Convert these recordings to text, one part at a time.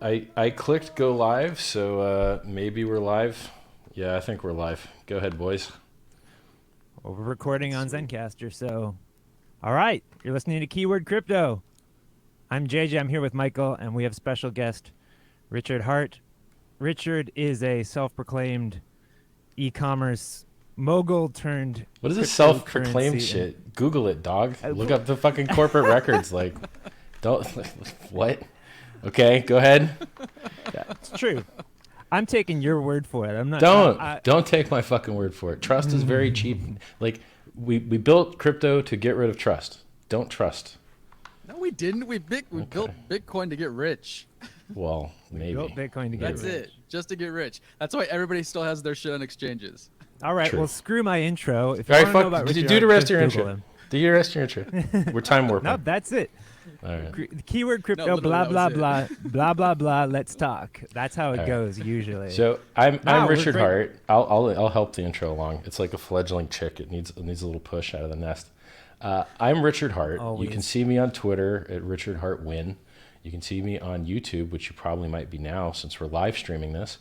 I clicked go live, so maybe we're live. Yeah, I think we're live. Go ahead, boys. Well, we're recording on Zencaster, so all right. You're listening to Keyword Crypto. I'm JJ. I'm here with Michael, and we have special guest Richard Hart. Richard is a self-proclaimed e-commerce mogul turned. What is this self-proclaimed shit? Google it, dog. Look up the fucking corporate records. Like, don't what? Okay, go ahead. Yeah, it's true. I'm taking your word for it. I'm not. Don't take my fucking word for it. Trust is very cheap. Like we built crypto to get rid of trust. Don't trust. No, we didn't. We built Bitcoin to get rich. Well, maybe. We built Bitcoin to get rich. That's it. Just to get rich. That's why everybody still has their shit on exchanges. All right. True. Well, screw my intro. If you want to know about Richard, Richard, do the rest of your Google intro. him. Do the rest of your intro. We're time warping. No, that's it. All right. Keyword crypto, No, blah blah that blah, blah blah blah. Let's talk. That's how it goes usually. So I'm Richard Hart. I'll help the intro along. It's like a fledgling chick. It needs a little push out of the nest. I'm Richard Hart. Always. You can see me on Twitter at Richard Hart Win. You can see me on YouTube, which you probably might be now since we're live streaming this,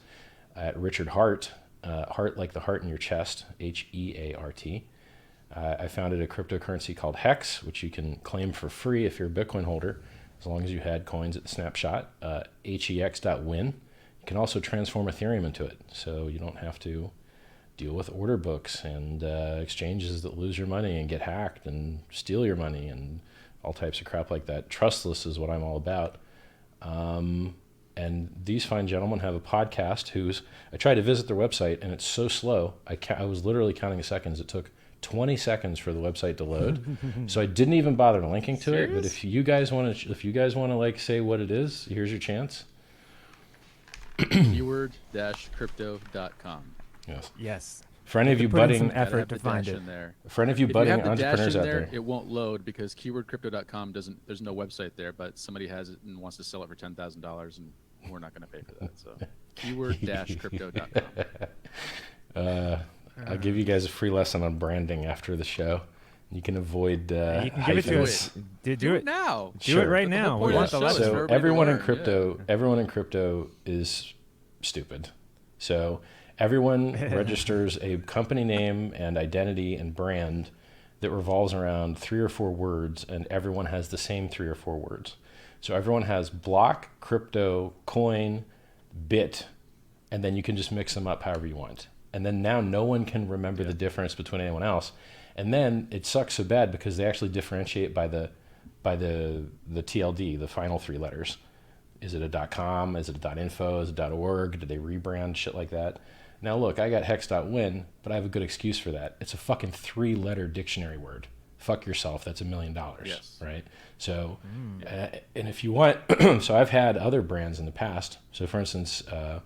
at Richard Hart. Heart like the heart in your chest, HEART. I founded a cryptocurrency called Hex, which you can claim for free if you're a Bitcoin holder, as long as you had coins at the snapshot, hex.win. You can also transform Ethereum into it, so you don't have to deal with order books and exchanges that lose your money and get hacked and steal your money and all types of crap like that. Trustless is what I'm all about. And these fine gentlemen have a podcast I tried to visit their website, and it's so slow. I was literally counting the seconds. It took 20 seconds for the website to load. So I didn't even bother linking to it. But if you guys want to like say what it is, here's your chance. Keyword-crypto.com. Yes. For any of you budding effort to find it. For any of you budding entrepreneurs out there, there, it won't load because keywordcrypto.com there's no website there, but somebody has it and wants to sell it for $10,000, and we're not going to pay for that. So keyword-crypto.com. I'll give you guys a free lesson on branding after the show. You can avoid you can give it to us. Do it now. Do it right now. We want the lesson. So everyone in crypto is stupid. So everyone registers a company name and identity and brand that revolves around 3 or 4 words, and everyone has the same 3 or 4 words. So everyone has block, crypto, coin, bit, and then you can just mix them up however you want. And then now no one can remember the difference between anyone else. And then it sucks so bad because they actually differentiate by the TLD, the final 3 letters. Is it a .com? Is it a .info? Is it .org? Did they rebrand? Shit like that. Now look, I got hex.win, but I have a good excuse for that. It's a fucking 3-letter dictionary word. Fuck yourself. That's $1 million. Yes. Right? So, and if you want, so I've had other brands in the past. So for instance, I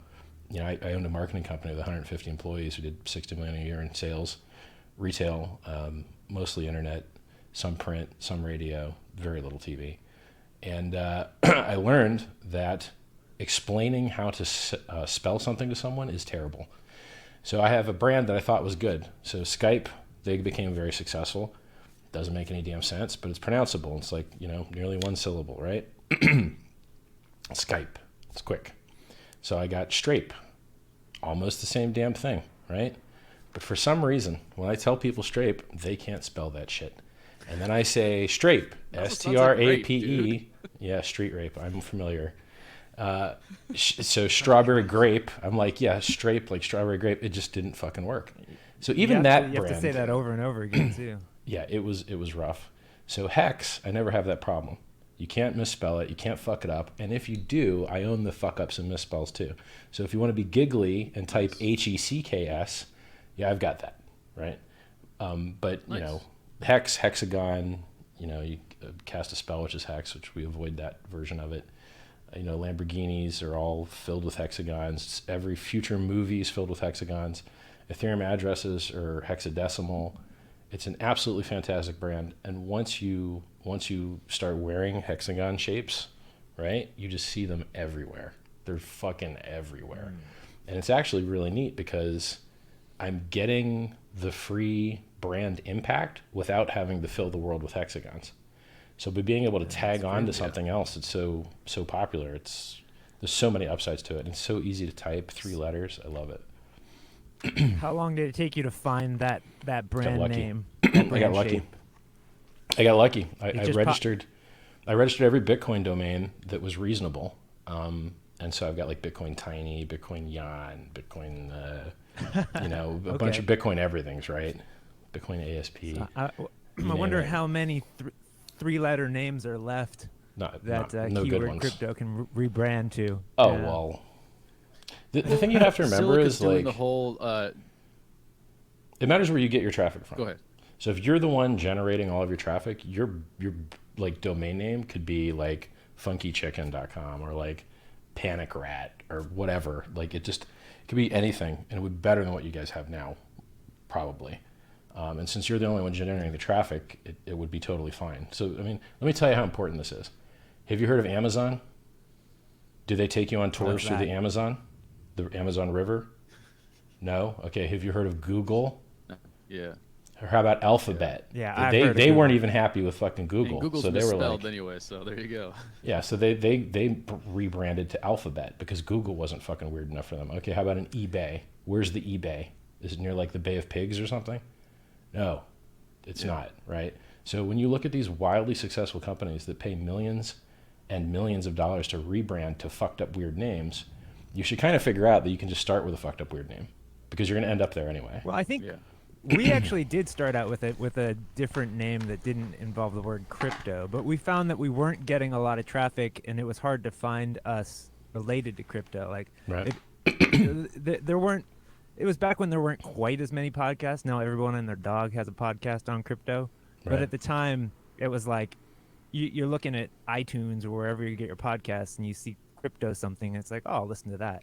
owned a marketing company with 150 employees. We did $60 million a year in sales, retail, mostly internet, some print, some radio, very little TV. And I learned that explaining how to spell something to someone is terrible. So I have a brand that I thought was good. So Skype, they became very successful. Doesn't make any damn sense, but it's pronounceable. It's like, nearly 1 syllable, right? Skype, it's quick. So I got Strape, almost the same damn thing, right? But for some reason, when I tell people Strape, they can't spell that shit. And then I say Strape, S-T-R-A-P-E. Yeah, street rape, I'm familiar. So strawberry grape, I'm like, yeah, Strape, like strawberry grape. It just didn't fucking work. So even brand, you have to say that over and over again too. Yeah, it was rough. So Hex, I never have that problem. You can't misspell it. You can't fuck it up. And if you do, I own the fuck ups and misspells too. So if you want to be giggly and type HECKS, yeah, I've got that, right? But nice. Hex, hexagon, you cast a spell which is hex, which we avoid that version of it. Lamborghinis are all filled with hexagons. Every future movie is filled with hexagons. Ethereum addresses are hexadecimal. It's an absolutely fantastic brand. And once you start wearing hexagon shapes, right, you just see them everywhere. They're fucking everywhere. And it's actually really neat because I'm getting the free brand impact without having to fill the world with hexagons. So by being able to tag on to something else, it's so popular. It's There's so many upsides to it. And it's so easy to type, 3 letters. I love it. How long did it take you to find that brand lucky. name? That brand I got lucky. shape? I got lucky. I just registered. I registered every Bitcoin domain that was reasonable, and so I've got like Bitcoin Tiny, Bitcoin Yan, Bitcoin, a bunch of Bitcoin everythings, right? Bitcoin ASP. So I wonder how many 3-letter names are left no Keyword good ones. Crypto can rebrand to. Oh well. The thing you have to remember is doing like the whole. it matters where you get your traffic from. Go ahead. So if you're the one generating all of your traffic, your like domain name could be like funkychicken.com or like panic rat or whatever. Like it could be anything, and it would be better than what you guys have now, probably. And since you're the only one generating the traffic, it would be totally fine. So I mean, let me tell you how important this is. Have you heard of Amazon? Do they take you on tours through the Amazon River? No? Okay. Have you heard of Google? Yeah. Or how about Alphabet? Yeah, I've they heard of they Google. weren't even happy with fucking Google. And Google's so they were misspelled like, anyway, so there you go. yeah, so they rebranded to Alphabet because Google wasn't fucking weird enough for them. Okay, how about an eBay? Where's the eBay? Is it near like the Bay of Pigs or something? No, it's not, right? So when you look at these wildly successful companies that pay millions and millions of dollars to rebrand to fucked up weird names, you should kind of figure out that you can just start with a fucked up weird name because you're going to end up there anyway. Well, I think we actually did start out with a different name that didn't involve the word crypto, but we found that we weren't getting a lot of traffic, and it was hard to find us related to crypto. Like, Right. there weren't. It was back when there weren't quite as many podcasts. Now everyone and their dog has a podcast on crypto, but Right. at the time it was like you're looking at iTunes or wherever you get your podcasts, and you see crypto something, and it's like, oh, I'll listen to that.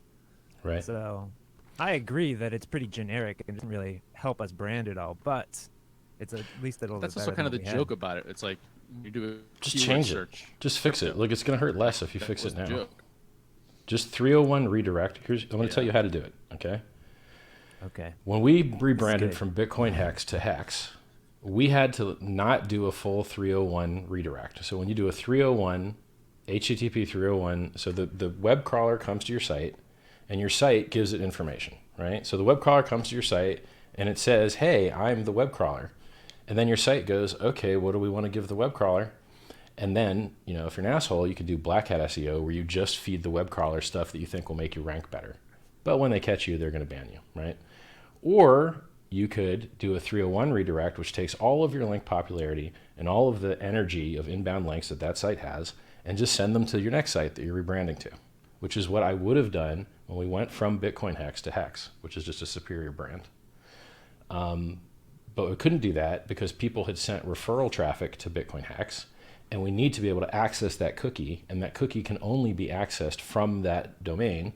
Right. So I agree that it's pretty generic and doesn't really help us brand it all, but it's at least a little That's bit also better kind of than the what we joke about it. It's like you do a Just keyword change search. it. Just fix it. Look, it's going to hurt less if you That fix was it the now. joke. Just 301 redirect. I'm going to tell you how to do it, okay? had. Okay. When we rebranded good. from Bitcoin Hex to Hex, we had to not do a full 301 redirect. So when you do a 301, HTTP 301, so the web crawler comes to your site, and your site gives it information, right? So the web crawler comes to your site, and it says, hey, I'm the web crawler. And then your site goes, okay, what do we want to give the web crawler? And then, if you're an asshole, you can do black hat SEO where you just feed the web crawler stuff that you think will make you rank better. But when they catch you, they're going to ban you, right? Or you could do a 301 redirect, which takes all of your link popularity and all of the energy of inbound links that site has and just send them to your next site that you're rebranding to, which is what I would have done when we went from Bitcoin Hex to Hex, which is just a superior brand. But we couldn't do that because people had sent referral traffic to Bitcoin Hex, and we need to be able to access that cookie, and that cookie can only be accessed from that domain.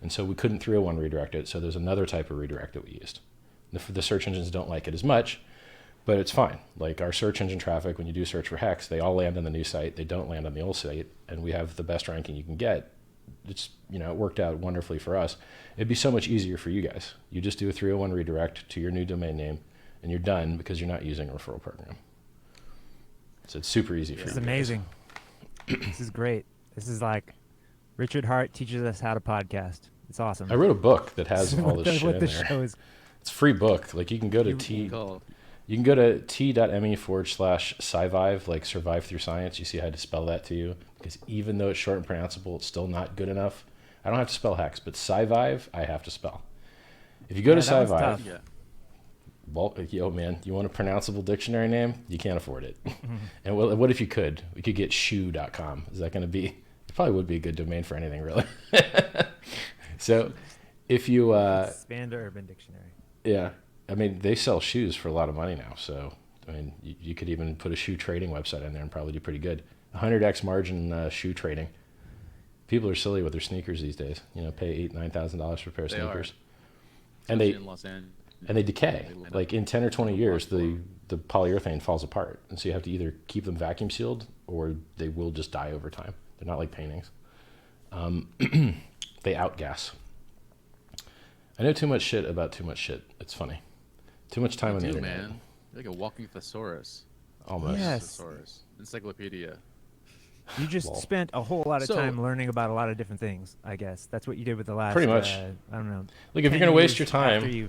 And so we couldn't 301 redirect it, so there's another type of redirect that we used. The search engines don't like it as much, but it's fine. Like our search engine traffic, when you do search for Hex, they all land on the new site. They don't land on the old site, and we have the best ranking you can get. It's, it worked out wonderfully for us. It'd be so much easier for you guys. You just do a 301 redirect to your new domain name, and you're done because you're not using a referral program. So it's super easy for you. This is guys. amazing. This is great. This is like Richard Hart teaches us how to podcast. It's awesome. I wrote a book that has all what this shit what in the there. show is. It's a free book. Like you can go to you can go to t.me/scivive, like survive through science. You see how to spell that to you, because even though it's short and pronounceable, it's still not good enough. I don't have to spell Hex, but scivive I have to spell. If you go to that one's scivive, tough. well, yo man, you want a pronounceable dictionary name? You can't afford it. And what if you could? We could get shoe.com. Is that going to be? It probably would be a good domain for anything, really. So, if you Expand Urban Dictionary. yeah, I mean, they sell shoes for a lot of money now. So, I mean, you could even put a shoe trading website in there and probably do pretty good. 100x margin shoe trading. People are silly with their sneakers these days. Pay $8,000-9,000 for a pair of sneakers, and in Los Angeles. and they decay. Like in 10 or 20 years, the polyurethane falls apart, and so you have to either keep them vacuum sealed or they will just die over time. They're not like paintings. They outgas. I know too much shit about too much shit. It's funny. Too much time on the internet. Man. You're like a walking thesaurus. Almost. Yes. Thesaurus. Encyclopedia. You just Lol. spent a whole lot of So- time learning about a lot of different things, I guess. That's what you did with the last, Pretty much. I don't know. Like, if you're 10 going to waste years your time, after you,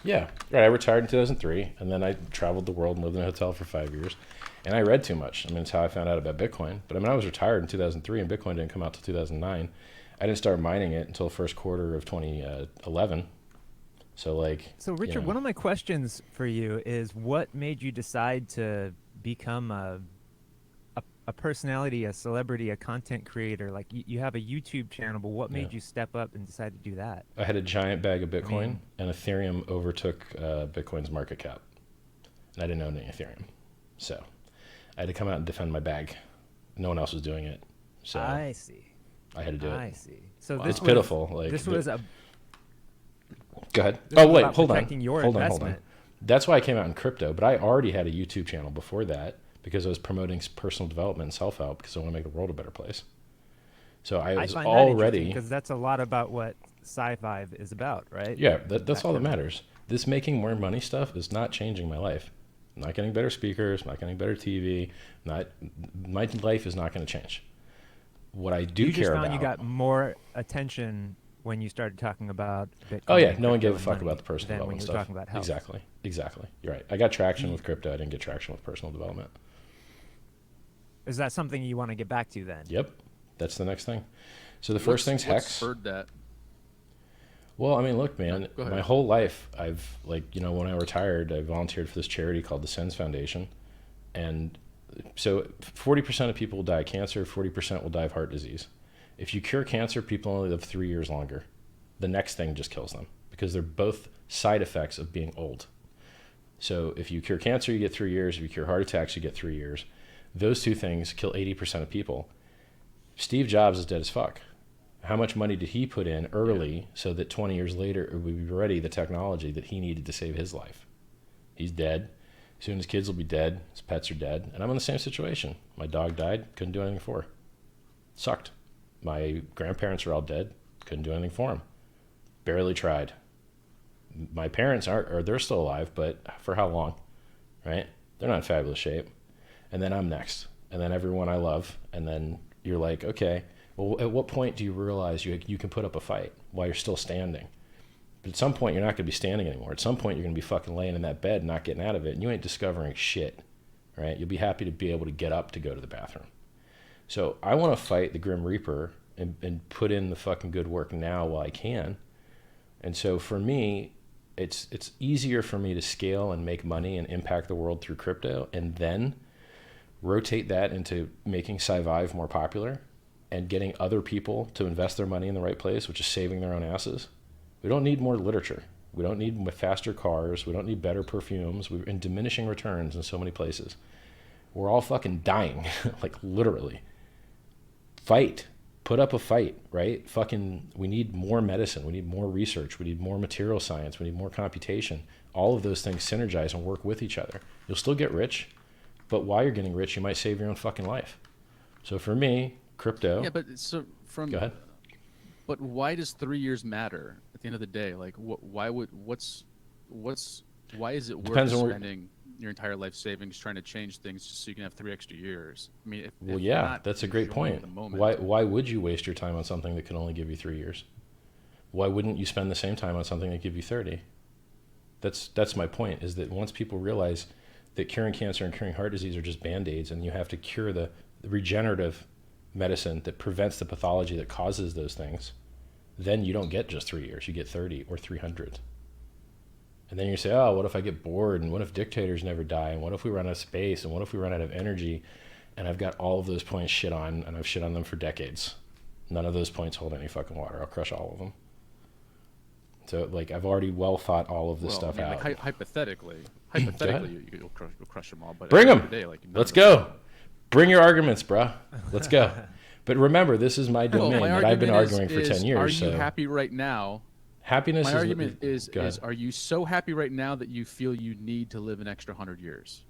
yeah. Right, I retired in 2003, and then I traveled the world and lived in a hotel for 5 years. And I read too much. I mean, it's how I found out about Bitcoin. But I mean, I was retired in 2003, and Bitcoin didn't come out till 2009. I didn't start mining it until the first quarter of 2011. So, like... So, Richard, you know. one of my questions for you is what made you decide to become a personality, a celebrity, a content creator? Like, you have a YouTube channel, but what made Yeah. you step up and decide to do that? I had a giant bag of Bitcoin, mean- and Ethereum overtook Bitcoin's market cap. And I didn't own any Ethereum. So I had to come out and defend my bag. No one else was doing it. So I see. I had to do it. I see. So Wow. this It's was, pitiful. Like, this was a Go ahead. this Oh, was wait, about hold on. protecting your Hold on. investment. That's why I came out in crypto, but I already had a YouTube channel before that because I was promoting personal development and self-help because I want to make the world a better place. So I was find that already... because that's a lot about what sci-fi is about, right? Yeah, that's all that kind of- matters. This making more money stuff is not changing my life. I'm not getting better speakers, not getting better TV. My life is not going to change. What I do You just care found about... you got more attention when you started talking about Bitcoin. Oh yeah, and no one crypto gave a and fuck money about the personal than when development you stuff. were talking about health. Exactly. You're right. I got traction with crypto. I didn't get traction with personal development. Is that something you want to get back to then? Yep, that's the next thing. So the first thing's What Hex. spurred that? Well, I mean, look, man, Go ahead. my whole life, I've, like, when I retired, I volunteered for this charity called the SENS Foundation. And so 40% of people will die of cancer, 40% will die of heart disease. If you cure cancer, people only live 3 years longer. The next thing just kills them because they're both side effects of being old. So if you cure cancer, you get 3 years. If you cure heart attacks, you get 3 years. Those two things kill 80% of people. Steve Jobs is dead as fuck. How much money did he put in early so that 20 years later it would be ready, the technology that he needed to save his life? He's dead. Soon his kids will be dead. His pets are dead. And I'm in the same situation. My dog died. Couldn't do anything for her. Sucked. My grandparents are all dead. Couldn't do anything for them. Barely tried. My parents they're still alive, but for how long? Right? They're not in fabulous shape. And then I'm next. And then everyone I love. And then you're like, okay, well, at what point do you realize you can put up a fight while you're still standing? But at some point, you're not going to be standing anymore. At some point, you're going to be fucking laying in that bed, not getting out of it, and you ain't discovering shit, right? You'll be happy to be able to get up to go to the bathroom. So I want to fight the Grim Reaper and put in the fucking good work now while I can. And so for me, it's easier for me to scale and make money and impact the world through crypto and then rotate that into making Sci-Vive more popular and getting other people to invest their money in the right place, which is saving their own asses. We don't need more literature. We don't need faster cars. We don't need better perfumes. We're in diminishing returns in so many places. We're all fucking dying, like literally. Fight. Put up a fight, right? Fucking, we need more medicine. We need more research. We need more material science. We need more computation. All of those things synergize and work with each other. You'll still get rich, but while you're getting rich, you might save your own fucking life. So for me, crypto... Yeah, but so from... Go ahead. But why does 3 years matter at the end of the day? Like, why is it worth Depends on where- spending your entire life savings trying to change things just so you can have 3 extra years? I mean, Well, if you're yeah, not that's a great enjoying point. the moment- Why would you waste your time on something that can only give you 3 years? Why wouldn't you spend the same time on something that give you 30? That's my point, is that once people realize that curing cancer and curing heart disease are just Band-Aids and you have to cure the regenerative medicine that prevents the pathology that causes those things, then you don't get just 3 years, you get 30 or 300. And then you say, oh, what if I get bored? And what if dictators never die? And what if we run out of space? And what if we run out of energy? And I've got all of those points shit on, and I've shit on them for decades. None of those points hold any fucking water. I'll crush all of them. So, like, I've already well thought all of this stuff I mean, out. like, hypothetically, you'll crush them all. But Bring at the end them. of the day, like, none Let's of them- go. Bring your arguments, bruh. Let's go. But remember, this is my No, domain my that I've been argument arguing for 10 years. Are you So happy right now? happiness My is... argument is, Go ahead. are you so happy right now that you feel you need to live an extra 100 years?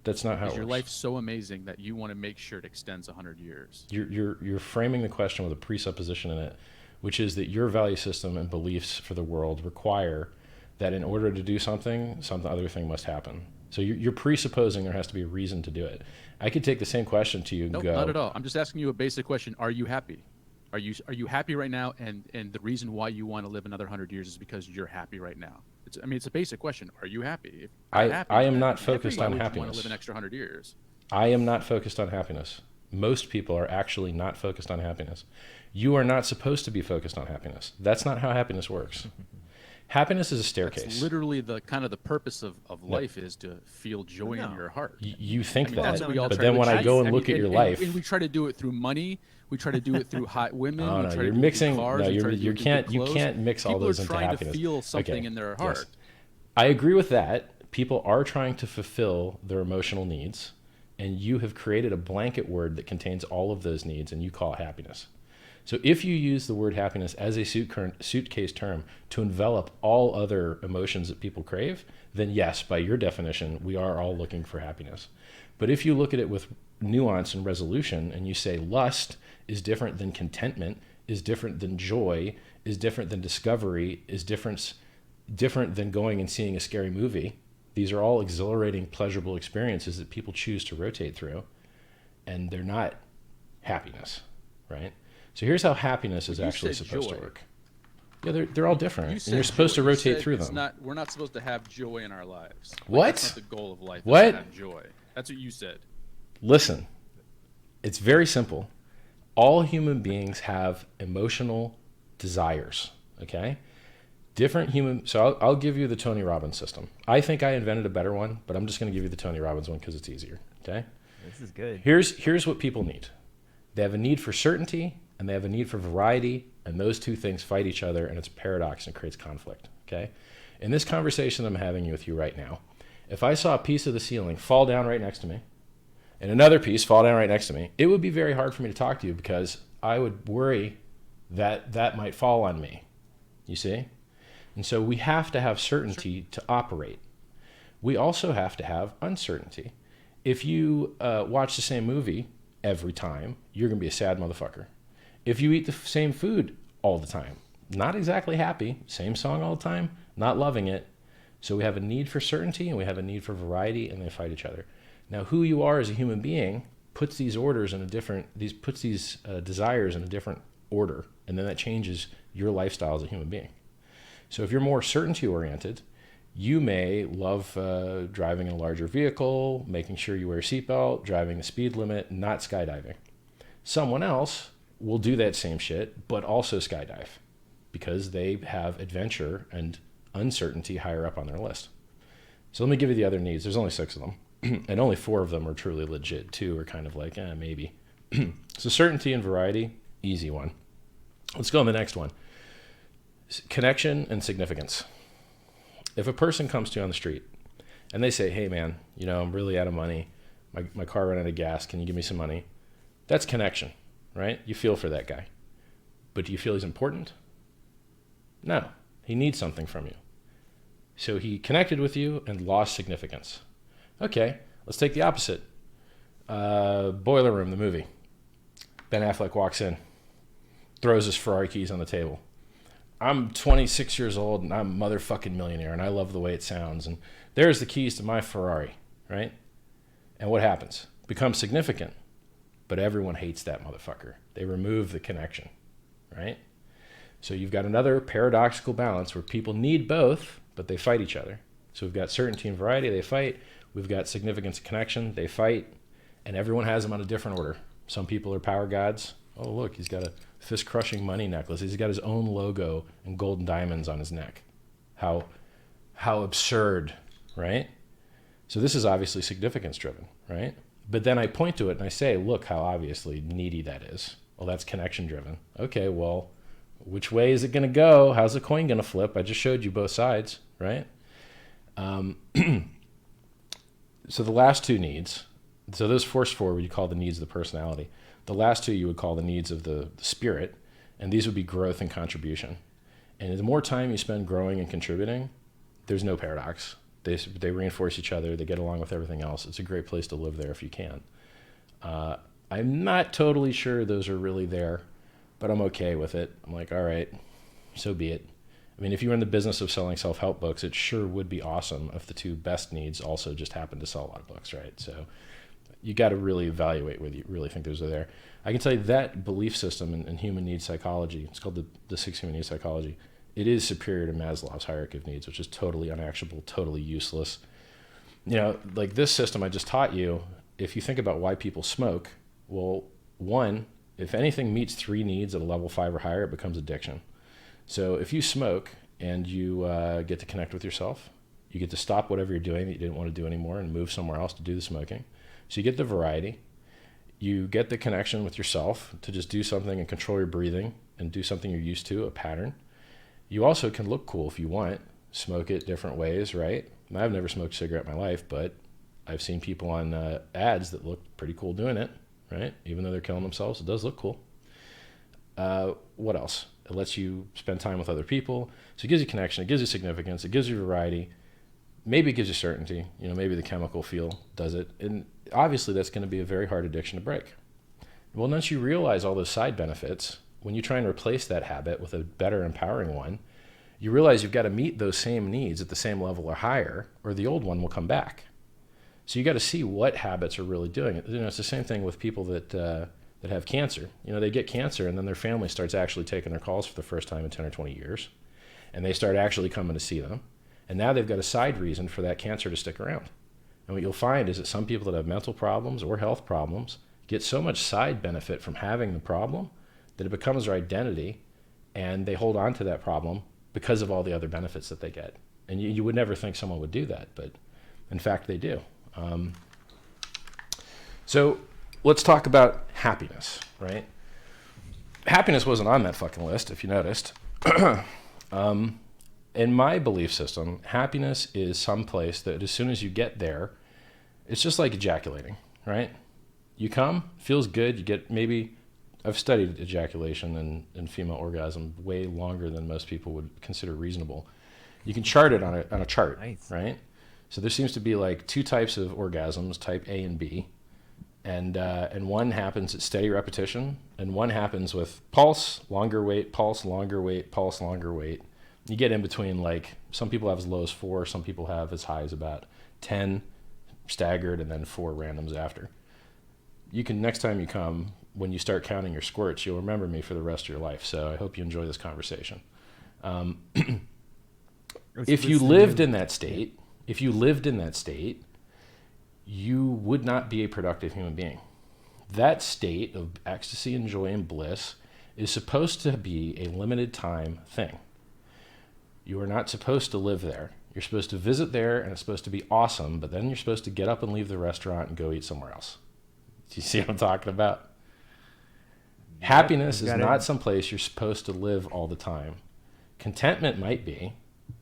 That's not how Is it your works. life so amazing that you want to make sure it extends 100 years? You're framing the question with a presupposition in it, which is that your value system and beliefs for the world require that in order to do something, some other thing must happen. So you're presupposing there has to be a reason to do it. I could take the same question to you and Nope, go, not at all. I'm just asking you a basic question. Are you happy? Are you happy right now? And the reason why you want to live another 100 years is because you're happy right now. It's a basic question. Are you happy? If you're happy, I am then not happy, focused why on would you happiness. want to live an extra 100 years? I am not focused on happiness. Most people are actually not focused on happiness. You are not supposed to be focused on happiness. That's not how happiness works. Happiness is a staircase. That's literally the kind of the purpose of life is to feel joy in your heart. You think That's that, what we all but try then to when I achieve. go and look at your life, and we try to do it through money. We try to do it through hot women. oh we no, try you're to do mixing. it through cars. No, we try to do you it through can't. good You clothes. can't mix all People those are into trying happiness. to feel something Okay, in their heart. yes. I agree with that. People are trying to fulfill their emotional needs, and you have created a blanket word that contains all of those needs, and you call it happiness. So if you use the word happiness as a suitcase term to envelop all other emotions that people crave, then yes, by your definition, we are all looking for happiness. But if you look at it with nuance and resolution, and you say lust is different than contentment, is different than joy, is different than discovery, is different than going and seeing a scary movie. These are all exhilarating, pleasurable experiences that people choose to rotate through, and they're not happiness, right? So here's how happiness is actually supposed to work. Yeah, they're all different, and you're supposed to rotate through them. We're not supposed to have joy in our lives. What? That's not the goal of life. What? Is to have joy. That's what you said. Listen, it's very simple. All human beings have emotional desires, okay? So I'll give you the Tony Robbins system. I think I invented a better one, but I'm just going to give you the Tony Robbins one because it's easier, okay? This is good. Here's what people need. They have a need for certainty, and they have a need for variety, and those two things fight each other, and it's a paradox and it creates conflict, okay? In this conversation I'm having with you right now, if I saw a piece of the ceiling fall down right next to me, and another piece fall down right next to me, it would be very hard for me to talk to you because I would worry that that might fall on me, you see? And so we have to have certainty to operate. We also have to have uncertainty. If you watch the same movie every time, you're going to be a sad motherfucker. If you eat the same food all the time, not exactly happy, same song all the time, not loving it. So we have a need for certainty and we have a need for variety, and they fight each other. Now, who you are as a human being puts these desires in a different order, and then that changes your lifestyle as a human being. So if you're more certainty oriented, you may love driving in a larger vehicle, making sure you wear a seatbelt, driving the speed limit, not skydiving. Someone else will do that same shit, but also skydive because they have adventure and uncertainty higher up on their list. So let me give you the other needs. There's only 6 of them, and only 4 of them are truly legit. 2 are kind of like, maybe. So certainty and variety, easy one. Let's go on the next one. Connection and significance. If a person comes to you on the street and they say, hey man, I'm really out of money. My car ran out of gas. Can you give me some money? That's connection, right? You feel for that guy. But do you feel he's important? No. He needs something from you. So he connected with you and lost significance. Okay, let's take the opposite. Boiler Room, the movie. Ben Affleck walks in, throws his Ferrari keys on the table. I'm 26 years old and I'm a motherfucking millionaire and I love the way it sounds. And there's the keys to my Ferrari, right? And what happens? Becomes significant, but everyone hates that motherfucker. They remove the connection, right? So you've got another paradoxical balance where people need both, but they fight each other. So we've got certainty and variety, they fight. We've got significance and connection, they fight. And everyone has them on a different order. Some people are power gods. Oh, look, he's got a fist-crushing money necklace. He's got his own logo and golden diamonds on his neck. How absurd, right? So this is obviously significance-driven, right? But then I point to it and I say, look how obviously needy that is. Well, that's connection-driven. Okay, well, which way is it going to go? How's the coin going to flip? I just showed you both sides, right? So the last 2 needs, so those first 4 would you call the needs of the personality. The last 2 you would call the needs of the spirit, and these would be growth and contribution. And the more time you spend growing and contributing, there's no paradox. They reinforce each other. They get along with everything else. It's a great place to live there if you can. I'm not totally sure those are really there, but I'm okay with it. I'm like, all right, so be it. I mean, if you were in the business of selling self-help books, it sure would be awesome if the two best needs also just happened to sell a lot of books, right? So you got to really evaluate whether you really think those are there. I can tell you that belief system in human needs psychology, it's called the 6 human needs psychology, it is superior to Maslow's hierarchy of needs, which is totally unactionable, totally useless. You know, like this system I just taught you, if you think about why people smoke, well, one, if anything meets 3 needs at a level 5 or higher, it becomes addiction. So if you smoke and you get to connect with yourself, you get to stop whatever you're doing that you didn't want to do anymore and move somewhere else to do the smoking. So you get the variety, you get the connection with yourself to just do something and control your breathing and do something you're used to, a pattern. You also can look cool if you want, smoke it different ways, right? I've never smoked a cigarette in my life, but I've seen people on ads that look pretty cool doing it, right? Even though they're killing themselves, it does look cool. What else? It lets you spend time with other people. So it gives you connection, it gives you significance, it gives you variety. Maybe it gives you certainty. You know, maybe the chemical feel does it. And obviously that's going to be a very hard addiction to break. Well, once you realize all those side benefits, when you try and replace that habit with a better empowering one, you realize you've got to meet those same needs at the same level or higher, or the old one will come back. So you got to see what habits are really doing it. You know, it's the same thing with people that have cancer. You know, they get cancer and then their family starts actually taking their calls for the first time in 10 or 20 years, and they start actually coming to see them. And now they've got a side reason for that cancer to stick around. And what you'll find is that some people that have mental problems or health problems get so much side benefit from having the problem that it becomes their identity, and they hold on to that problem because of all the other benefits that they get. And you would never think someone would do that, but in fact they do. So let's talk about happiness, right? Happiness wasn't on that fucking list, if you noticed. In my belief system, happiness is someplace that as soon as you get there, it's just like ejaculating, right? You come, feels good, you get maybe, I've studied ejaculation and female orgasm way longer than most people would consider reasonable. You can chart it on a chart, nice. Right? So there seems to be like 2 types of orgasms, type A and B. And one happens at steady repetition, and one happens with pulse, longer wait, pulse, longer wait, pulse, longer wait. You get in between, like, some people have as low as 4, some people have as high as about 10 staggered, and then 4 randoms after. You can, next time you come, when you start counting your squirts, you'll remember me for the rest of your life. So I hope you enjoy this conversation. If you lived in that state, you would not be a productive human being. That state of ecstasy and joy and bliss is supposed to be a limited time thing. You are not supposed to live there. You're supposed to visit there, and it's supposed to be awesome, but then you're supposed to get up and leave the restaurant and go eat somewhere else. Do you see what I'm talking about? Yep, happiness is not someplace you're supposed to live all the time. Contentment might be,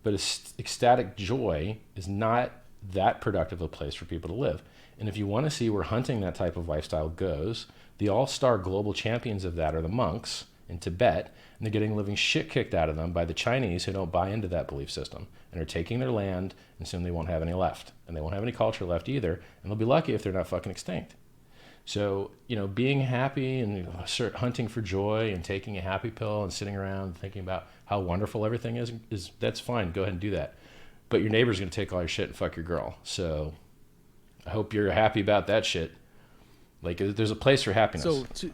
but ecstatic joy is not that productive a place for people to live. And if you want to see where hunting that type of lifestyle goes, the all-star global champions of that are the monks in Tibet, and they're getting living shit kicked out of them by the Chinese who don't buy into that belief system and are taking their land, and soon they won't have any left. And they won't have any culture left either, and they'll be lucky if they're not fucking extinct. So, you know, being happy and hunting for joy and taking a happy pill and sitting around thinking about how wonderful everything is that's fine. Go ahead and do that. But your neighbor's going to take all your shit and fuck your girl. So I hope you're happy about that shit. Like, there's a place for happiness. So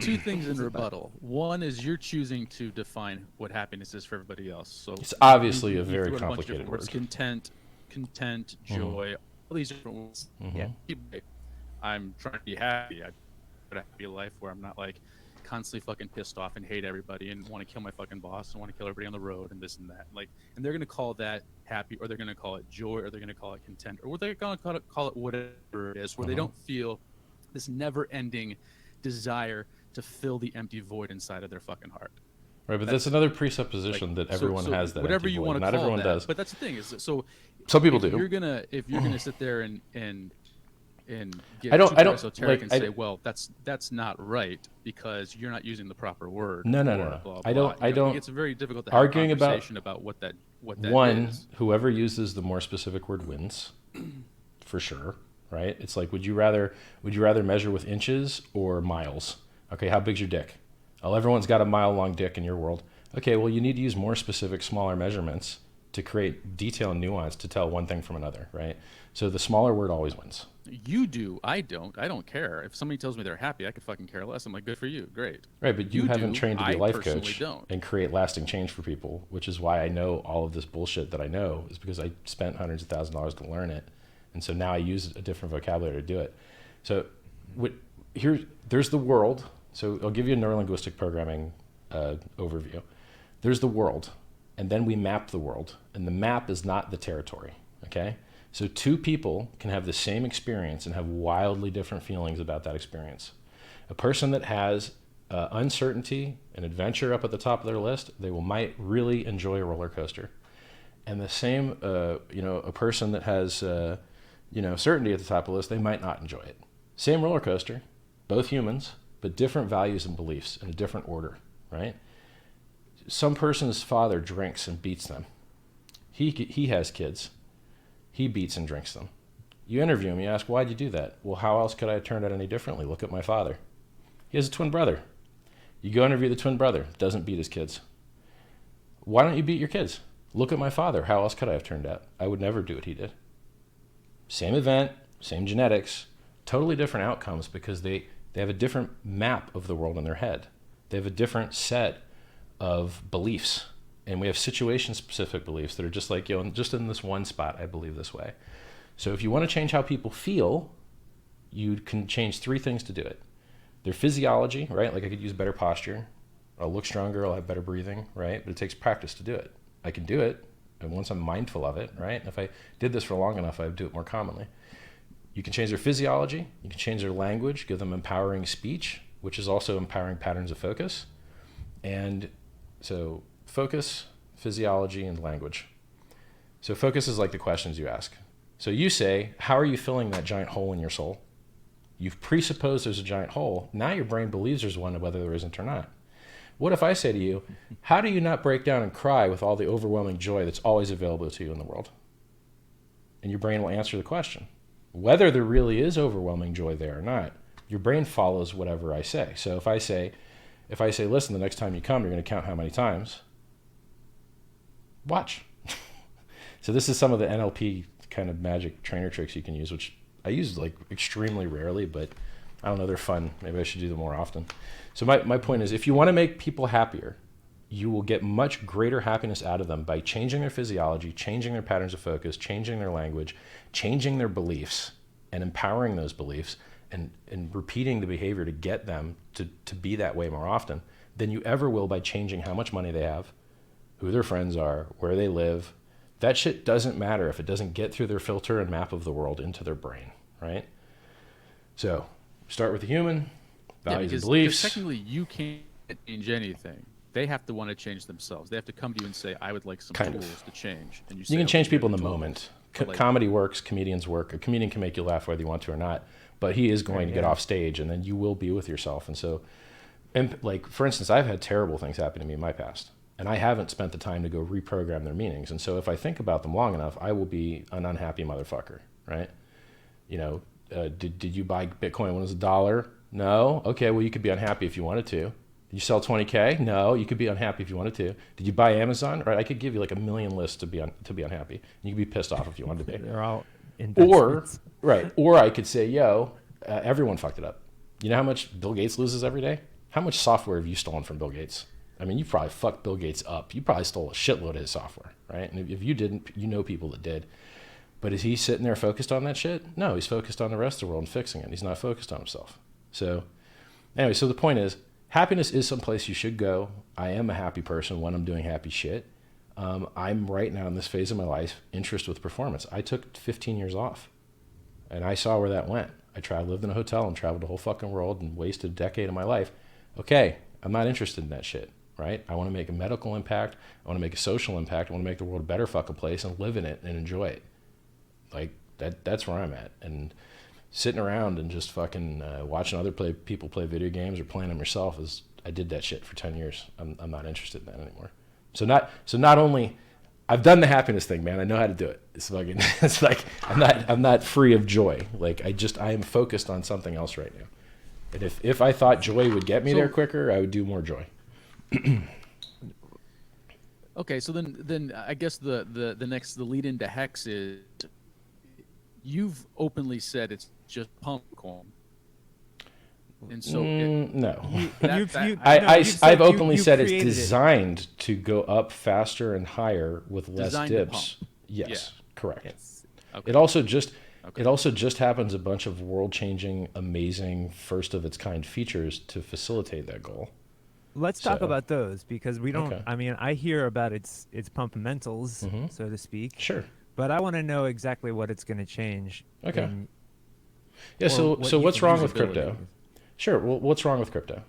two things in rebuttal. One is you're choosing to define what happiness is for everybody else. So it's obviously a very complicated word. Content, joy, all these different words. Mm-hmm. Yeah. I'm trying to be happy. I want a happy life where I'm not like constantly fucking pissed off and hate everybody and want to kill my fucking boss and want to kill everybody on the road and this and that. Like, and they're gonna call that happy, or they're gonna call it joy, or they're gonna call it content, or they're gonna call it whatever it is, where they don't feel this never-ending desire to fill the empty void inside of their fucking heart. Right, but that's another presupposition that everyone has that whatever empty you void. want to Not call everyone that. does. But that's the thing is, so some people do. If you're gonna sit there and get I don't super esoteric like, and say, well, that's not right because you're not using the proper word. No. Blah, blah, I don't. It's very difficult to have arguing a conversation about what that one, is. Whoever uses the more specific word wins, for sure. Right? It's like, would you rather measure with inches or miles? Okay, how big's your dick? Oh, everyone's got a mile-long dick in your world. Okay, well, you need to use more specific, smaller measurements to create detail and nuance to tell one thing from another, right? So the smaller word always wins. You do. I don't. I don't care. If somebody tells me they're happy, I could fucking care less. I'm like, good for you. Great. Right, but you haven't do. trained to be a I life personally coach don't. and create lasting change for people, which is why I know all of this bullshit that I know is because I spent hundreds of thousands of dollars to learn it. And so now I use a different vocabulary to do it. So there's the world. So I'll give you a neurolinguistic programming overview. There's the world, and then we map the world. And the map is not the territory, okay? So two people can have the same experience and have wildly different feelings about that experience. A person that has uncertainty and adventure up at the top of their list, might really enjoy a roller coaster. And the same, a person that has, certainty at the top of the list, they might not enjoy it. Same roller coaster, both humans, but different values and beliefs in a different order, right? Some person's father drinks and beats them. He has kids. He beats and drinks them. You interview him, you ask, why'd you do that? Well, how else could I have turned out any differently? Look at my father. He has a twin brother. You go interview the twin brother, doesn't beat his kids. Why don't you beat your kids? Look at my father. How else could I have turned out? I would never do what he did. Same event, same genetics, totally different outcomes because they have a different map of the world in their head. They have a different set of beliefs. And we have situation-specific beliefs that are just like, just in this one spot, I believe this way. So if you want to change how people feel, you can change 3 things to do it. Their physiology, right? Like I could use better posture. I'll look stronger, I'll have better breathing, right? But it takes practice to do it. I can do it, and once I'm mindful of it, right? And if I did this for long enough, I would do it more commonly. You can change their physiology, you can change their language, give them empowering speech, which is also empowering patterns of focus. And so focus, physiology, and language. So focus is like the questions you ask. So you say, how are you filling that giant hole in your soul? You've presupposed there's a giant hole. Now your brain believes there's one, whether there isn't or not. What if I say to you, how do you not break down and cry with all the overwhelming joy that's always available to you in the world? And your brain will answer the question. Whether there really is overwhelming joy there or not, your brain follows whatever I say. So if I say, listen, the next time you come, you're going to count how many times. Watch. So this is some of the NLP kind of magic trainer tricks you can use, which I use like extremely rarely, but I don't know, they're fun. Maybe I should do them more often. So my point is, if you want to make people happier, you will get much greater happiness out of them by changing their physiology, changing their patterns of focus, changing their language, changing their beliefs, and empowering those beliefs, and repeating the behavior to get them to be that way more often than you ever will by changing how much money they have, who their friends are, where they live. That shit doesn't matter if it doesn't get through their filter and map of the world into their brain, right? So start with the human, values and beliefs. Because technically you can't change anything. They have to want to change themselves. They have to come to you and say, I would like some tools to change. And you can change people in the moment. Like, comedy works, comedians work. A comedian can make you laugh whether you want to or not, but he is going to get off stage, and then you will be with yourself. And so, like, for instance, I've had terrible things happen to me in my past, and I haven't spent the time to go reprogram their meanings. And so if I think about them long enough, I will be an unhappy motherfucker, right? Did you buy Bitcoin when it was $1? No. Okay, well, you could be unhappy if you wanted to. Did you sell 20K? No, you could be unhappy if you wanted to. Did you buy Amazon? Right, I could give you like a million lists to be unhappy. You could be pissed off if you wanted to be. They're all investments. Or I could say, everyone fucked it up. You know how much Bill Gates loses every day? How much software have you stolen from Bill Gates? I mean, you probably fucked Bill Gates up. You probably stole a shitload of his software, right? And if you didn't, you know people that did. But is he sitting there focused on that shit? No, he's focused on the rest of the world and fixing it. He's not focused on himself. So anyway, so the point is, happiness is someplace you should go. I am a happy person when I'm doing happy shit. I'm right now in this phase of my life, interest with performance. I took 15 years off, and I saw where that went. I lived in a hotel and traveled the whole fucking world and wasted a decade of my life. Okay, I'm not interested in that shit, right? I want to make a medical impact. I want to make a social impact. I want to make the world a better fucking place and live in it and enjoy it. Like, that's where I'm at. And sitting around and just fucking watching other people play video games or playing them yourself I did that shit for 10 years. I'm not interested in that anymore. So not only I've done the happiness thing, man. I know how to do it. It's like I'm not free of joy. Like I am focused on something else right now. And if I thought joy would get me there quicker, I would do more joy. Okay, so then I guess the next the lead into Hex is you've openly said it's just pump coin, and so No. I've I've openly said it's created it. designed to go up faster and higher with less Designed to dips. pump. Yes, correct. Yes. Okay. It also just Okay. it also just happens a bunch of world-changing, amazing, first of its kind features to facilitate that goal. Let's talk So- about those because we don't. Okay. I mean, I hear about its pumpamentals, Mhm. so to speak, Sure. but I want to know exactly what it's going to change. Okay. in- Yeah. or So what so you what's think wrong with usability crypto? is. Sure. Well, what's wrong with crypto?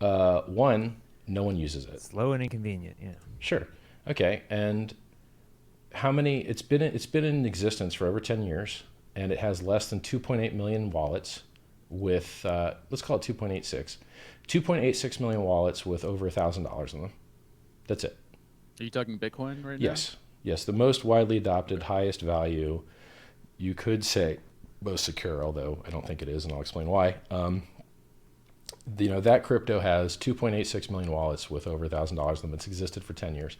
One, no one uses it. Slow and inconvenient. Yeah. Sure. Okay. And how many? It's been in existence for over 10 years, and it has less than 2.8 million wallets with let's call it 2.86 million wallets with over $1,000 in them. That's it. Are you talking Bitcoin right Yes. Yes. The most widely adopted, highest value. You could say most secure, although I don't think it is, and I'll explain why. That crypto has 2.86 million wallets with over $1,000 in them. It's existed for 10 years.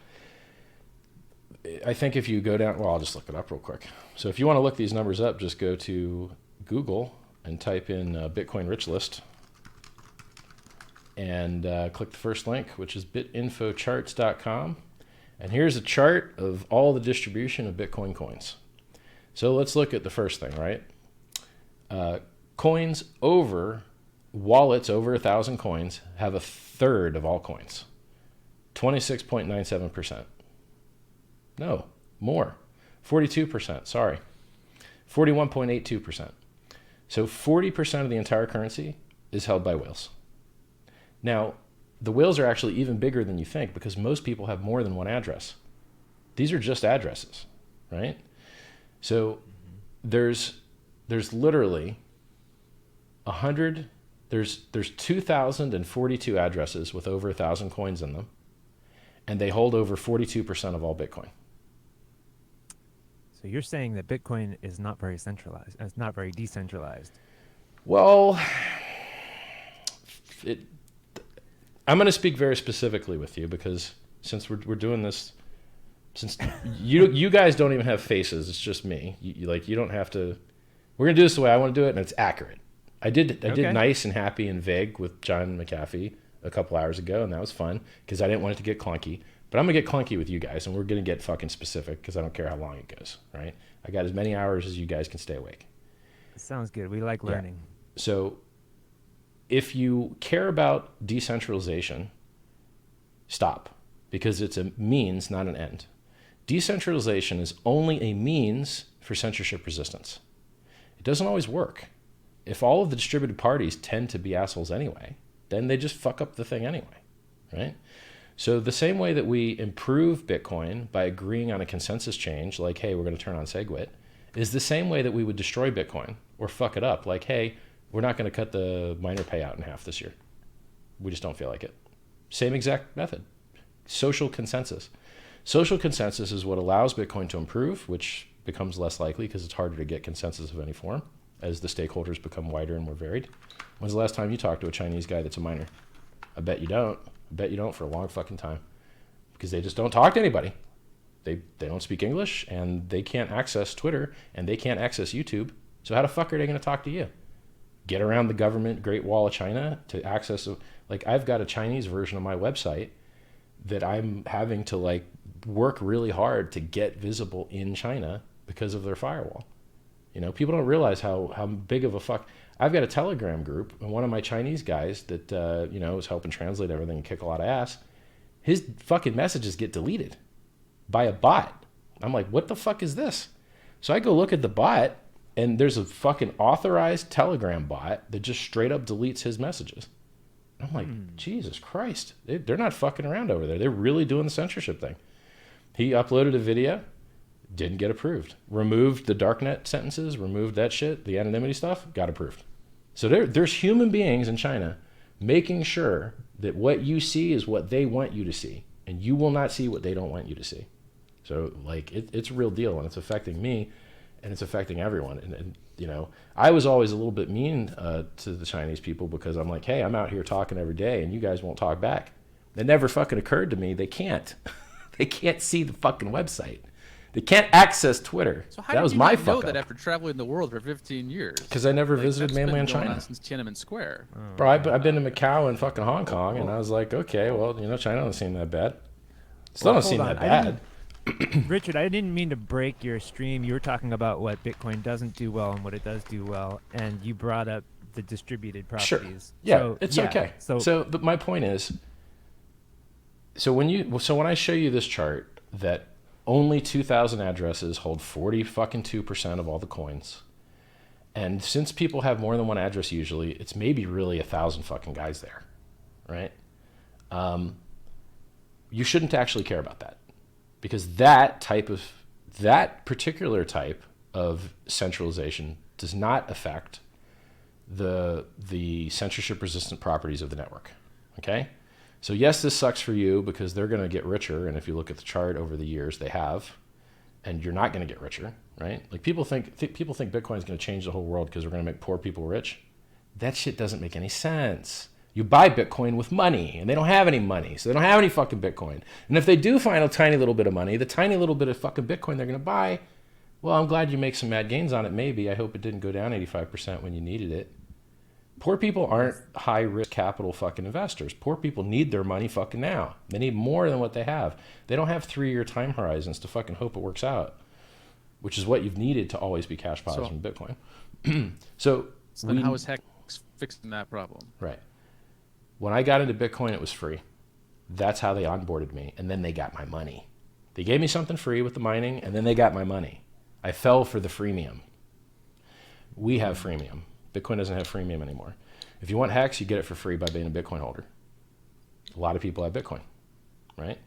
I think if you go down, well, I'll just look it up real quick. So if you want to look these numbers up, just go to Google and type in Bitcoin rich list and click the first link, which is bitinfocharts.com. And here's a chart of all the distribution of Bitcoin coins. So let's look at the first thing, right? Coins over, wallets over 1,000 coins have a third of all coins, 26.97%. No, more, 42%, sorry, 41.82%. So 40% of the entire currency is held by whales. Now, the whales are actually even bigger than you think because most people have more than one address. These are just addresses, right? So there's literally 100, there's 2,042 addresses with over 1,000 coins in them, and they hold over 42% of all Bitcoin. So you're saying that Bitcoin is not very centralized. It's not very decentralized. Well, I'm going to speak very specifically with you because since we're doing this, since you guys don't even have faces, it's just me. You don't have to. We're going to do this the way I want to do it, and it's accurate. I did Okay. nice and happy and vague with John McAfee a couple hours ago, and that was fun because I didn't want it to get clunky. But I'm going to get clunky with you guys, and we're going to get fucking specific because I don't care how long it goes, right? I got as many hours as you guys can stay awake. Sounds good. We like Yeah. learning. So if you care about decentralization, stop, because it's a means, not an end. Decentralization is only a means for censorship resistance. It doesn't always work. If all of the distributed parties tend to be assholes anyway, then they just fuck up the thing anyway, right? So the same way that we improve Bitcoin by agreeing on a consensus change, like, hey, we're going to turn on SegWit, is the same way that we would destroy Bitcoin or fuck it up, like, hey, we're not going to cut the miner payout in half this year. We just don't feel like it. Same exact method. Social consensus. Social consensus is what allows Bitcoin to improve, which becomes less likely because it's harder to get consensus of any form as the stakeholders become wider and more varied. When's the last time you talked to a Chinese guy that's a miner? I bet you don't. I bet you don't for a long fucking time because they just don't talk to anybody. They don't speak English and they can't access Twitter and they can't access YouTube. So how the fuck are they going to talk to you? Get around the government Great Wall of China to access, like I've got a Chinese version of my website that I'm having to like work really hard to get visible in China because of their firewall. You know, people don't realize how big of a fuck. I've got a Telegram group, and one of my Chinese guys that is helping translate everything and kick a lot of ass. His fucking messages get deleted by a bot. I'm like, what the fuck is this? So I go look at the bot, and there's a fucking authorized Telegram bot that just straight up deletes his messages. I'm like, Jesus Christ, they're not fucking around over there. They're really doing the censorship thing. He uploaded a video. Didn't get approved. Removed the darknet sentences, removed that shit, the anonymity stuff, got approved. So there's human beings in China making sure that what you see is what they want you to see, and you will not see what they don't want you to see. So like it's a real deal, and it's affecting me, and it's affecting everyone. And I was always a little bit mean to the Chinese people because I'm like, hey, I'm out here talking every day, and you guys won't talk back. It never fucking occurred to me they can't. They can't see the fucking website. They can't access Twitter. So how That did was you my not know fuck that up. after traveling the world for 15 years? Because I never Like, visited that's been mainland going China. on since Tiananmen Square. Bro, I've been to Macau and fucking Hong Kong, and I was like, okay, well, China doesn't seem that bad. Still don't seem that bad. Richard, I didn't mean to break your stream. You were talking about what Bitcoin doesn't do well and what it does do well, and you brought up the distributed properties. Sure. Yeah, it's okay. So, but my point is, so when I show you this chart that only 2,000 addresses hold 2% of all the coins, and since people have more than one address usually, it's maybe really 1,000 fucking guys there, right? You shouldn't actually care about that, because that particular type of centralization does not affect the censorship resistant properties of the network. Okay? So yes, this sucks for you because they're going to get richer, and if you look at the chart over the years, they have, and you're not going to get richer, right? Like people think Bitcoin is going to change the whole world because we're going to make poor people rich. That shit doesn't make any sense. You buy Bitcoin with money, and they don't have any money, so they don't have any fucking Bitcoin. And if they do find a tiny little bit of money, the tiny little bit of fucking Bitcoin they're going to buy, well, I'm glad you make some mad gains on it, maybe. I hope it didn't go down 85% when you needed it. Poor people aren't high-risk capital fucking investors. Poor people need their money fucking now. They need more than what they have. They don't have 3-year time horizons to fucking hope it works out, which is what you've needed to always be cash positive in Bitcoin. So then how is Hex fixing that problem? Right. When I got into Bitcoin, it was free. That's how they onboarded me, and then they got my money. They gave me something free with the mining, and then they got my money. I fell for the freemium. We have freemium. Bitcoin doesn't have freemium anymore. If you want Hex, you get it for free by being a Bitcoin holder. A lot of people have Bitcoin, right?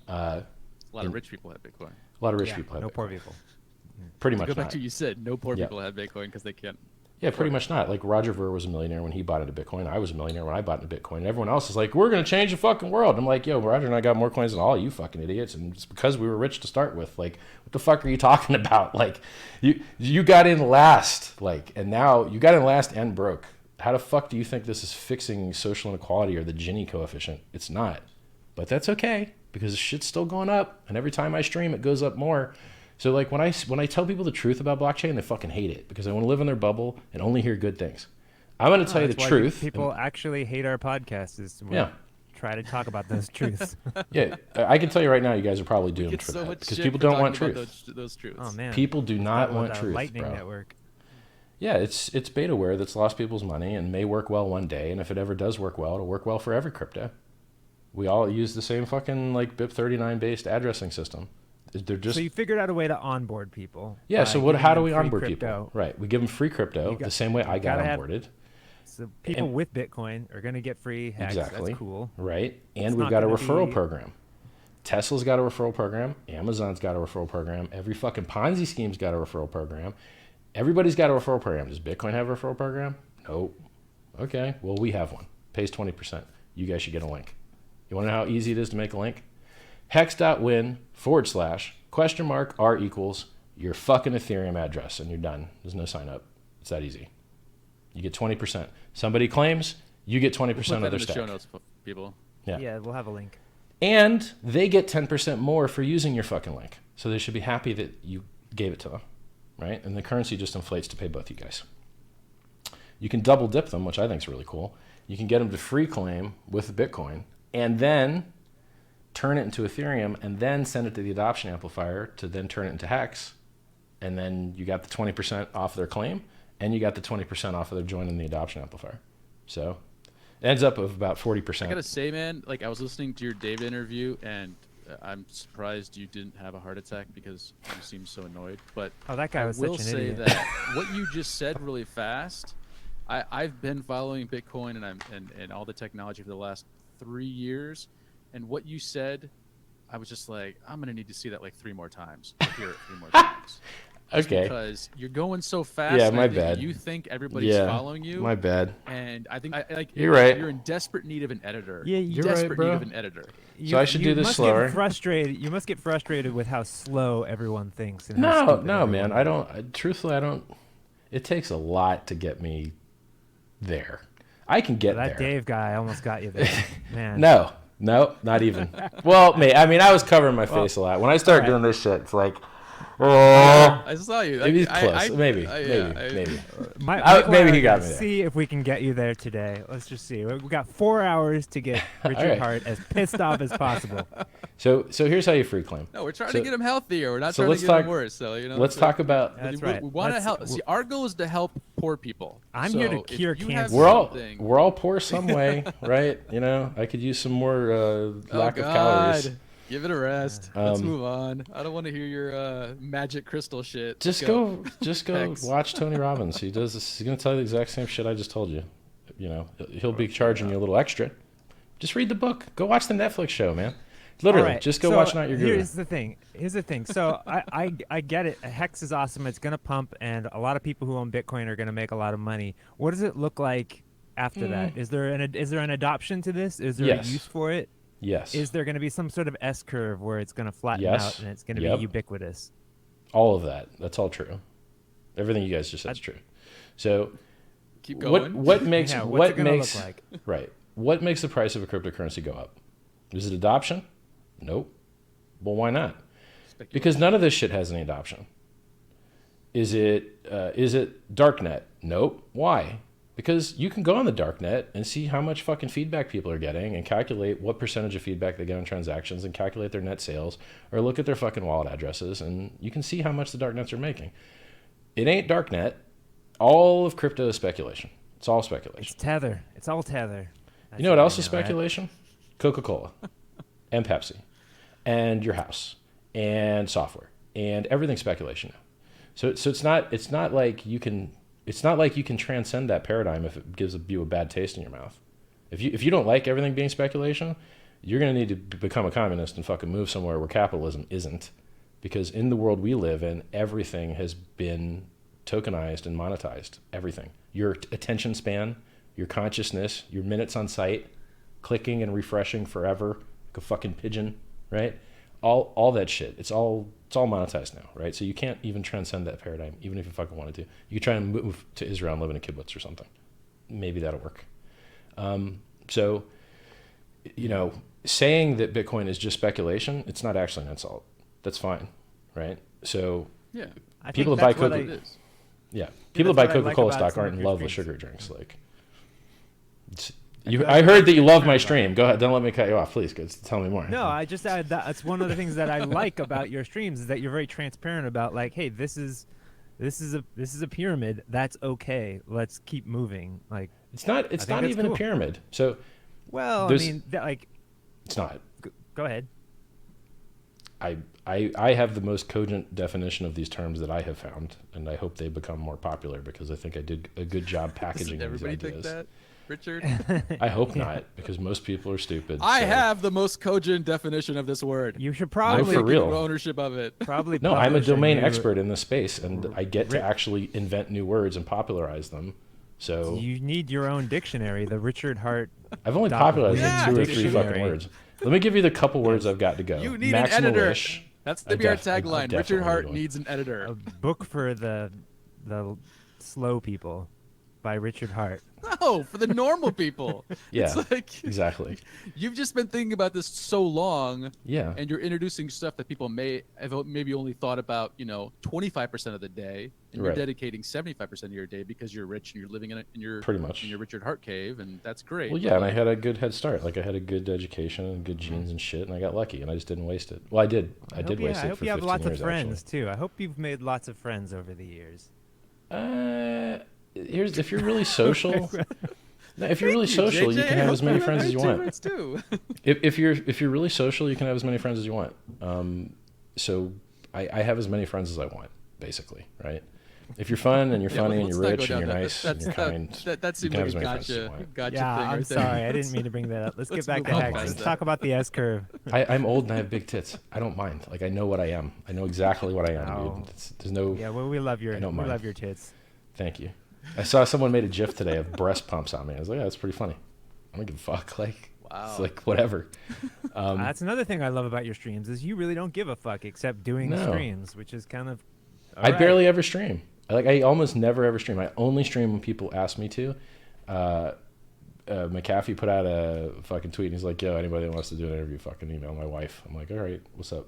A lot of rich people have Bitcoin. A lot of rich people have no Bitcoin. poor people. Pretty much Go back not. to what you said. No poor people have Bitcoin because they can't. Yeah, pretty much not. Like Roger Ver was a millionaire when he bought into Bitcoin. I was a millionaire when I bought into Bitcoin. And everyone else is like, we're going to change the fucking world. I'm like, yo, Roger and I got more coins than all you fucking idiots. And it's because we were rich to start with. Like, what the fuck are you talking about? Like, you got in last. Like, and now you got in last and broke. How the fuck do you think this is fixing social inequality or the Gini coefficient? It's not. But that's okay because the shit's still going up. And every time I stream, it goes up more. So like when I tell people the truth about blockchain, they fucking hate it because they want to live in their bubble and only hear good things. I'm going to tell you the truth. People actually hate our podcast. Try to talk about those truths. Yeah, I can tell you right now, you guys are probably doomed for that because people don't want truth. Those truths. Oh man, people do not want truth, Lightning bro. Network. Yeah, it's betaware that's lost people's money and may work well one day, and if it ever does work well, it'll work well for every crypto. We all use the same fucking like BIP39 based addressing system. They're just, so you figured out a way to onboard people. Yeah. So how do we onboard crypto. people? Right. We give them free crypto the same way I got onboarded. So people with Bitcoin are going to get free Hex. Exactly. That's cool. Right. And we've got a referral program. Tesla's got a referral program. Amazon's got a referral program. Every fucking Ponzi scheme's got a referral program. Everybody's got a referral program. Does Bitcoin have a referral program? Nope. Okay. Well, we have one. Pays 20%. You guys should get a link. You want to know how easy it is to make a link? Hex.win / $R equals your fucking Ethereum address, and you're done. There's no sign up. It's that easy. You get 20%. Somebody claims, you get 20% of their stack. Show notes, people. Yeah, we'll have a link. And they get 10% more for using your fucking link. So they should be happy that you gave it to them, right? And the currency just inflates to pay both you guys. You can double dip them, which I think is really cool. You can get them to free claim with Bitcoin, and then turn it into Ethereum, and then send it to the adoption amplifier to then turn it into Hex, and then you got the 20% off their claim, and you got the 20% off of their joining the adoption amplifier. So it ends up of about 40%. I gotta say, man, like I was listening to your David interview, and I'm surprised you didn't have a heart attack because you seem so annoyed. But that guy was I will such an say idiot. that what you just said really fast. I've been following Bitcoin and all the technology for the last 3 years. And what you said, I was just like, I'm going to need to see that like 3 more times. Or hear it 3 more times. Okay. Because you're going so fast. Yeah, and my I think bad. You think everybody's following you. My bad. And I think you're right. You're in desperate need of an editor. Yeah, you're desperate need of an editor. So I should do this slower. You must get frustrated with how slow everyone thinks. And No, man. I don't. Truthfully, I don't. It takes a lot to get me there. I can get there. That Dave guy almost got you there, man. No, No, not even. Well, I mean, I was covering my face a lot. When I started doing this shit, it's like, oh, I saw you. maybe close. Maybe. Maybe he got me there. See if we can get you there today. Let's just see. We got 4 hours to get Richard right. Hart as pissed off as possible. So here's how you free claim. No, we're trying to get him healthier. We're not so trying let's to get talk- him worse. So Let's talk about. That's we, right. we want to Let's- help. See, our goal is to help poor people. I'm So here to if cure you have cancer. something- We're all poor some way, right? You know, I could use some more lack of calories. Give it a rest. Let's Um, move on. I don't want to hear your magic crystal shit. Just go Thanks. watch Tony Robbins. He does this. He's gonna tell you the exact same shit I just told you. You know, he'll be charging you a little extra. Just read the book. Go watch the Netflix show, man. Literally, All right, just go so watch Not Your Guru. Here's the thing. So I get it. Hex is awesome. It's gonna pump, and a lot of people who own Bitcoin are gonna make a lot of money. What does it look like after that? Is there an adoption to this? Is there Yes. a use for it? Yes. Is there going to be some sort of S curve where it's going to flatten Yes. out and it's going to Yep. be ubiquitous? All of that. That's all true. Everything you guys just said is true. So, Keep going. what makes Yeah, what's what it gonna makes look like? right? What makes the price of a cryptocurrency go up? Is it adoption? Nope. Well, why not? Because none of this shit has any adoption. Is it darknet? Nope. Why? Because you can go on the darknet and see how much fucking feedback people are getting and calculate what percentage of feedback they get on transactions and calculate their net sales or look at their fucking wallet addresses and you can see how much the darknets are making. It ain't darknet. All of crypto is speculation. It's all speculation. It's Tether. It's all Tether. You know what else is speculation? Coca-Cola and Pepsi and your house and software and everything's speculation now. So it's not like you can transcend that paradigm if it gives you a bad taste in your mouth. If you don't like everything being speculation, you're going to need to become a communist and fucking move somewhere where capitalism isn't, because in the world we live in, everything has been tokenized and monetized. Everything. Your attention span, your consciousness, your minutes on site, clicking and refreshing forever like a fucking pigeon, right? All that shit. It's all monetized now, right? So you can't even transcend that paradigm, even if you fucking wanted to. You could try and move to Israel and live in a kibbutz or something. Maybe that'll work. So, you know, saying that Bitcoin is just speculation, it's not actually an insult. That's fine, right? So Yeah. people that buy Coca, yeah, people that buy Coca-Cola stock aren't in love with sugar drinks. Like, I heard that you love my stream. Go ahead. Don't let me cut you off, please. Tell me more. No, I just add that's one of the things that I like about your streams is that you're very transparent about, like, hey, this is a pyramid. That's okay. Let's keep moving. Like, it's not even cool. a pyramid. So, well, I mean, it's not. Go ahead. I have the most cogent definition of these terms that I have found, and I hope they become more popular because I think I did a good job packaging these Everybody ideas. think that, Richard? I hope not, because most people are stupid. I so. have the most cogent definition of this word. You should No, probably for real. Ownership of it. probably No, I'm a publish domain new- expert in this space, and I get to actually invent new words and popularize them. So You need your own dictionary, the Richard Hart. I've only Dot popularized yeah, like 2 or 3 dictionary. fucking words. Let me give you the couple words I've got to go. You need an editor. Maximalish. That's I the BR def- I tagline. definitely Richard Hart need one. needs an editor. A book for the slow people by Richard Hart. No, for the normal people. Yeah, It's like exactly. you've just been thinking about this so long, Yeah. and you're introducing stuff that people may have maybe only thought about, 25% of the day, and you're Right. dedicating 75% of your day because you're rich and you're living in your Pretty much. in your Richard Hart cave, and that's great. Well, but, yeah, and I like, had a good head start. Like I had a good education and good genes and shit, and I got lucky, and I just didn't waste it. Well, I did. I did waste I it hope for you have 15 lots years, of friends too. I hope you've made lots of friends over the years. Actually. If you're really social, no, if you're really Thank you, social, you JJ. can have as many I friends as you have want. friends too. If you're really social, you can have as many friends as you want. So I have as many friends as I want, basically, right? If you're fun and you're Yeah, funny and let's you're not go rich and down you're that. nice and you're kind, That you seems can have like as a many friends as you gotcha want. thing. Yeah, I'm right there. sorry. I didn't mean to bring that up. Let's get Let's back move to on Hex. past Let's that. talk about the S curve. I'm old and I have big tits. I don't mind. Like I know what I am. I know exactly what I am, Oh. dude. There's no. Yeah, well, we love your I don't mind. tits. Thank you. I saw someone made a GIF today of breast pumps on me. I was like, yeah, that's pretty funny. I don't give a fuck. Like, Wow. it's like whatever. That's another thing I love about your streams is you really don't give a fuck except doing No. streams, which is kind of. I barely ever stream. I almost never ever stream. I only stream when people ask me to. McAfee put out a fucking tweet, and he's like, "Yo, anybody that wants to do an interview, fucking email my wife." I'm like, "All right, what's up?"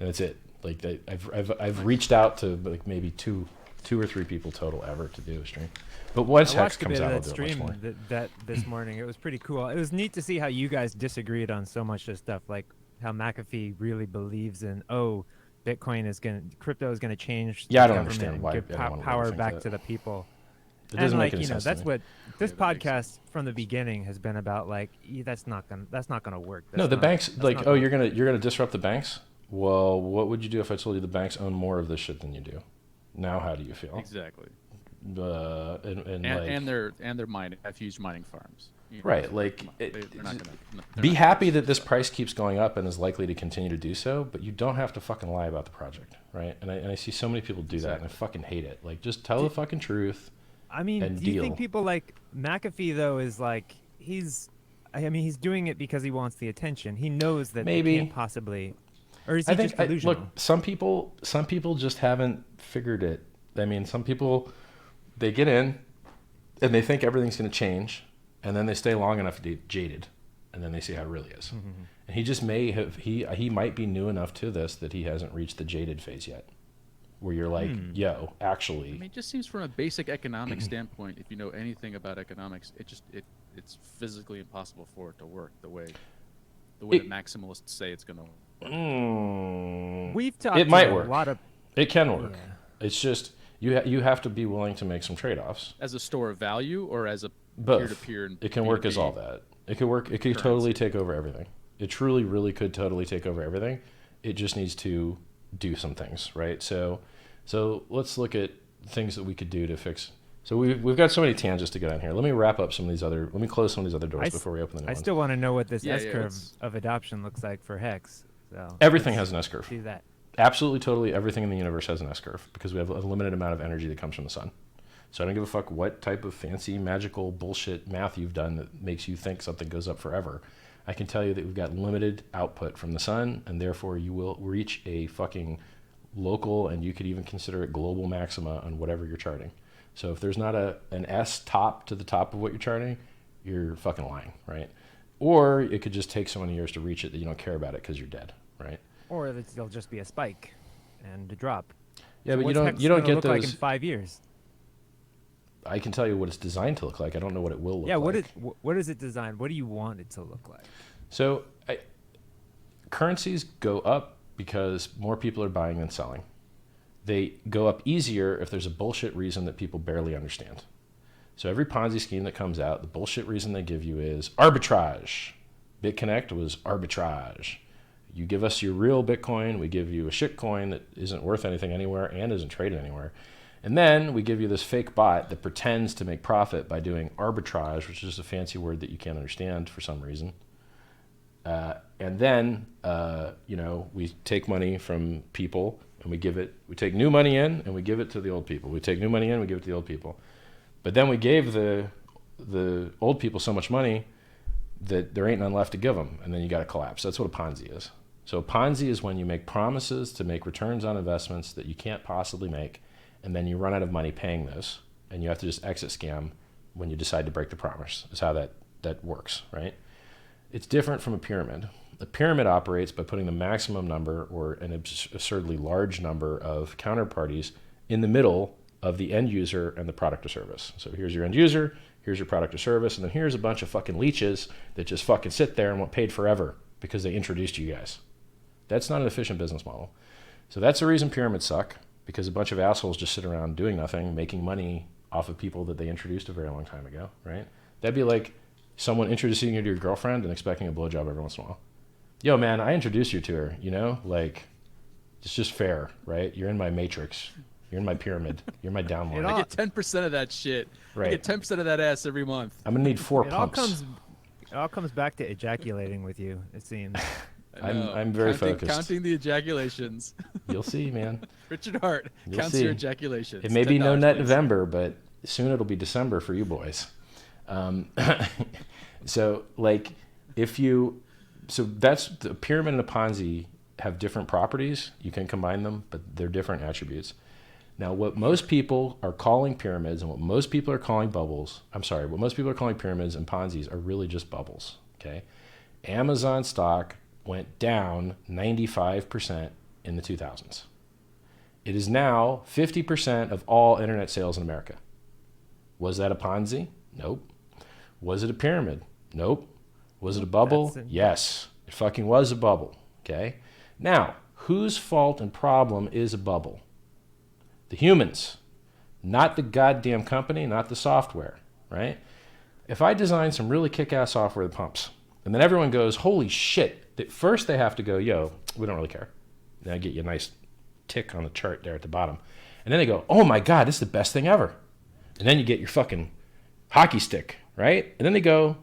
And that's it. Like, I've reached out to like maybe two or three people total ever to do a stream. But once I Hex watched a comes bit out, of I'll that do it much stream more. that this morning. It was pretty cool. It was neat to see how you guys disagreed on so much of stuff, like how McAfee really believes in crypto is gonna change Yeah, I the don't government understand and why give anyone would ever power think back that. to the people. It doesn't And make any sense to that's me. what this Yeah, that makes podcast sense. from the beginning has been about. Like, that's not gonna work. No, the banks, that's like, not oh, you're gonna disrupt the banks? Well, what would you do if I told you the banks own more of this shit than you do? Now, how do you feel? Exactly. And they're mining, have huge mining farms. You know, right, like, they're not gonna be happy that this price keeps going up and is likely to continue to do so, but you don't have to fucking lie about the project, right? And I see so many people do that, and I fucking hate it. Like, just tell the fucking truth. I mean, and do you deal. think people like McAfee though is like he's doing it because he wants the attention. He knows that Maybe. they can't possibly, or is he I think just delusional? look, some people just haven't figured it. I mean, some people, they get in and they think everything's going to change, and then they stay long enough to get jaded, and then they see how it really is. Mm-hmm. And he just may have he might be new enough to this that he hasn't reached the jaded phase yet, where you're like, yo, actually, I mean, it just seems from a basic economic standpoint, if you know anything about economics, it's physically impossible for it to work the way the maximalists say it's going to. We've talked it might to work. a lot of It can work. Yeah. It's just you have to be willing to make some trade-offs. As a store of value or as a Both. peer-to-peer? It can work as B2B? all that. It could work. It could totally take over everything. It truly, really could totally take over everything. It just needs to do some things, right? So let's look at things that we could do to fix. So we've got so many tangents to get on here. Let me wrap up some of these other. Let me close some of these other doors before we open the new I ones. still want to know what this Yeah, S yeah, curve let's- of adoption looks like for Hex. So Everything let's has an S curve. do that. Absolutely, totally, everything in the universe has an S curve because we have a limited amount of energy that comes from the sun. So I don't give a fuck what type of fancy, magical bullshit math you've done that makes you think something goes up forever. I can tell you that we've got limited output from the sun, and therefore you will reach a fucking local, and you could even consider it global maxima on whatever you're charting. So if there's not an S top to the top of what you're charting, you're fucking lying, right? Or it could just take so many years to reach it that you don't care about it because you're dead, right? Or there'll just be a spike and a drop. Yeah, So but what's you Hex don't gonna get look those. like in 5 years. I can tell you what it's designed to look like. I don't know what it will look Yeah, like. what is it designed? What do you want it to look like? So currencies go up because more people are buying than selling. They go up easier if there's a bullshit reason that people barely understand. So every Ponzi scheme that comes out, the bullshit reason they give you is arbitrage. BitConnect was arbitrage. You give us your real Bitcoin, we give you a shit coin that isn't worth anything anywhere and isn't traded anywhere. And then we give you this fake bot that pretends to make profit by doing arbitrage, which is just a fancy word that you can't understand for some reason. And then, we take money from people and we take new money in and we give it to the old people. We take new money in, we give it to the old people. But then we gave the old people so much money that there ain't none left to give them. And then you got to collapse. That's what a Ponzi is. So a Ponzi is when you make promises to make returns on investments that you can't possibly make, and then you run out of money paying those, and you have to just exit scam when you decide to break the promise. Is how that works, right? It's different from a pyramid. A pyramid operates by putting the maximum number or an absurdly large number of counterparties in the middle of the end user and the product or service. So here's your end user, here's your product or service, and then here's a bunch of fucking leeches that just fucking sit there and want paid forever because they introduced you guys. That's not an efficient business model. So that's the reason pyramids suck, because a bunch of assholes just sit around doing nothing, making money off of people that they introduced a very long time ago, right? That'd be like someone introducing you to your girlfriend and expecting a blowjob every once in a while. Yo, man, I introduced you to her, like, it's just fair, right? You're in my matrix. You're in my pyramid. You're my downline. I get 10% of that shit. Right. I get 10% of that ass every month. I'm going to need 4 It all pumps. comes back to ejaculating with you, it seems. I'm very focused. Counting the ejaculations. You'll see, man. Richard Hart You'll counts see. your ejaculations. It may be no $10, net please. November, but soon it'll be December for you boys. So that's the pyramid and a Ponzi have different properties. You can combine them, but they're different attributes. Now, what most people are calling pyramids and what most people are calling bubbles, what most people are calling pyramids and Ponzi's are really just bubbles, okay? Amazon stock went down 95% in the 2000s. It is now 50% of all internet sales in America. Was that a Ponzi? Nope. Was it a pyramid? Nope. Was it a bubble? Yes. It fucking was a bubble, okay? Now, whose fault and problem is a bubble? The humans, not the goddamn company, not the software, right? If I design some really kick-ass software that pumps, and then everyone goes, holy shit, at first they have to go, yo, we don't really care. Then I get you a nice tick on the chart there at the bottom. And then they go, oh my God, this is the best thing ever. And then you get your fucking hockey stick, right? And then they go,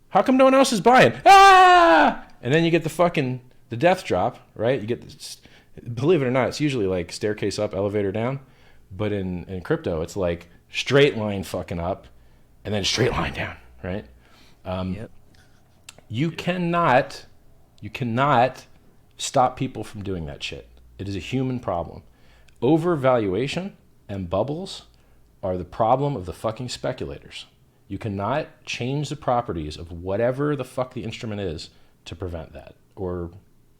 how come no one else is buying? Ah! And then you get the death drop, right? You get this, believe it or not, it's usually like staircase up, elevator down. But in crypto, it's like straight line fucking up and then straight line down, right? Yep. You cannot stop people from doing that shit. It is a human problem. Overvaluation and bubbles are the problem of the fucking speculators. You cannot change the properties of whatever the fuck the instrument is to prevent that. Or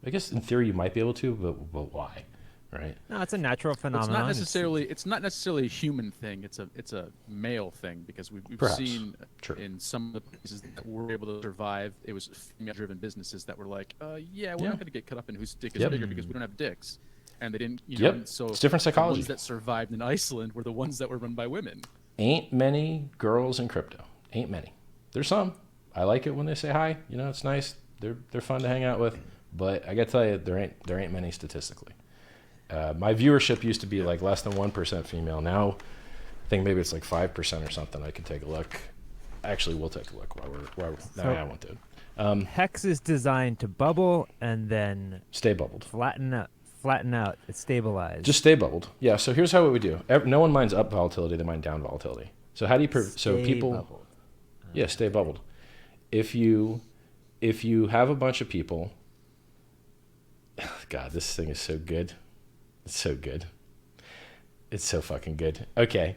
I guess in theory you might be able to, but why? Right? No, it's a natural phenomenon. It's not necessarily a human thing. It's a male thing because we've seen in some of the places that were able to survive. It was female-driven businesses that were like, yeah, we're not going to get cut up in whose dick is bigger because we don't have dicks, and they didn't. So it's different psychology. The ones that survived in Iceland were the ones that were run by women. Ain't many girls in crypto. Ain't many. There's some. I like it when they say hi. You know, it's nice. They're fun to hang out with. But I got to tell you, there ain't many statistically. My viewership used to be like less than 1% female. Now, I think maybe it's like 5% or something. I could take a look. Actually, we'll take a look while we're I won't do it. Hex is designed to bubble and then stay bubbled. Flatten out. It's stabilized. Just stay bubbled. Yeah. So here's how we do. No one minds up volatility. They mind down volatility. So how do you? So people. Bubbled. Yeah, stay bubbled. If you have a bunch of people. God, this thing is so good. It's so good. It's so fucking good. Okay.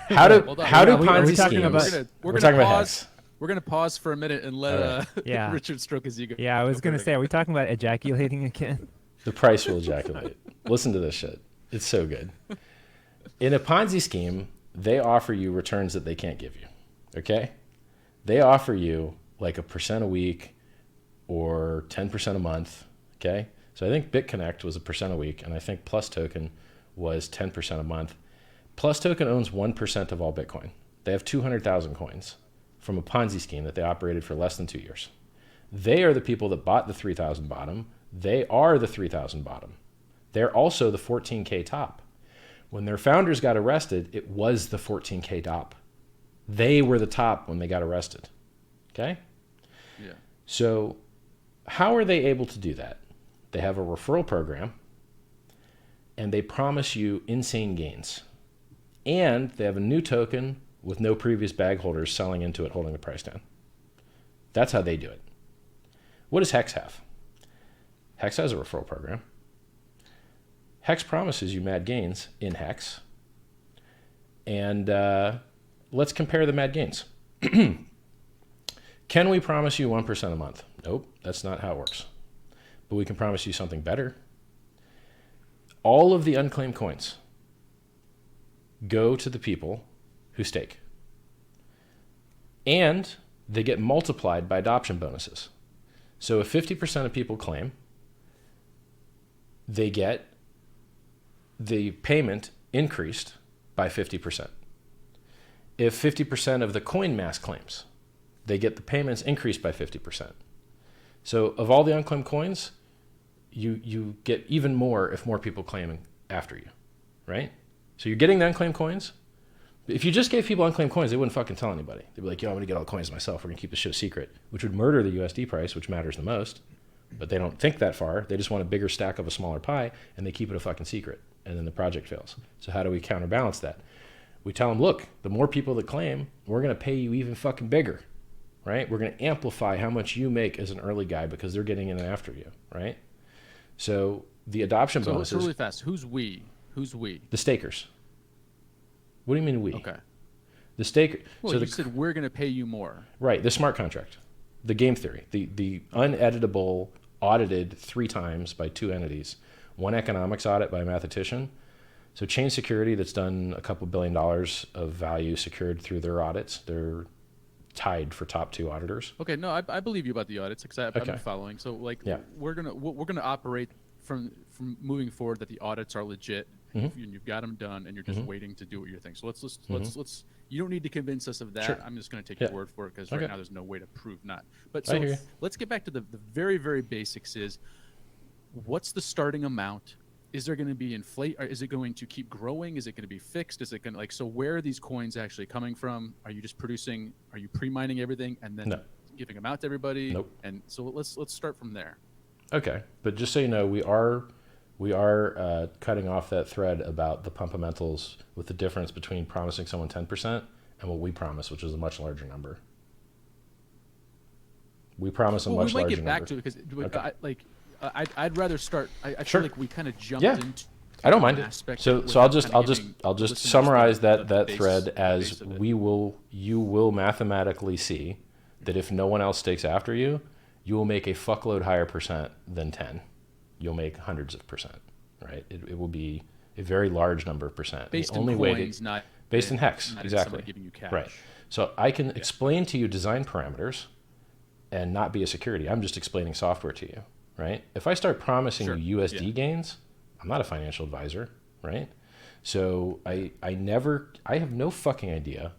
How do Ponzi schemes? We're talking about Hex. We're gonna pause for a minute and let Richard stroke his ego. Yeah, I was gonna say, are we talking about ejaculating again? The price will ejaculate. Listen to this shit. It's so good. In a Ponzi scheme, they offer you returns that they can't give you. Okay? They offer you like 1% a week or 10% a month. Okay? So I think BitConnect was 1% a week, and I think Plus Token was 10% a month. Plus Token owns 1% of all Bitcoin. They have 200,000 coins from a Ponzi scheme that they operated for less than 2 years. They are the people that bought the 3,000 bottom. They are the 3,000 bottom. They're also the 14K top. When their founders got arrested, it was the 14K top. They were the top when they got arrested. Okay? Yeah. So how are they able to do that? They have a referral program, and they promise you insane gains. And they have a new token with no previous bag holders selling into it, holding the price down. That's how they do it. What does Hex have? Hex has a referral program. Hex promises you mad gains in Hex. And let's compare the mad gains. Can we promise you 1% a month? Nope, that's not how it works. But we can promise you something better. All of the unclaimed coins go to the people who stake. And they get multiplied by adoption bonuses. So if 50% of people claim, they get the payment increased by 50%. If 50% of the coin mass claims, they get the payments increased by 50%. So of all the unclaimed coins, you get even more if more people claim after you, right? So you're getting the unclaimed coins. If you just gave people unclaimed coins, they wouldn't fucking tell anybody. They'd be like, yo, I'm going to get all the coins myself. We're going to keep the shit secret, which would murder the USD price, which matters the most. But they don't think that far. They just want a bigger stack of a smaller pie, and they keep it a fucking secret. And then the project fails. So how do we counterbalance that? We tell them, look, the more people that claim, we're going to pay you even fucking bigger, right? We're going to amplify how much you make as an early guy because they're getting in after you, right? So the adoption bonuses. So really fast, who's we? Who's we? The stakers. What do you mean we? Okay. The staker. Well, so you said we're going to pay you more. Right. The smart contract. The game theory. The uneditable, audited 3 times by 2 entities. One economics audit by a mathematician. So Chain Security, that's done a couple $2 billion of value secured through their audits. They're tied for top 2 auditors. Okay, no, I believe you about the audits because I've been following. So like, we're gonna operate from moving forward that the audits are legit. Mm-hmm. You've got them done, and you're just waiting to do what you're thinking. So let's. You don't need to convince us of that. Sure. I'm just going to take your word for it because right now there's no way to prove not. But so let's get back to the very, very basics. Is what's the starting amount? Is there going to be inflate? Or is it going to keep growing? Is it going to be fixed? Is it going to like, so where are these coins actually coming from? Are you just producing, are you pre-mining everything and then giving them out to everybody? Nope. And so let's start from there. Okay. But just so you know, we are cutting off that thread about the pumpamentals with the difference between promising someone 10% and what we promise, which is a much larger number. We promise a much larger number. We might get back to it because I'd rather start. I feel like we kind of jumped into. I don't mind it. So I'll just summarize that thread as you will mathematically see that if no one else stakes after you, you will make a fuckload higher percent than 10. You'll make hundreds of percent, right? It will be a very large number of percent. Based in coins, not based in hex, exactly. Giving you cash. Right. So I can explain to you design parameters and not be a security. I'm just explaining software to you, right? If I start promising you USD gains, I'm not a financial advisor, right? So I have no fucking idea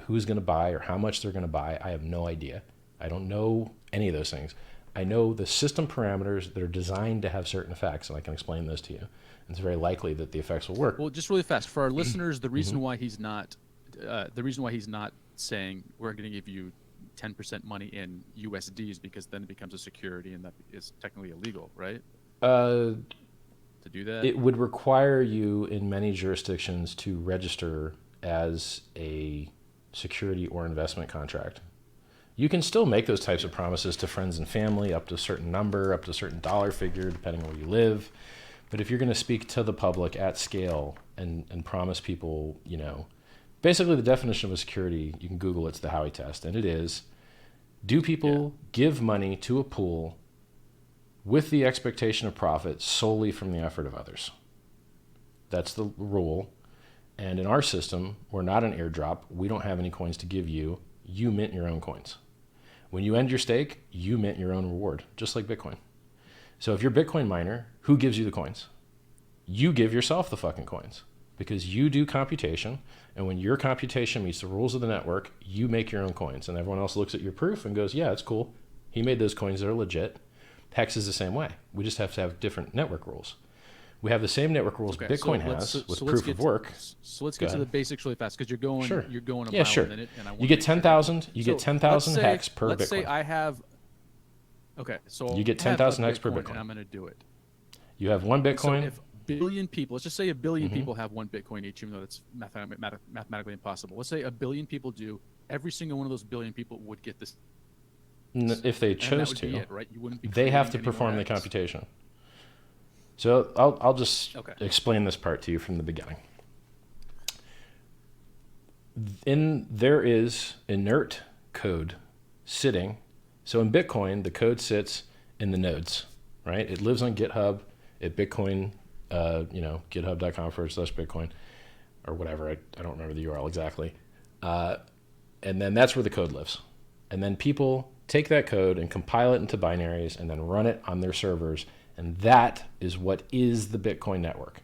who's going to buy or how much they're going to buy. I have no idea. I don't know any of those things. I know the system parameters that are designed to have certain effects, and I can explain those to you. And it's very likely that the effects will work. Well, just really fast for our listeners, the reason why he's not saying we're going to give you 10% money in USD is because then it becomes a security, and that is technically illegal, right? To do that, it would require you in many jurisdictions to register as a security or investment contract. You can still make those types of promises to friends and family up to a certain number, up to a certain dollar figure, depending on where you live. But if you're going to speak to the public at scale and promise people, basically the definition of a security, you can Google, it's the Howey test. And it is, do people give money to a pool with the expectation of profit solely from the effort of others? That's the rule. And in our system, we're not an airdrop. We don't have any coins to give you. You mint your own coins. When you end your stake, you mint your own reward, just like Bitcoin. So if you're a Bitcoin miner, who gives you the coins? You give yourself the fucking coins because you do computation. And when your computation meets the rules of the network, you make your own coins. And everyone else looks at your proof and goes, yeah, it's cool. He made those coins. They're legit. Hex is the same way. We just have to have different network rules. We have the same network rules Bitcoin has with proof of work. So let's get to the basics really fast because you're going a mile a minute. And I you get 10,000. You get 10,000 hex per Bitcoin. Let's say I have. Okay, so you get 10,000 hex per Bitcoin, and I'm going to do it. You have one Bitcoin. So if a billion people, let's just say a billion people have one Bitcoin each, even though that's mathematically impossible. Let's say a billion people do. Every single one of those billion people would get this. If they chose to, it, right? You wouldn't be they have to perform the computation. So I'll just explain this part to you from the beginning. There is inert code sitting. So in Bitcoin, the code sits in the nodes, right? It lives on GitHub at Bitcoin, github.com/Bitcoin or whatever. I don't remember the URL exactly. And then that's where the code lives. And then people take that code and compile it into binaries and then run it on their servers. And that is what is the Bitcoin network.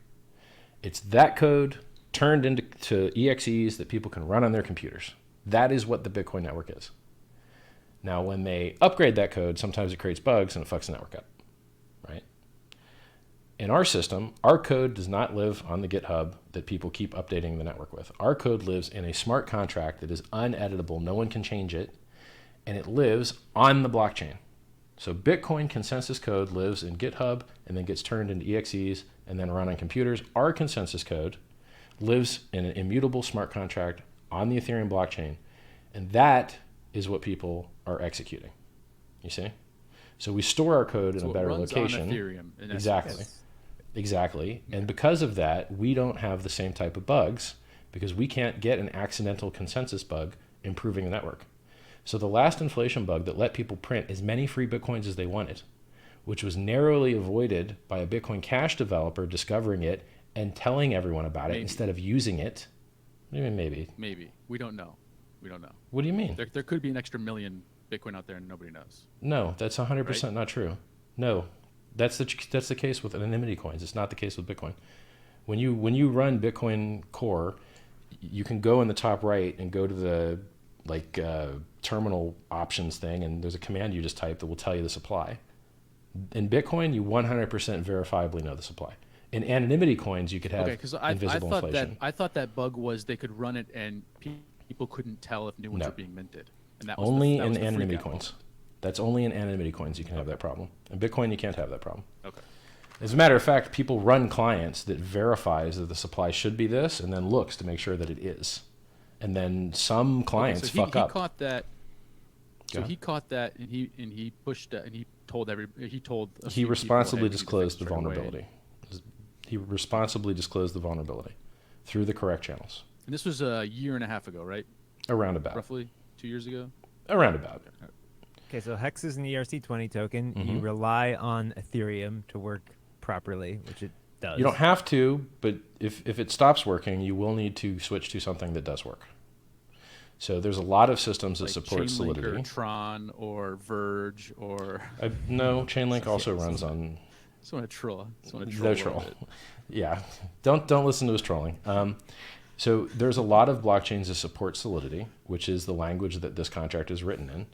It's that code turned into EXEs that people can run on their computers. That is what the Bitcoin network is. Now, when they upgrade that code, sometimes it creates bugs and it fucks the network up, right? In our system, our code does not live on the GitHub that people keep updating the network with. Our code lives in a smart contract that is uneditable. No one can change it. And it lives on the blockchain. So Bitcoin consensus code lives in GitHub and then gets turned into EXEs and then run on computers. Our consensus code lives in an immutable smart contract on the Ethereum blockchain. And that is what people are executing. You see? So we store our code in a better location. On Ethereum, exactly. Exactly. And because of that, we don't have the same type of bugs because we can't get an accidental consensus bug improving the network. So the last inflation bug that let people print as many free Bitcoins as they wanted, which was narrowly avoided by a Bitcoin Cash developer discovering it and telling everyone about it instead of using it. Maybe. Maybe. We don't know. We don't know. What do you mean? There could be an extra million Bitcoin out there and nobody knows. No, that's 100% not true. No, that's the case with anonymity coins. It's not the case with Bitcoin. When you run Bitcoin Core, you can go in the top right and go to the terminal options thing, and there's a command you just type that will tell you the supply. In Bitcoin, you 100% verifiably know the supply. In anonymity coins, you could have invisible inflation. I thought that bug was they could run it and people couldn't tell if new ones were being minted. And that was only in anonymity coins. That's only in anonymity coins you can have that problem. In Bitcoin, you can't have that problem. Okay. As a matter of fact, people run clients that verifies that the supply should be this and then looks to make sure that it is. And then some clients fuck up. He caught that. So he caught that, and he pushed that, and he told He responsibly disclosed the vulnerability. He responsibly disclosed the vulnerability through the correct channels. And this was a year and a half ago, right? Around about. Roughly 2 years ago? Around about. Okay, so Hex is an ERC20 token. You rely on Ethereum to work properly, which it does. You don't have to, but if it stops working, you will need to switch to something that does work. So there's a lot of systems that support Chainlink Solidity. or Tron or Verge or... No, Chainlink also runs on... Just want to troll. No troll. Yeah, don't listen to his trolling. So there's a lot of blockchains that support Solidity, which is the language that this contract is written in.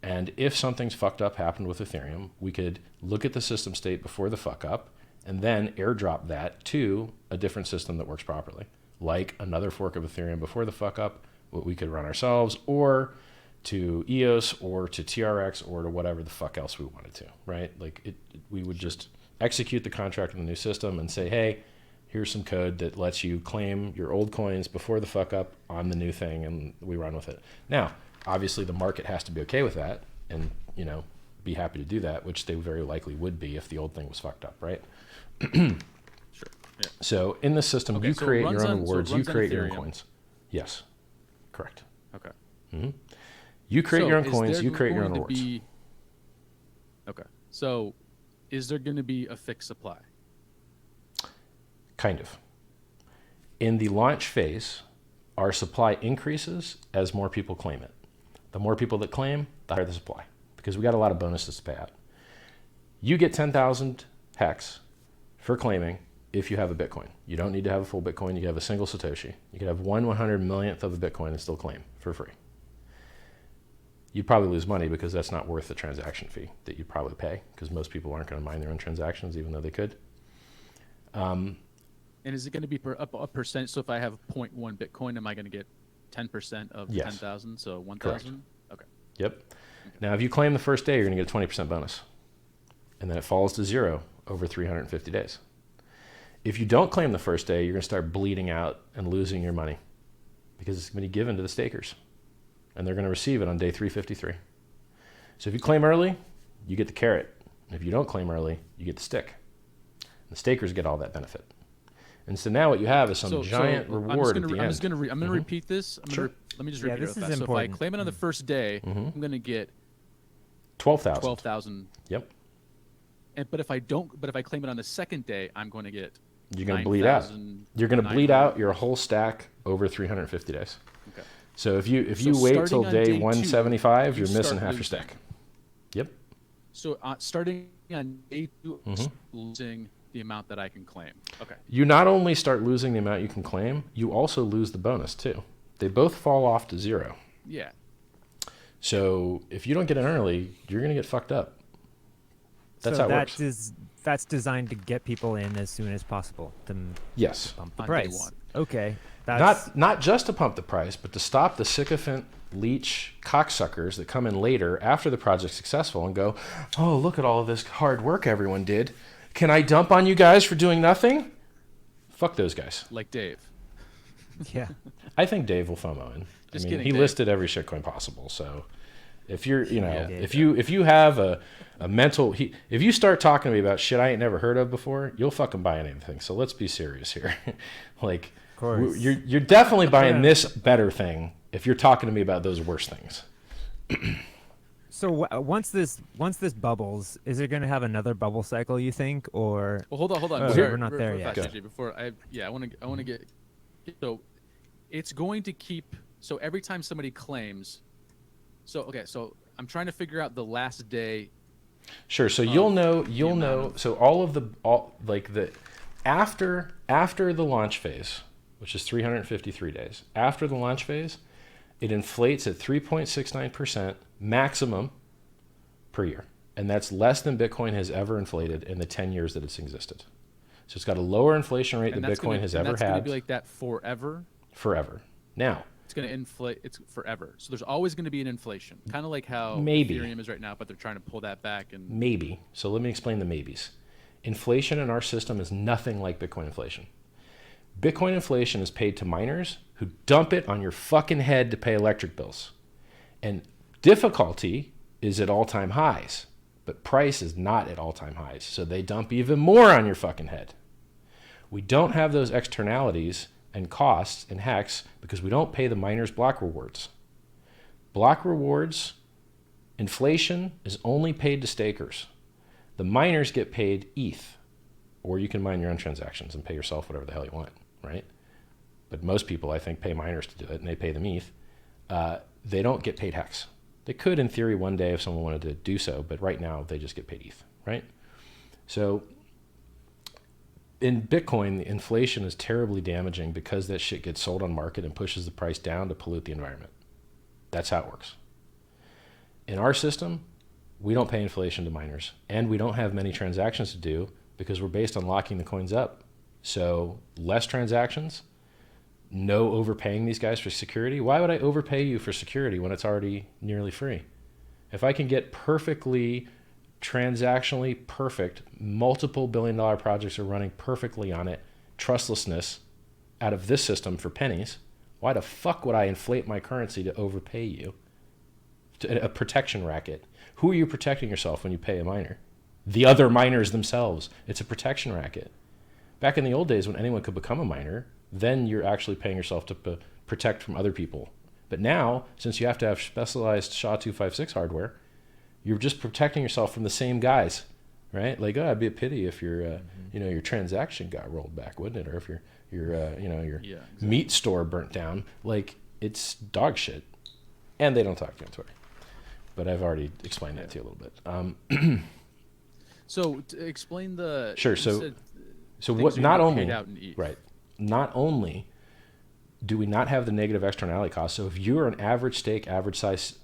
And if something's fucked up happened with Ethereum, we could look at the system state before the fuck up and then airdrop that to a different system that works properly, like another fork of Ethereum before the fuck up, what we could run ourselves, or to EOS or to TRX or to whatever the fuck else we wanted to, right? Like we would just execute the contract in the new system and say, hey, here's some code that lets you claim your old coins before the fuck up on the new thing, and we run with it. Now, obviously the market has to be okay with that and, be happy to do that, which they very likely would be if the old thing was fucked up, right? Sure. Yeah. So in the system, you create your own rewards, you create your own Ethereum. coins. Yes, correct. Okay. Mm-hmm. You create your own coins, you create your own rewards. Okay. So is there going to be a fixed supply? Kind of. In the launch phase, our supply increases as more people claim it. The more people that claim, the higher the supply, because we got a lot of bonuses to pay out. You get 10,000 hex for claiming if you have a Bitcoin. You don't need to have a full Bitcoin. You can have a single Satoshi. You can have 1/100 millionth of a Bitcoin and still claim for free. You'd probably lose money because that's not worth the transaction fee that you'd probably pay, because most people aren't going to mine their own transactions, even though they could. And is it going to be a percent? So if I have 0.1 Bitcoin, am I going to get 10% of 10,000? So 1,000? Okay. Yep. Okay. Now, if you claim the first day, you're going to get a 20% bonus. And then it falls to 0 over 350 days. If you don't claim the first day, you're going to start bleeding out and losing your money because it's going to be given to the stakers. And they're going to receive it on day 353. So if you claim early, you get the carrot. And if you don't claim early, you get the stick. And the stakers get all that benefit. And so now what you have is some giant reward at the end. I'm going to repeat this. Sure. Let me just repeat this it. is So important. if I claim it on the first day, I'm going to get 12,000. 12,000. Yep. But if I claim it on the second day, I'm going to get You're going to bleed out. You're going to bleed out your whole stack over 350 days. Okay. So if you wait till day 175, you're missing half your stack. Yep. So starting on day 2, losing the amount that I can claim. Okay. You not only start losing the amount you can claim, you also lose the bonus too. They both fall off to 0. Yeah. So if you don't get in early, you're going to get fucked up. That's how it works. That's designed to get people in as soon as possible to Yes. bump the On price. day 1. Okay. That's Not just to pump the price, but to stop the sycophant leech cocksuckers that come in later after the project's successful and go, oh, look at all of this hard work everyone did. Can I dump on you guys for doing nothing? Fuck those guys. Like Dave. yeah. I think Dave will FOMO in. Just I mean, kidding, he Dave. listed every shitcoin possible, so If you're, Yeah. if you have a mental, if you start talking to me about shit I ain't never heard of before, you'll fucking buy anything. So let's be serious here. Like, Of course. you're definitely buying this better thing if you're talking to me about those worse things. So once this bubbles, is it going to have another bubble cycle? You think, or Well, hold on. Oh, Sorry, we're not there real yet. fast, JJ, before I want to get. So, it's going to keep. So every time somebody claims, so I'm trying to figure out the last day. Sure. So you'll know. of- So all like the after the launch phase, which is 353 days. After the launch phase, it inflates at 3.69% maximum per year, and that's less than Bitcoin has ever inflated in the 10 years that it's existed. So it's got a lower inflation rate than Bitcoin has ever That's going to had be like that forever. forever. Now, It's going to inflate. It's forever. So there's always going to be an inflation, kind of like how Maybe. Ethereum is right now, but they're trying to pull that back. And maybe. So let me explain the maybes. Inflation in our system is nothing like Bitcoin inflation. Bitcoin inflation is paid to miners who dump it on your fucking head to pay electric bills. And difficulty is at all-time highs, but price is not at all-time highs. So they dump even more on your fucking head. We don't have those externalities and costs in Hex because we don't pay the miners block rewards. Block rewards, inflation is only paid to stakers. The miners get paid ETH, or you can mine your own transactions and pay yourself whatever the hell you want, right? But most people, I think, pay miners to do it, and they pay them ETH. They don't get paid Hex. They could, in theory, one day if someone wanted to do so, but right now they just get paid ETH, right? So in Bitcoin, the inflation is terribly damaging because that shit gets sold on market and pushes the price down to pollute the environment. That's how it works. In our system, we don't pay inflation to miners, and we don't have many transactions to do because we're based on locking the coins up. So less transactions, no overpaying these guys for security. Why would I overpay you for security when it's already nearly free? If I can get perfectly, transactionally perfect, multiple billion-dollar projects are running perfectly on it, trustlessness out of this system for pennies, why the fuck would I inflate my currency to overpay you? A protection racket. Who are you protecting yourself when you pay a miner? The other miners themselves. It's a protection racket. Back in the old days when anyone could become a miner, then you're actually paying yourself to protect from other people. But now, since you have to have specialized SHA-256 hardware, you're just protecting yourself from the same guys, right? Like, oh, it'd be a pity if your, your transaction got rolled back, wouldn't it? Or if your exactly. meat store burnt down. Like, it's dog shit. And they don't talk to you on Twitter. But I've already explained that to you a little bit. So to explain the Sure. you So said what? things are Not gonna be only paid out in ETH. right. Not only do we not have the negative externality cost. So if you're an average stake, average size,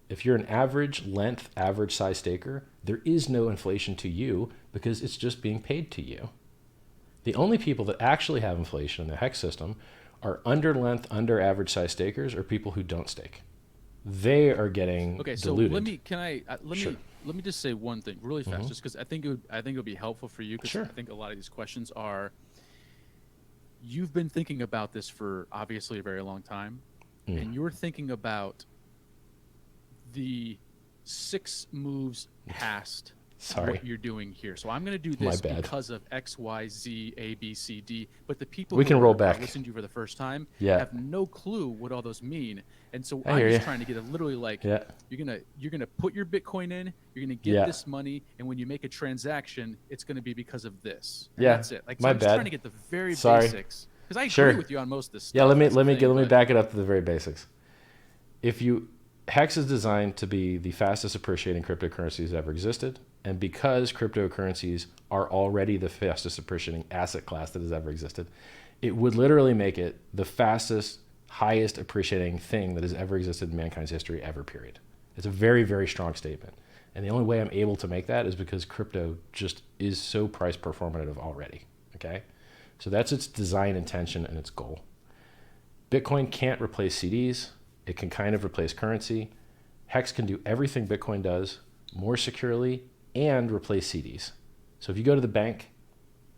if you're an average length, average size staker, there is no inflation to you because it's just being paid to you. The only people that actually have inflation in the Hex system are under length, under average size stakers or people who don't stake. They are getting Okay, so diluted. let me just say one thing really fast, just because I think it would be helpful for you, because Sure. I think a lot of these questions are. You've been thinking about this for obviously a very long time, and you're thinking about the 6 moves past Sorry. what you're doing here. So I'm going to do My this bad. because of X, Y, Z, A, B, C, D. But the people We who can roll are back. listening to you for the first time Yeah. have no clue what all those mean. And so I I'm hear just ya. trying to get it literally like Yeah. you're gonna put your Bitcoin in, you're gonna get Yeah. this money, and when you make a transaction, it's gonna be because of this. And Yeah. that's it. Like, so My I'm just bad. trying to get the very Sorry. basics. Because I agree Sure. with you on most of this stuff. Yeah, let me That's the thing, but- back it up to the very basics. Hex is designed to be the fastest appreciating cryptocurrencies that ever existed, and because cryptocurrencies are already the fastest appreciating asset class that has ever existed, it would literally make it the fastest, highest appreciating thing that has ever existed in mankind's history ever, period. It's a very, very strong statement. And the only way I'm able to make that is because crypto just is so price performative already, okay? So that's its design intention and its goal. Bitcoin can't replace CDs. It can kind of replace currency. Hex can do everything Bitcoin does more securely and replace CDs. So if you go to the bank,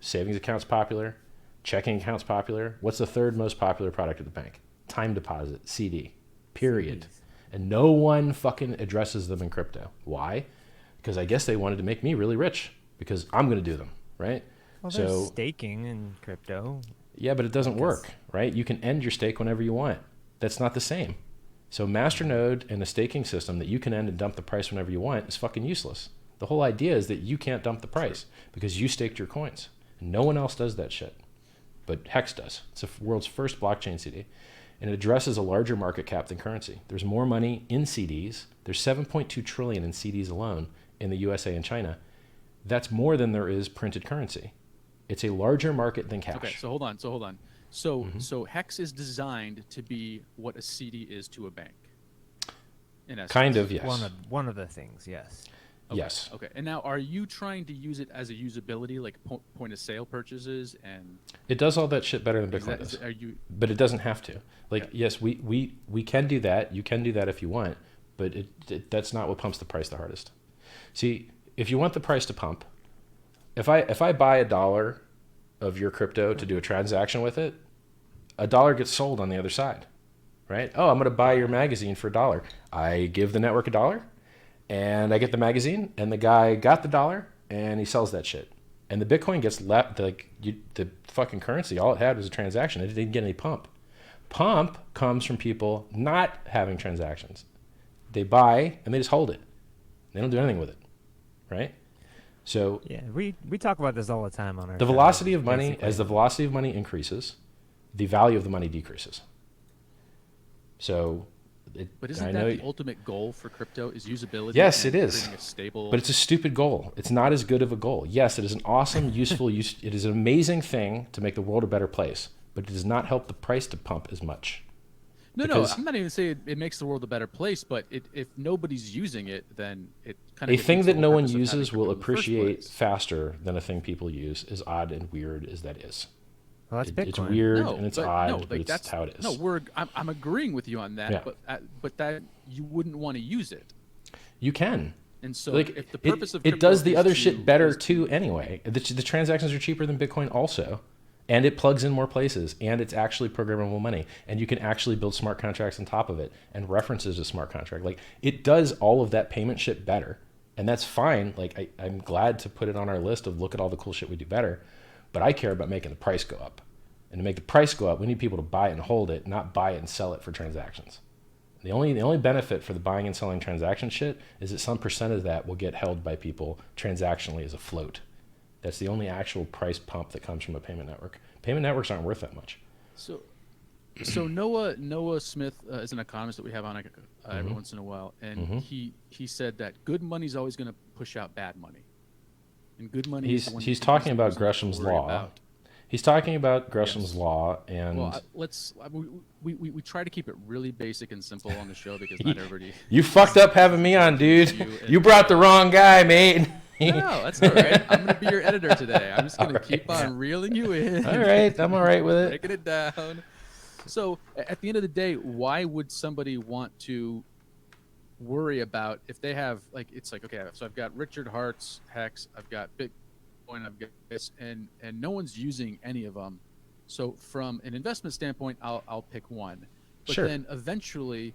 savings account's popular, checking account's popular. What's the third most popular product at the bank? Time deposit, CD, period. CDs. And no one fucking addresses them in crypto. Why? Because I guess they wanted to make me really rich because I'm going to do them, right? Well, there's staking in crypto. Yeah, but it doesn't work, right? You can end your stake whenever you want. That's not the same. So masternode and a staking system that you can end and dump the price whenever you want is fucking useless. The whole idea is that you can't dump the price because you staked your coins. No one else does that shit, but Hex does. It's the world's first blockchain CD, and it addresses a larger market cap than currency. There's more money in CDs. There's 7.2 trillion in CDs alone in the USA and China. That's more than there is printed currency. It's a larger market than cash. Okay, so hold on. So Hex is designed to be what a CD is to a bank. In essence. Kind of, yes. One of the things, yes. Okay. Yes. Okay. And now, are you trying to use it as a usability, like point of sale purchases, and it does all that shit better than Bitcoin does. Are you? But it doesn't have to. Like, yes, we can do that. You can do that if you want, but that's not what pumps the price the hardest. See, if you want the price to pump, if I buy $1 of your crypto to do a transaction with it, $1 gets sold on the other side, right? Oh, I'm going to buy your magazine for $1. I give the network $1. And I get the magazine, and the guy got the $1, and he sells that shit. And the Bitcoin gets left, the fucking currency, all it had was a transaction. It didn't get any pump. Pump comes from people not having transactions. They buy, and they just hold it. They don't do anything with it, right? So yeah, we talk about this all the time on our the velocity of money, as the velocity of money increases, the value of the money decreases. So... But isn't that the ultimate goal for crypto is usability? Yes, it is. A stable... But it's a stupid goal. It's not as good of a goal. Yes, it is an awesome, useful, it is an amazing thing to make the world a better place, but it does not help the price to pump as much. No, I'm not even saying it makes the world a better place, but if nobody's using it, then it kind of... A thing that no one uses will appreciate faster than a thing people use, as odd and weird as that is. Well, that's Bitcoin. It's weird and it's odd, but it's how it is. No, I'm agreeing with you on that, yeah. but that you wouldn't want to use it. You can. And so if the purpose of it does the other shit better too anyway. The transactions are cheaper than Bitcoin also, and it plugs in more places, and it's actually programmable money, and you can actually build smart contracts on top of it and references to smart contract. Like, it does all of that payment shit better, and that's fine. Like, I'm glad to put it on our list of look at all the cool shit we do better. But I care about making the price go up. And to make the price go up, we need people to buy it and hold it, not buy it and sell it for transactions. The only benefit for the buying and selling transaction shit is that some percent of that will get held by people transactionally as a float. That's the only actual price pump that comes from a payment network. Payment networks aren't worth that much. So Noah Smith is an economist that we have on every once in a while, and he said that good money's always going to push out bad money. And good money. He's talking about Gresham's law. He's talking about Gresham's law, and we try to keep it really basic and simple on the show because not everybody. You fucked up having me on, dude. You brought the wrong guy, mate. No, that's all right. I'm gonna be your editor today. I'm just gonna keep on reeling you in. All right, I'm all right with it. Breaking it down. So at the end of the day, why would somebody want to worry about if they have it's like, okay, so I've got Richard Hart's Hex, I've got Bitcoin, I've got this, and no one's using any of them. So from an investment standpoint, I'll pick one. But sure. Then eventually,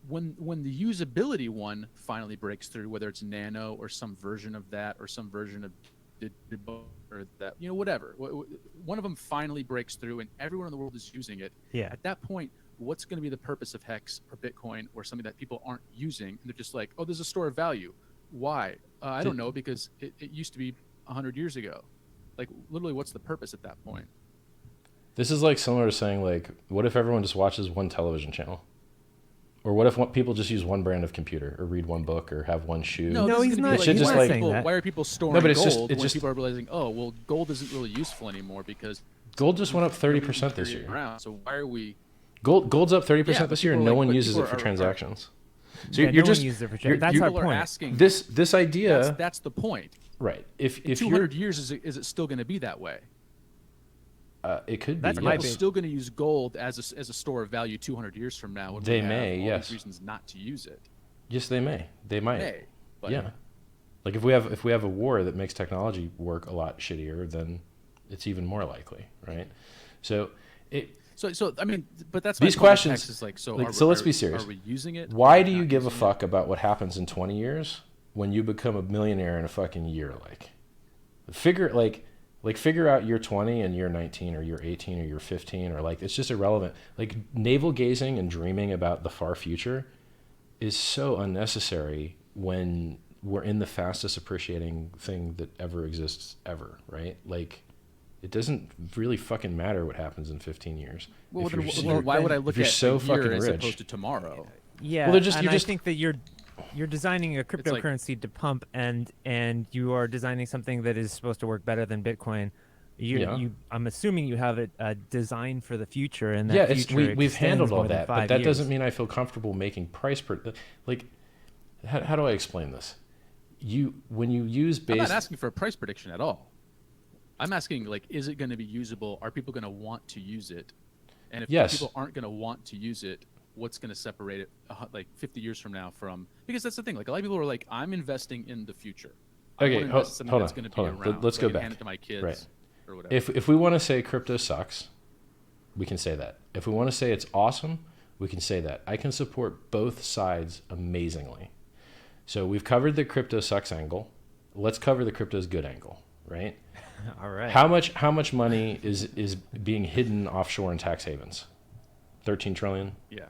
when the usability one finally breaks through, whether it's Nano or some version of that or some version of or that, whatever, one of them finally breaks through and everyone in the world is using it. Yeah. At that point, what's going to be the purpose of Hex or Bitcoin or something that people aren't using? And they're just like, oh, there's a store of value. Why? I don't know, because it used to be 100 years ago. Like, literally, what's the purpose at that point? This is like similar to saying, like, what if everyone just watches one television channel? Or what if people just use one brand of computer or read one book or have one shoe? No, he's not. He's not saying that. Why are people storing but it's gold just, when people are realizing, oh, well, gold isn't really useful anymore because gold just went up 30% this year. Around, so why are we... Gold's up 30% this year, and no one uses it for transactions. So you're just that's our point. Asking, this idea. That's the point, right? If 200 years is it still going to be that way? It could be. That's people still going to use gold as a store of value 200 years from now. They may, yes. Reasons not to use it. Yes, they may. They might. But yeah. Like if we have a war that makes technology work a lot shittier, then it's even more likely, right? So So I mean, but that's These my point with questions. tax is like, so Like, are, so let's are, be serious. are we using it? Why Are do we you not give a using fuck about what happens in 20 years when you become a millionaire in a fucking year? Figure out year 20 and year 19 or year 18 or year 15, or like, it's just irrelevant. Like, navel gazing and dreaming about the far future is so unnecessary when we're in the fastest appreciating thing that ever exists ever, right? Like, it doesn't really fucking matter what happens in 15 years. Well, If then, you're why would I look you're at so a year fucking as rich. opposed to tomorrow? Yeah, Well, they're just- and you're I just- think that you're designing a cryptocurrency to pump, and you are designing something that is supposed to work better than Bitcoin. Yeah. I'm assuming you have it designed for the future, and that Yeah, future we've extends handled all more than that, but 5 that years. doesn't mean I feel comfortable making price per. Like, how do I explain this? When you use I'm base. not asking for a price prediction at all. I'm asking, like, is it going to be usable? Are people going to want to use it? And if Yes. people aren't going to want to use it, what's going to separate it like 50 years from now from? Because that's the thing. Like, a lot of people are like, I'm investing in the future. I Okay, want to invest in something hold that's on, going to be hold on. around. Let's so go I can back. hand it to my kids Right. or whatever. If we want to say crypto sucks, we can say that. If we want to say it's awesome, we can say that. I can support both sides amazingly. So we've covered the crypto sucks angle. Let's cover the crypto's good angle, right? All right. How much money is being hidden offshore in tax havens? 13 trillion. Yeah.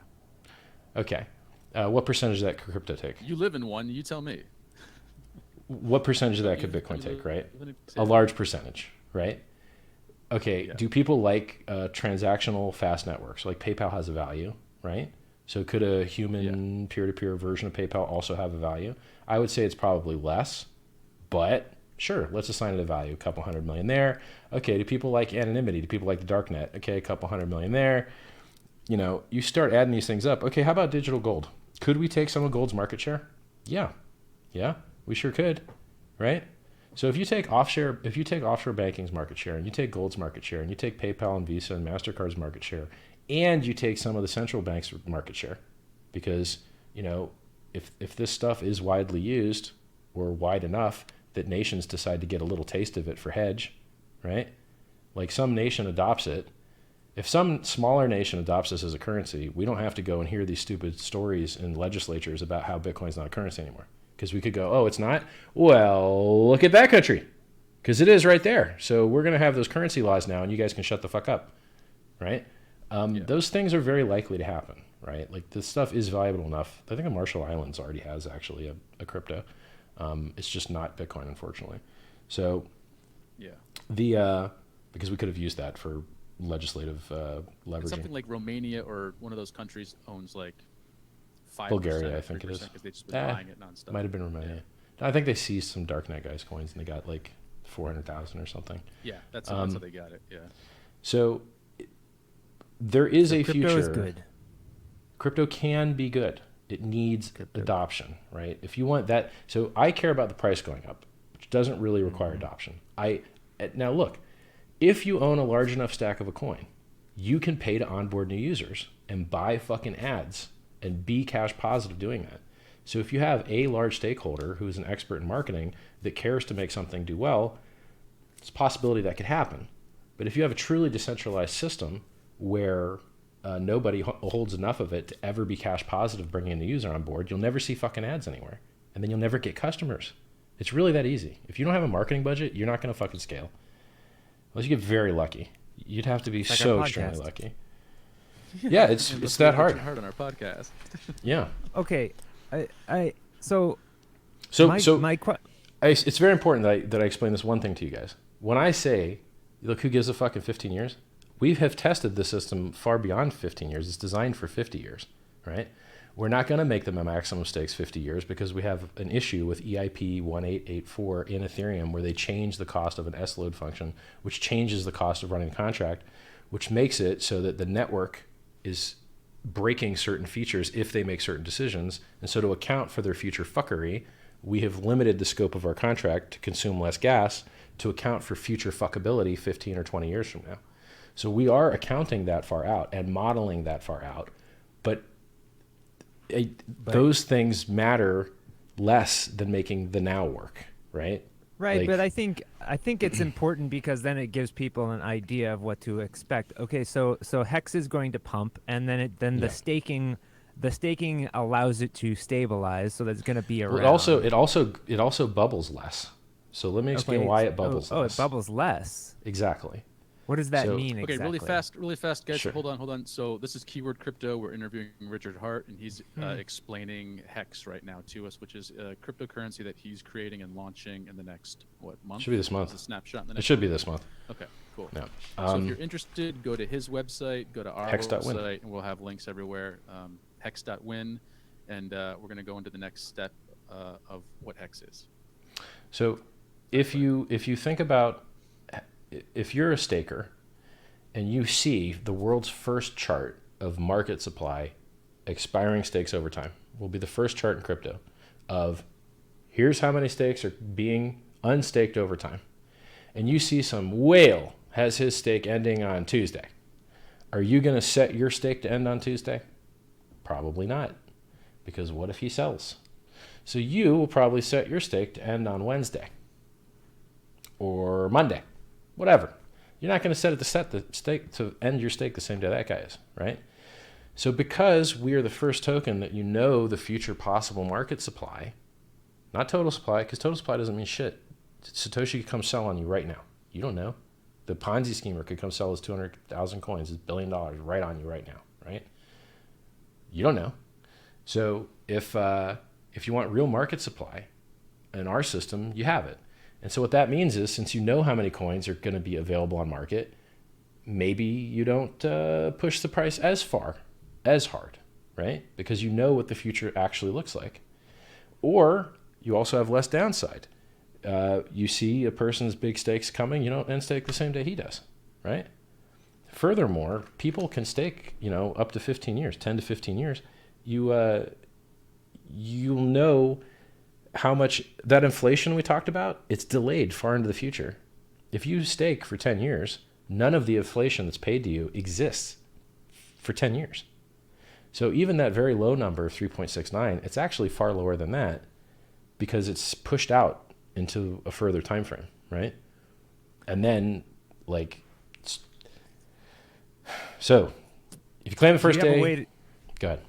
Okay. What percentage of that could crypto take? You live in one. You tell me. What percentage of that could You- Bitcoin you take, right? live in A large percentage, right? Okay. Yeah. Do people like transactional fast networks? Like, PayPal has a value, right? So could a human peer-to-peer version of PayPal also have a value? I would say it's probably less, but sure, let's assign it a value, a couple $100 million there. Okay, do people like anonymity? Do people like the dark net? Okay, a couple $100 million there. You know, you start adding these things up. Okay, how about digital gold? Could we take some of gold's market share? Yeah, we sure could, right? So if you take offshore banking's market share, and you take gold's market share, and you take PayPal and Visa and MasterCard's market share, and you take some of the central banks' market share, because, you know, if this stuff is widely used, or wide enough that nations decide to get a little taste of it for hedge, right? Like, some nation adopts it. If some smaller nation adopts this as a currency, we don't have to go and hear these stupid stories in legislatures about how Bitcoin's not a currency anymore. Because we could go, oh, it's not? Well, look at that country. Because it is right there. So we're going to have those currency laws now, and you guys can shut the fuck up, right? Those things are very likely to happen, right? Like, this stuff is valuable enough. I think the Marshall Islands already has actually a crypto. It's just not Bitcoin, unfortunately. So because we could have used that for legislative leveraging. Something like Romania or one of those countries owns like 5%. Bulgaria, I think it is. Because they just been buying it nonstop. Might have been Romania. I think they seized some darknet guys' coins, and they got like 400,000 or something. Yeah, that's how they got it. Yeah. So there is a crypto future. is good. Crypto can be good. It needs adoption, right? If you want that, so I care about the price going up, which doesn't really require adoption. Now look, if you own a large enough stack of a coin, you can pay to onboard new users and buy fucking ads and be cash positive doing that. So if you have a large stakeholder who's an expert in marketing that cares to make something do well, it's a possibility that could happen. But if you have a truly decentralized system where nobody holds enough of it to ever be cash positive bringing a new user on board, you'll never see fucking ads anywhere. And then you'll never get customers. It's really that easy. If you don't have a marketing budget, you're not going to fucking scale. Unless you get very lucky. You'd have to be so extremely lucky. Yeah, it's that hard. Hard on our podcast. Yeah. Okay, so it's very important that I explain this one thing to you guys. When I say, look, who gives a fuck in 15 years? We have tested the system far beyond 15 years. It's designed for 50 years, right? We're not going to make them a maximum stakes 50 years because we have an issue with EIP 1884 in Ethereum where they change the cost of an S-load function, which changes the cost of running the contract, which makes it so that the network is breaking certain features if they make certain decisions. And so to account for their future fuckery, we have limited the scope of our contract to consume less gas to account for future fuckability 15 or 20 years from now. So we are accounting that far out and modeling that far out, but those things matter less than making the now work, right? Right, Like, but I think it's important because then it gives people an idea of what to expect. Okay, so Hex is going to pump, and then yeah. the staking allows it to stabilize, so that's going to be Well, around. it also bubbles less. So let me explain Okay, why it bubbles oh, it less. bubbles less. Exactly. What does that So mean Okay, exactly? really fast, guys. sure. Hold on. So this is Keyword Crypto. We're interviewing Richard Hart, and he's Hmm. explaining Hex right now to us, which is a cryptocurrency that he's creating and launching in the next month? Should be this Is month. a snapshot in the It next should be month? this month. Okay, cool. Yeah. So if you're interested, go to his website, go to our Hex.win. website, and we'll have links everywhere. Hex.win, and we're going to go into the next step of what Hex is. So if you think about, if you're a staker and you see the world's first chart of market supply expiring stakes over time, will be the first chart in crypto of here's how many stakes are being unstaked over time. And you see some whale has his stake ending on Tuesday. Are you going to set your stake to end on Tuesday? Probably not, because what if he sells? So you will probably set your stake to end on Wednesday or Monday, whatever. You're not going to set it to set the stake to end your stake the same day that guy is, right? So because we are the first token that you know the future possible market supply, not total supply, because total supply doesn't mean shit. Satoshi could come sell on you right now. You don't know. The Ponzi schemer could come sell his 200,000 coins, his $1 billion right on you right now, right? You don't know. So if you want real market supply in our system, you have it. And so what that means is, since you know how many coins are going to be available on market, maybe you don't push the price as far, as hard, right? Because you know what the future actually looks like. Or you also have less downside. You see a person's big stakes coming, you don't end stake the same day he does, right? Furthermore, people can stake, up to 15 years, 10 to 15 years. You'll know how much that inflation we talked about, it's delayed far into the future. If you stake for 10 years, none of the inflation that's paid to you exists for 10 years. So even that very low number of 3.69, it's actually far lower than that because it's pushed out into a further time frame, right? And then, so if you claim the first day, go ahead.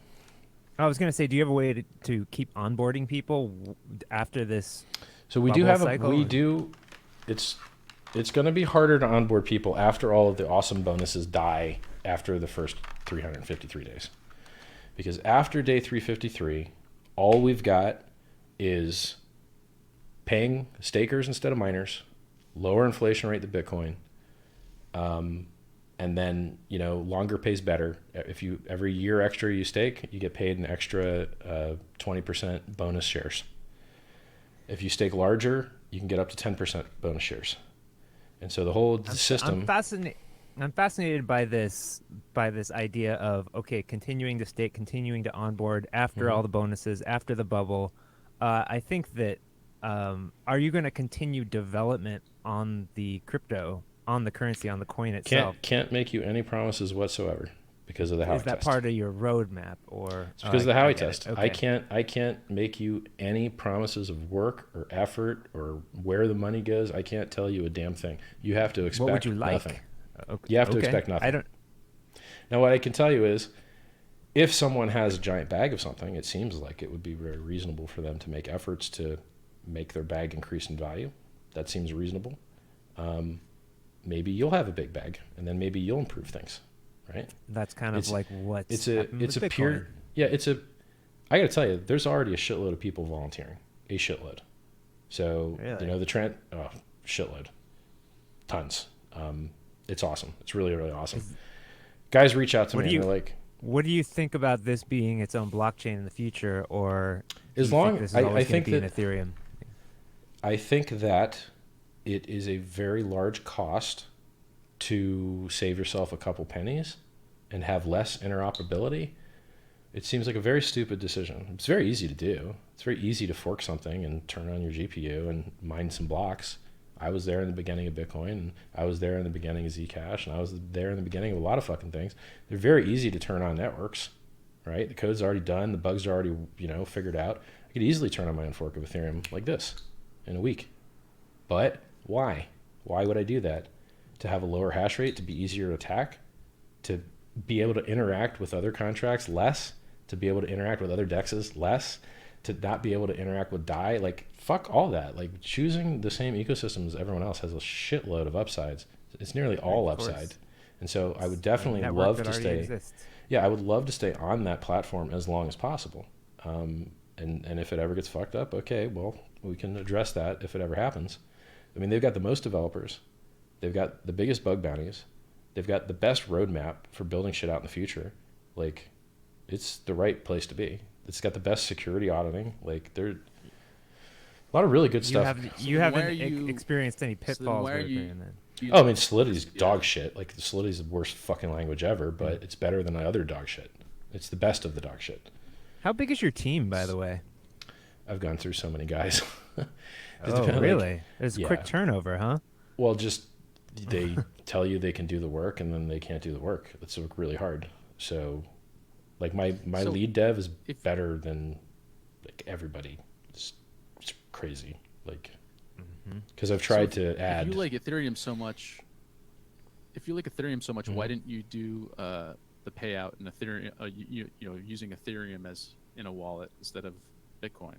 I was going to say, do you have a way to keep onboarding people after this? So we do have cycle? It's going to be harder to onboard people after all of the awesome bonuses die after the first 353 days. Because after day 353, all we've got is paying stakers instead of miners, lower inflation rate than Bitcoin, and then, longer pays better. If you every year extra you stake, you get paid an extra 20% bonus shares. If you stake larger, you can get up to 10% bonus shares. And so the whole system. I'm fascinated by this idea of, okay, continuing to stake, continuing to onboard after all the bonuses, after the bubble. I think that are you going to continue development on the crypto, on the currency, on the coin itself? Can't make you any promises whatsoever because of the Howey test. Is that part of your roadmap, or it's because of the Howey test? Okay. I can't make you any promises of work or effort or where the money goes. I can't tell you a damn thing. You have to expect what would you like? nothing. Okay. You have to expect nothing. I don't. Now, what I can tell you is, if someone has a giant bag of something, it seems like it would be very reasonable for them to make efforts to make their bag increase in value. That seems reasonable. Maybe you'll have a big bag, and then maybe you'll improve things, right? That's kind of like what's happened it's with a Bitcoin. pure I got to tell you, there's already a shitload of people volunteering, a shitload. So Really? the trend, shitload, tons. It's awesome. It's really, really awesome. Guys reach out to me and they're like, what do you think about this being its own blockchain in the future, or as long this is I always think going that to be in Ethereum? I think that it is a very large cost to save yourself a couple pennies and have less interoperability. It seems like a very stupid decision. It's very easy to do. It's very easy to fork something and turn on your GPU and mine some blocks. I was there in the beginning of Bitcoin, and I was there in the beginning of Zcash, and I was there in the beginning of a lot of fucking things. They're very easy to turn on networks, right? The code's already done. The bugs are already, figured out. I could easily turn on my own fork of Ethereum like this in a week. But why? Why would I do that? To have a lower hash rate, to be easier to attack, to be able to interact with other contracts less, to be able to interact with other dexes less, to not be able to interact with DAI. Like, fuck all that. Like, choosing the same ecosystem as everyone else has a shitload of upsides. It's nearly all upside. And so I would definitely love to stay. Exists. Yeah, I would love to stay on that platform as long as possible. And if it ever gets fucked up, okay, well, we can address that if it ever happens. I mean, they've got the most developers. They've got the biggest bug bounties. They've got the best roadmap for building shit out in the future. Like, it's the right place to be. It's got the best security auditing. Like, there a lot of really good stuff. You haven't experienced any pitfalls. Why are you? Oh, I mean, Solidity's dog shit. Like, Solidity's the worst fucking language ever, but it's better than other dog shit. It's the best of the dog shit. How big is your team, by the way? I've gone through so many guys. Oh, really? There's quick turnover, huh? Well, just they tell you they can do the work, and then they can't do the work. It's really hard. So, like, my lead dev is better than like everybody. It's crazy. Like, because I've tried to add. If you like Ethereum so much, why didn't you do the payout in Ethereum? You know, using Ethereum as in a wallet instead of Bitcoin?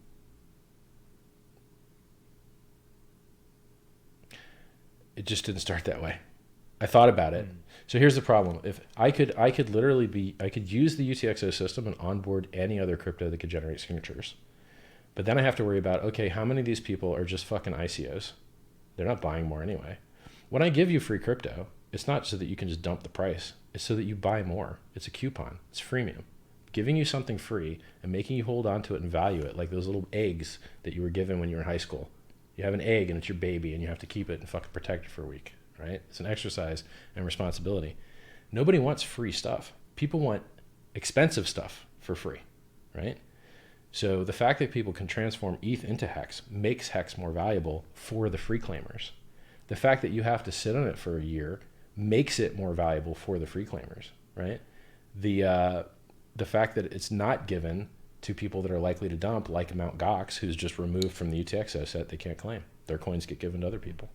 It just didn't start that way. I thought about it. So here's the problem. If I could use the UTXO system and onboard any other crypto that could generate signatures. But then I have to worry about, okay, how many of these people are just fucking ICOs? They're not buying more anyway. When I give you free crypto, it's not so that you can just dump the price. It's so that you buy more. It's a coupon. It's freemium. Giving you something free and making you hold on to it and value it, like those little eggs that you were given when you were in high school. You have an egg and it's your baby and you have to keep it and fucking protect it for a week, right? It's an exercise and responsibility. Nobody wants free stuff. People want expensive stuff for free, right? So the fact that people can transform ETH into Hex makes Hex more valuable for the free claimers. The fact that you have to sit on it for a year makes it more valuable for the free claimers, right? The fact that it's not given to people that are likely to dump, like Mt. Gox, who's just removed from the UTXO set, they can't claim. Their coins get given to other people.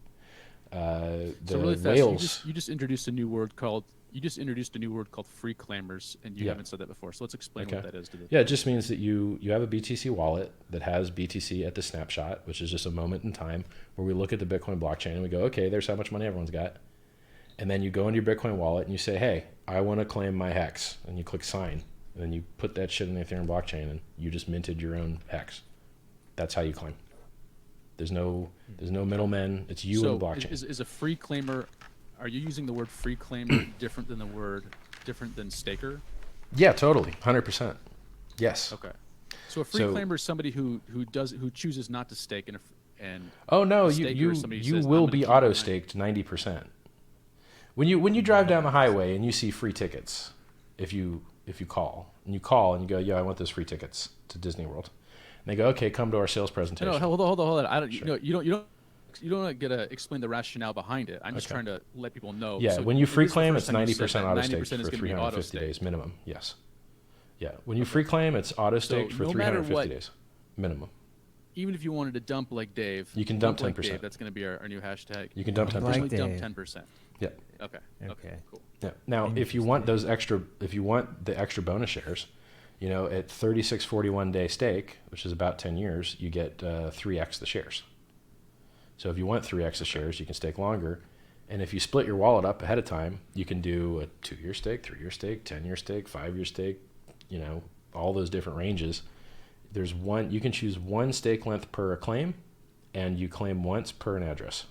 The so really fast, whales. You just introduced a new word called free claimers, and you haven't said that before. So let's explain what that is to the. Yeah, it just means that you have a BTC wallet that has BTC at the snapshot, which is just a moment in time where we look at the Bitcoin blockchain and we go, okay, there's how much money everyone's got. And then you go into your Bitcoin wallet and you say, hey, I want to claim my Hex. And you click sign. And then you put that shit in the Ethereum blockchain and you just minted your own Hex. That's how you claim. There's no middlemen. It's you and the blockchain. Is a free claimer, are you using the word free claimer different than staker? Yeah, totally. 100%. Yes. Okay. So a free claimer is somebody who chooses not to stake and oh no, you will be auto staked 90%. When you drive down the highway and you see free tickets, if you call and you go, yo, I want those free tickets to Disney World, and they go, okay, come to our sales presentation. No, hold on. I don't. Sure. You don't get to explain the rationale behind it. I'm just trying to let people know. Yeah, so when you free claim, it's 90% auto staked for 350 days minimum. Yes. Yeah, when you free claim, it's auto staked for 350 days minimum. Even if you wanted to dump like Dave, you can dump 10%. Like Dave, that's going to be our new hashtag. You can dump 10%. Like dump 10%. Yeah. Okay. Cool. Yeah. Now, if you want the extra bonus shares, at 3641 day stake, which is about 10 years, you get 3x the shares. So if you want 3x the shares, you can stake longer. And if you split your wallet up ahead of time, you can do a 2-year stake, 3-year stake, 10-year stake, 5-year stake, all those different ranges. You can choose one stake length per claim, and you claim once per an address.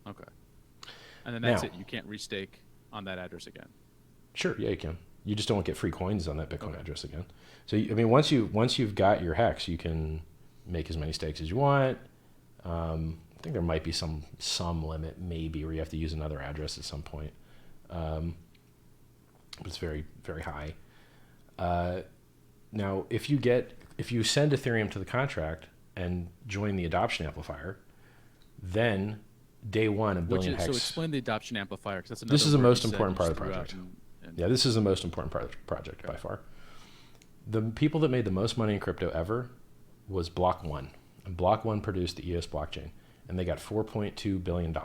Okay. And then that's it. You can't restake on that address again. Sure. Yeah, you can. You just don't get free coins on that Bitcoin address again. So, I mean, once you've got your Hex, you can make as many stakes as you want. I think there might be some limit, maybe, where you have to use another address at some point. But it's very, very high. Now, if you send Ethereum to the contract and join the adoption amplifier, then day one of billion Hex. So explain the adoption amplifier, because that's another. This is the most important part of the project. Yeah, this is the most important part of the project by far. The people that made the most money in crypto ever was Block 1. And Block 1 produced the EOS blockchain. And they got $4.2 billion.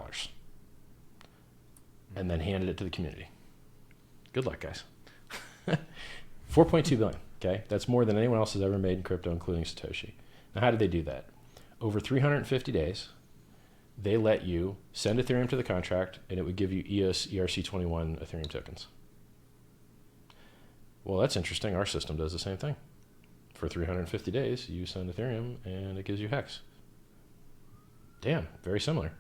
And then handed it to the community. Good luck, guys. 4.2 billion, okay? That's more than anyone else has ever made in crypto, including Satoshi. Now, how did they do that? Over 350 days, they let you send Ethereum to the contract, and it would give you EOS ERC21 Ethereum tokens. Well, that's interesting. Our system does the same thing. For 350 days, you send Ethereum, and it gives you Hex. Damn, very similar.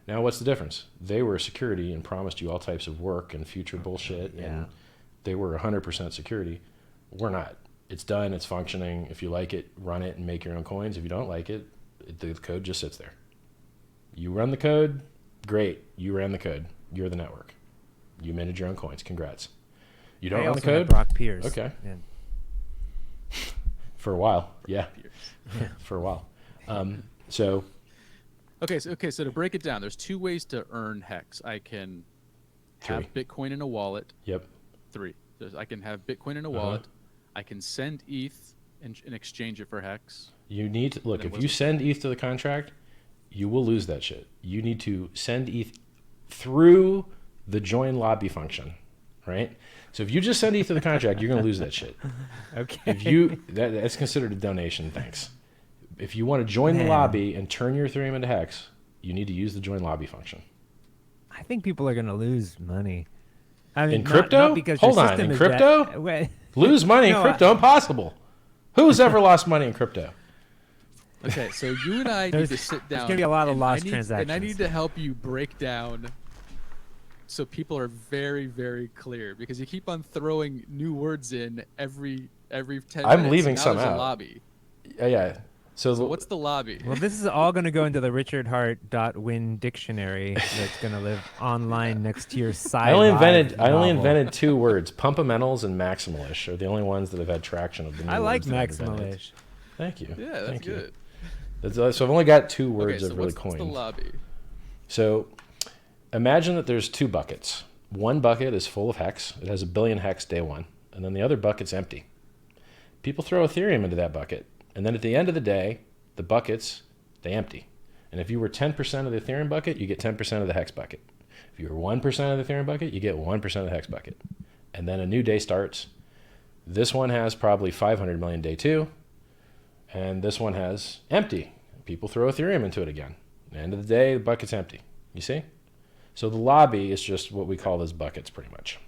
Now, what's the difference? They were a security and promised you all types of work and future bullshit, and they were 100% security. We're not. It's done. It's functioning. If you like it, run it and make your own coins. If you don't like it, the code just sits there. You run the code, great. You ran the code. You're the network. You minted your own coins. Congrats. You don't run the code? Brock Pierce. Okay. Yeah. For a while, yeah. For a while. So... Okay, so to break it down, there's 2 ways to earn Hex. I can have Bitcoin in a wallet. Yep. 3. I can have Bitcoin in a wallet. I can send ETH and exchange it for Hex. You need to look. If you send ETH to the contract, you will lose that shit. You need to send ETH through the join lobby function, right? So if you just send ETH to the contract, you're going to lose that shit. Okay. If you that's considered a donation. Thanks. If you want to join the lobby and turn your Ethereum into Hex, you need to use the join lobby function. I think people are going to lose money. I mean, in crypto? Not because Hold your on. system In is crypto? that, lose money in crypto? Impossible. Who's ever lost money in crypto? Okay, so you and I need to sit down. There's going to be a lot of lost transactions. And I need to help you break down so people are very, very clear, because you keep on throwing new words in every 10 minutes. I'm leaving some there's out. A lobby. Yeah. So what's the lobby? Well, this is all going to go into the richardhart.win dictionary that's going to live online next to your side. I only invented 2 words. Pumpamentals and maximalish are the only ones that have had traction of the new I like words maximalish. Thank you. Yeah, that's good. So I've only got 2 words so I've really coined. What's the lobby? So imagine that there's 2 buckets. One bucket is full of Hex. It has 1 billion Hex day 1. And then the other bucket's empty. People throw Ethereum into that bucket. And then at the end of the day, the buckets, they empty. And if you were 10% of the Ethereum bucket, you get 10% of the Hex bucket. If you were 1% of the Ethereum bucket, you get 1% of the Hex bucket. And then a new day starts. This one has probably 500 million day 2. And this one has empty. People throw Ethereum into it again. At the end of the day, the bucket's empty. You see? So the lobby is just what we call those buckets pretty much.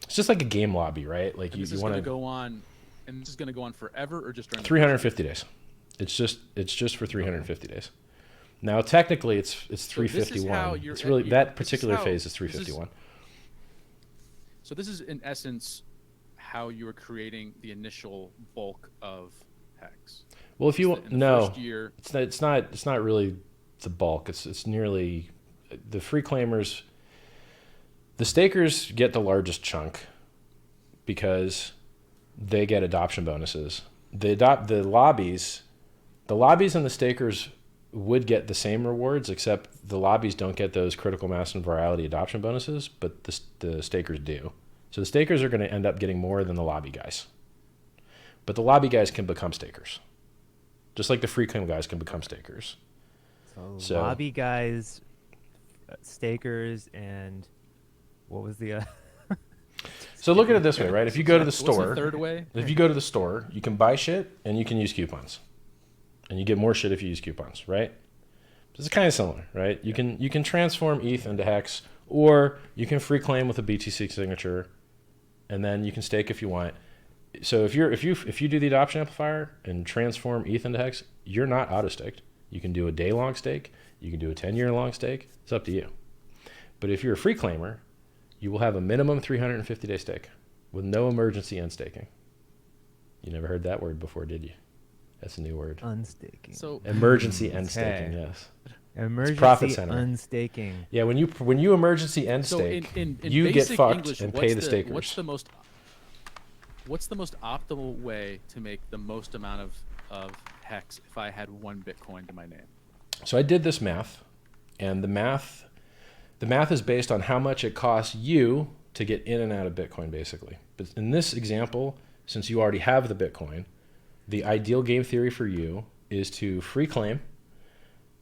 It's just like a game lobby, right? Like you want to go on. And this is going to go on forever, or just during 350 days? It's just for 350 days. Now, technically, it's 351. It's really that particular phase is 351. So this is in essence how you are creating the initial bulk of Hex. Well, if you first year, it's not really the bulk. It's nearly the free claimers. The stakers get the largest chunk because they get adoption bonuses. The lobbies and the stakers would get the same rewards, except the lobbies don't get those critical mass and virality adoption bonuses, but the stakers do. So the stakers are going to end up getting more than the lobby guys. But the lobby guys can become stakers, just like the free claim guys can become stakers. So lobby guys, stakers, and what was the... So look at it this way, right? If you go to the store, what's the third way? If you go to the store, you can buy shit and you can use coupons, and you get more shit if you use coupons, right? This is kind of similar, right? You can transform ETH into Hex, or you can free claim with a BTC signature, and then you can stake if you want. So if you do the adoption amplifier and transform ETH into Hex, you're not auto staked. You can do a day long stake, you can do a 10-year long stake. It's up to you. But if you're a free claimer, you will have a minimum 350-day stake with no emergency end staking. You never heard that word before, did you? That's a new word. Unstaking. So emergency end staking, yes. Emergency profit center. unstaking. Yeah, when you emergency end stake, you get fucked English, and pay the stakers. What's the most optimal way to make the most amount of Hex if I had 1 Bitcoin to my name? So I did this math, and the math is based on how much it costs you to get in and out of Bitcoin, basically. But in this example, since you already have the Bitcoin, the ideal game theory for you is to free claim,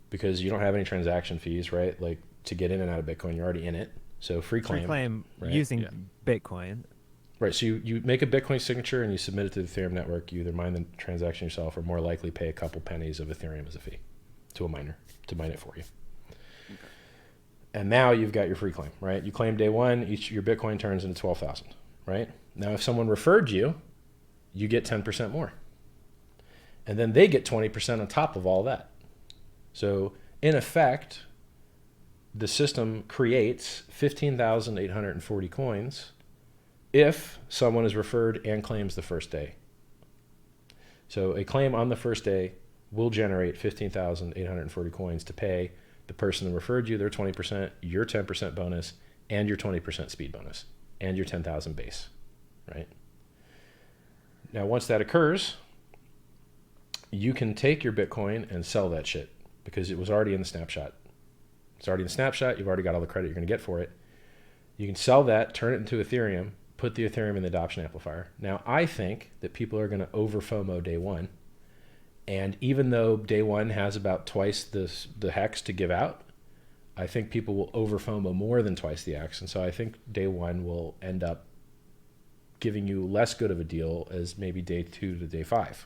because you don't have any transaction fees, right? Like to get in and out of Bitcoin, you're already in it. So free claim. Free claim right? using Yeah. Bitcoin. Right. So you make a Bitcoin signature and you submit it to the Ethereum network. You either mine the transaction yourself or more likely pay a couple pennies of Ethereum as a fee to a miner to mine it for you. Okay. And now you've got your free claim, right? You claim day one, your Bitcoin turns into 12,000, right? Now, if someone referred you, you get 10% more. And then they get 20% on top of all that. So in effect, the system creates 15,840 coins if someone is referred and claims the first day. So a claim on the first day will generate 15,840 coins to pay the person that referred you their 20%, your 10% bonus, and your 20% speed bonus, and your 10,000 base, right? Now, once that occurs, you can take your Bitcoin and sell that shit because it was already in the snapshot. It's already in the snapshot. You've already got all the credit you're going to get for it. You can sell that, turn it into Ethereum, put the Ethereum in the adoption amplifier. Now, I think that people are going to over FOMO day one. And even though day one has about twice the hex to give out, I think people will over FOMO more than twice the hex. And so I think day one will end up giving you less good of a deal as maybe day 2 to day 5.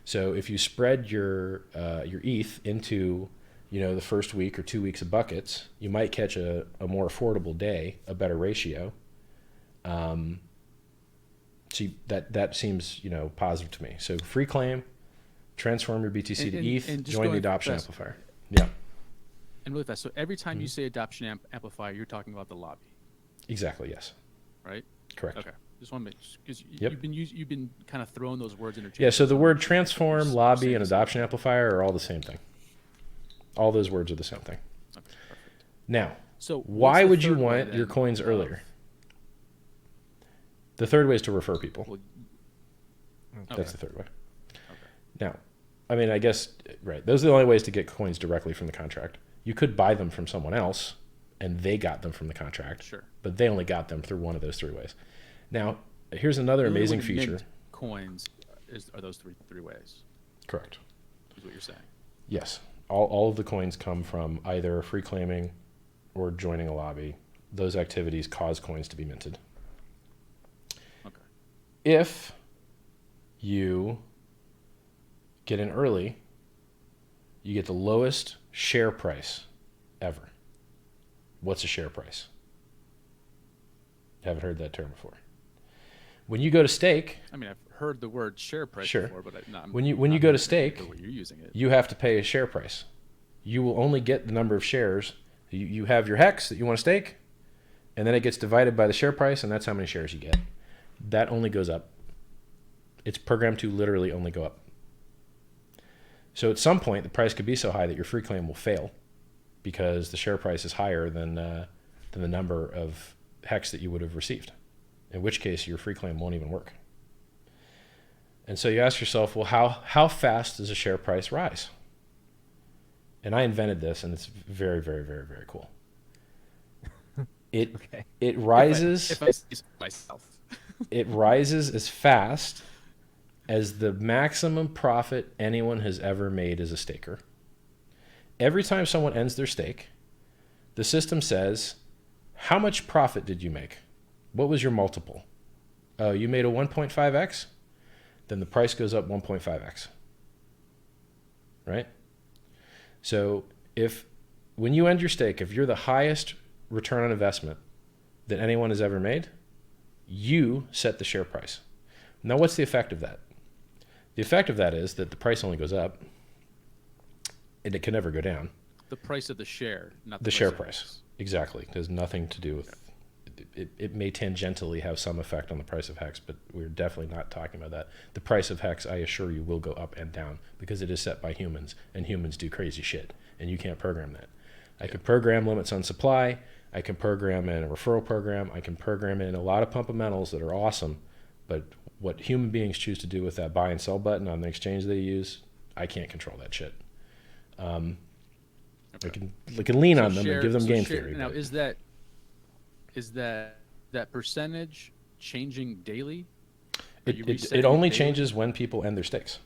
So if you spread your ETH into the first week or 2 weeks of buckets, you might catch a more affordable day, a better ratio. See, that seems positive to me. So free claim, transform your BTC to ETH, and just join the going adoption fast. amplifier. Yeah, And really fast. So every time you say adoption amplifier, you're talking about the lobby, exactly. Yes, right? correct. Okay. Just want to make because Yep. you've been kind of throwing those words interchangeably. Yeah, so the I'm word not sure transform, you're lobby, saying and the same adoption thing. amplifier are all the same thing. All those words are the same thing. Okay, perfect. Now, So what's why the would you third way, want your then, coins of- earlier? The third way is to refer people. Well, That's the third way. Okay. Now, I mean, I guess, right, those are the only ways to get coins directly from the contract. You could buy them from someone else, and they got them from the contract, Sure. but they only got them through one of those three ways. Now, here's another The only way amazing to feature. mint coins are those three ways. Correct. Is what you're saying. Yes. All of the coins come from either free claiming or joining a lobby. Those activities cause coins to be minted. Okay. If you get in early, you get the lowest share price ever. What's a share price? Haven't heard that term before. When you go to stake, I mean, I've heard the word share price Sure. before, but when you not go to using it stake, the way you're using it. you have to pay a share price. You will only get the number of shares. You have your hex that you want to stake, and then it gets divided by the share price, and that's how many shares you get. That only goes up. It's programmed to literally only go up. So at some point, the price could be so high that your free claim will fail because the share price is higher than the number of hex that you would have received, in which case your free claim won't even work. And so you ask yourself, well, how fast does a share price rise? And I invented this, and it's very, very, very, very cool. Okay. It rises. If I say so myself. It rises as fast as the maximum profit anyone has ever made as a staker. Every time someone ends their stake, the system says, how much profit did you make? What was your multiple? Oh, you made a 1.5x? Then the price goes up 1.5x. Right? So when you end your stake, if you're the highest return on investment that anyone has ever made, you set the share price. Now, what's the effect of that? The effect of that is that the price only goes up, and it can never go down. The price of the share, not The share of price. Hex. Exactly. It has nothing to do with it may tangentially have some effect on the price of hex, but we're definitely not talking about that. The price of hex, I assure you, will go up and down because it is set by humans, and humans do crazy shit, and you can't program that. I can program limits on supply. I can program in a referral program. I can program in a lot of pumpamentals that are awesome, but what human beings choose to do with that buy and sell button on the exchange they use, I can't control that shit. Okay. I can lean So on them and give them game theory. Now, but- is that percentage changing daily? Are you It resetting only daily? changes when people end their stakes.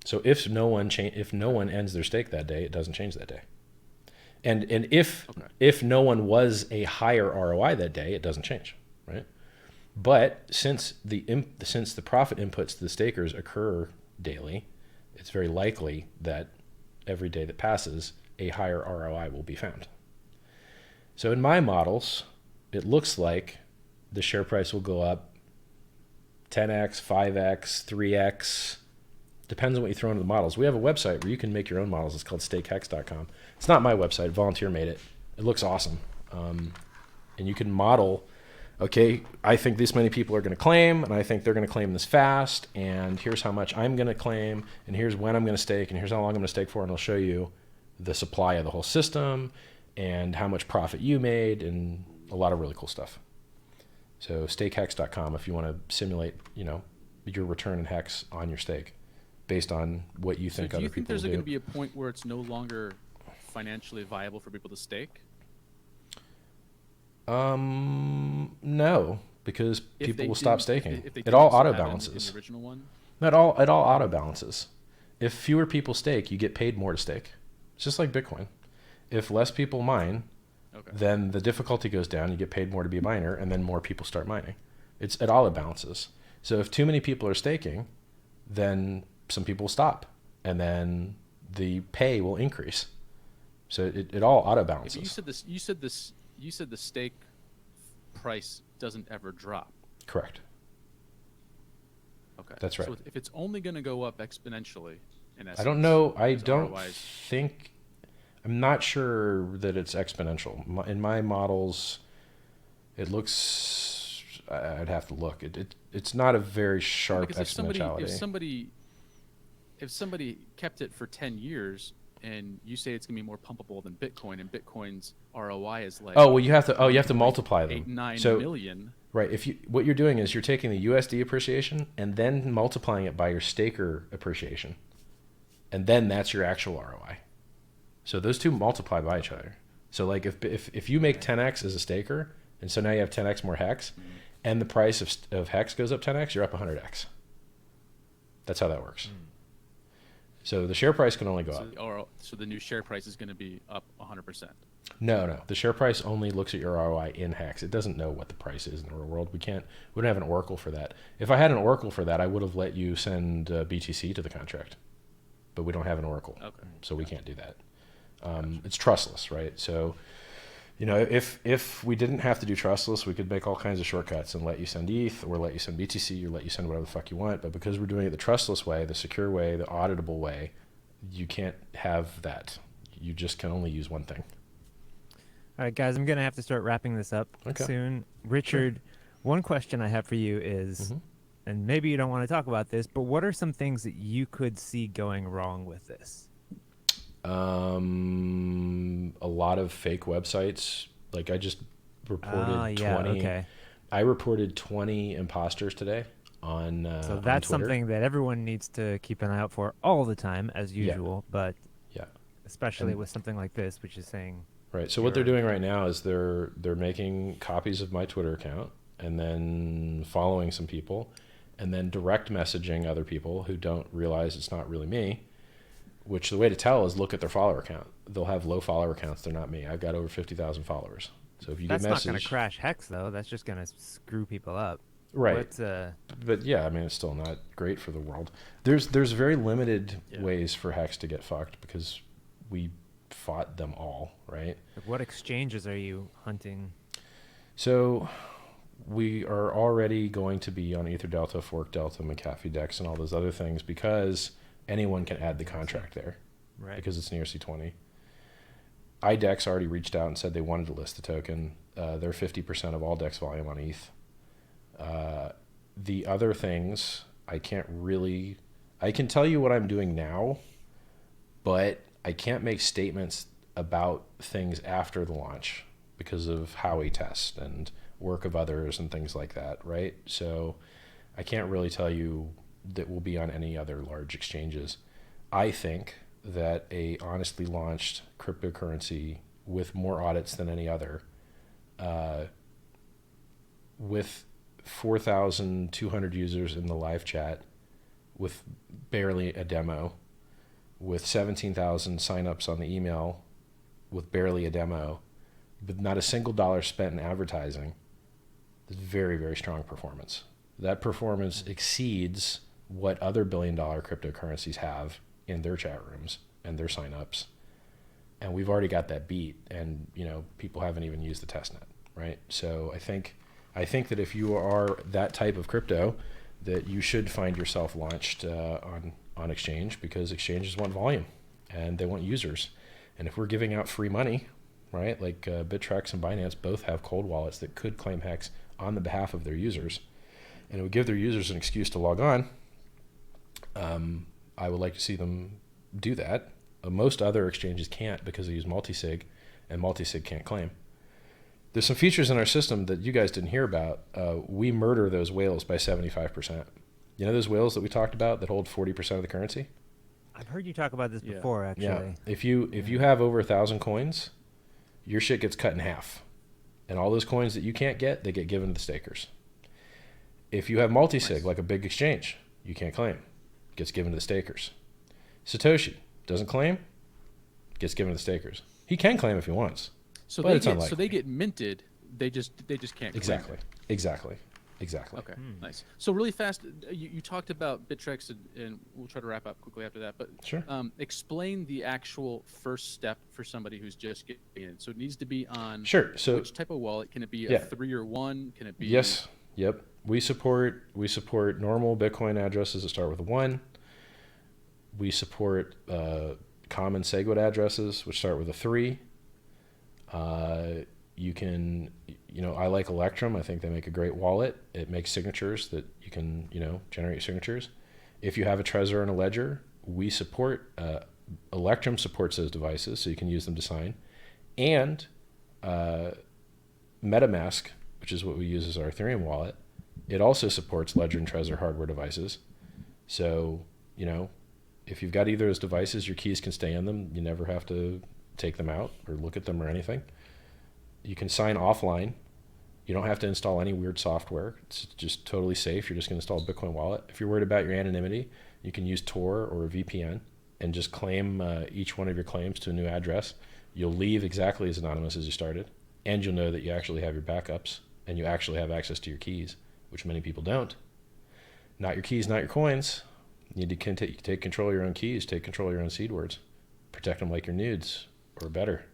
So if no one ends their stake that day, it doesn't change that day. And if no one was a higher ROI that day, it doesn't change, right? But since the profit inputs to the stakers occur daily, it's very likely that every day that passes, a higher ROI will be found. So in my models, it looks like the share price will go up 10x, 5x, 3x. Depends on what you throw into the models. We have a website where you can make your own models. It's called stakehex.com. It's not my website. Volunteer made it. It looks awesome. And you can model, okay, I think this many people are going to claim, and I think they're going to claim this fast, and here's how much I'm going to claim, and here's when I'm going to stake, and here's how long I'm going to stake for, and it'll show you the supply of the whole system and how much profit you made and a lot of really cool stuff. So stakehex.com if you want to simulate, your return in hex on your stake based on what you think other people do. Do you think there's going to be a point where it's no longer financially viable for people to stake? No, because people will stop staking. If they it all also auto have it balances. in the original one? It all auto balances. If fewer people stake, you get paid more to stake. It's just like Bitcoin. If less people mine, then the difficulty goes down. You get paid more to be a miner, and then more people start mining. It auto balances. So if too many people are staking, then some people will stop, and then the pay will increase. So it all auto balances. You said the stake price doesn't ever drop. Correct. Okay. That's right. So if it's only going to go up exponentially, in essence, I don't know. I don't ROIs. think. I'm not sure that it's exponential. In my models, it looks. I'd have to look. It's not a very sharp exponentiality. If somebody kept it for 10 years and you say it's going to be more pumpable than Bitcoin, and Bitcoin's ROI is like you have to multiply them. 9 million. Right. What you're doing is you're taking the USD appreciation and then multiplying it by your staker appreciation, and then that's your actual ROI. So those two multiply by each other. So like if you make 10x as a staker, and so now you have 10x more hex, and the price of hex goes up 10x, you're up 100x. That's how that works. So the share price can only go up. So the new share price is going to be up 100%. No. The share price only looks at your ROI in hex. It doesn't know what the price is in the real world. We don't have an oracle for that. If I had an oracle for that, I would have let you send BTC to the contract. But we don't have an oracle. Okay. So we can't do that. It's trustless, right? So, if we didn't have to do trustless, we could make all kinds of shortcuts and let you send ETH or let you send BTC or let you send whatever the fuck you want. But because we're doing it the trustless way, the secure way, the auditable way, you can't have that. You just can only use one thing. All right, guys, I'm going to have to start wrapping this up soon. Richard, one question I have for you is, and maybe you don't want to talk about this, but what are some things that you could see going wrong with this? A lot of fake websites. Like I just reported 20. Okay. I reported 20 imposters today on so that's on Twitter. Something that everyone needs to keep an eye out for all the time, as usual. But especially with something like this, which is saying right. So what they're doing right now is they're making copies of my Twitter account and then following some people, and then direct messaging other people who don't realize it's not really me. Which the way to tell is look at their follower count. They'll have low follower counts. They're not me. I've got over 50,000 followers. So if you get not going to crash Hex though. That's just going to screw people up. Right. But yeah, I mean, it's still not great for the world. There's very limited ways for Hex to get fucked because we fought them all, right? What exchanges are you hunting? So we are already going to be on Ether Delta, Fork Delta, McAfee Dex, and all those other things because anyone can add the contract there, right? Because it's near C20. IDEX already reached out and said they wanted to list the token. They're 50% of all DEX volume on ETH. The other things, I can tell you what I'm doing now, but I can't make statements about things after the launch because of how we test and work of others and things like that, right? So I can't really tell you that will be on any other large exchanges. I think that a honestly launched cryptocurrency with more audits than any other, with 4,200 users in the live chat with barely a demo, with 17,000 signups on the email, with barely a demo, with not a single dollar spent in advertising. It's very, very strong performance. That performance exceeds what other billion-dollar cryptocurrencies have in their chat rooms and their signups. And we've already got that beat, and people haven't even used the testnet, right? So I think that if you are that type of crypto, that you should find yourself launched on exchange, because exchanges want volume and they want users. And if we're giving out free money, right, like Bittrex and Binance both have cold wallets that could claim hex on the behalf of their users, and it would give their users an excuse to log on, I would like to see them do that. Most other exchanges can't because they use multisig, and multisig can't claim. There's some features in our system that you guys didn't hear about. We murder those whales by 75%. You know those whales that we talked about that hold 40% of the currency? I've heard you talk about this before, actually. Yeah. If you have over 1,000 coins, your shit gets cut in half. And all those coins that you can't get, they get given to the stakers. If you have multisig, like a big exchange, you can't claim. Gets given to the stakers. Satoshi doesn't claim, gets given to the stakers. He can claim if he wants. So but it's unlikely. so they get minted. They just can't claim it. Exactly. Okay, nice. So really fast, you talked about Bittrex, and we'll try to wrap up quickly after that. But sure. Explain the actual first step for somebody who's just getting in. So it needs to be on So which type of wallet? Can it be a 3 or 1? Can it be? Yes. Yep. We support normal Bitcoin addresses that start with 1. We support common SegWit addresses which start with a 3. You can, I like Electrum. I think they make a great wallet. It makes signatures that you can, generate signatures. If you have a Trezor and a Ledger, we support, Electrum supports those devices, so you can use them to sign. And MetaMask, which is what we use as our Ethereum wallet, it also supports Ledger and Trezor hardware devices. So, if you've got either of those devices, your keys can stay in them. You never have to take them out or look at them or anything. You can sign offline. You don't have to install any weird software. It's just totally safe. You're just going to install a Bitcoin wallet. If you're worried about your anonymity, you can use Tor or a VPN and just claim each one of your claims to a new address. You'll leave exactly as anonymous as you started, and you'll know that you actually have your backups and you actually have access to your keys, which many people don't. Not your keys, not your coins. You need to take control of your own keys, take control of your own seed words, protect them like your nudes or better.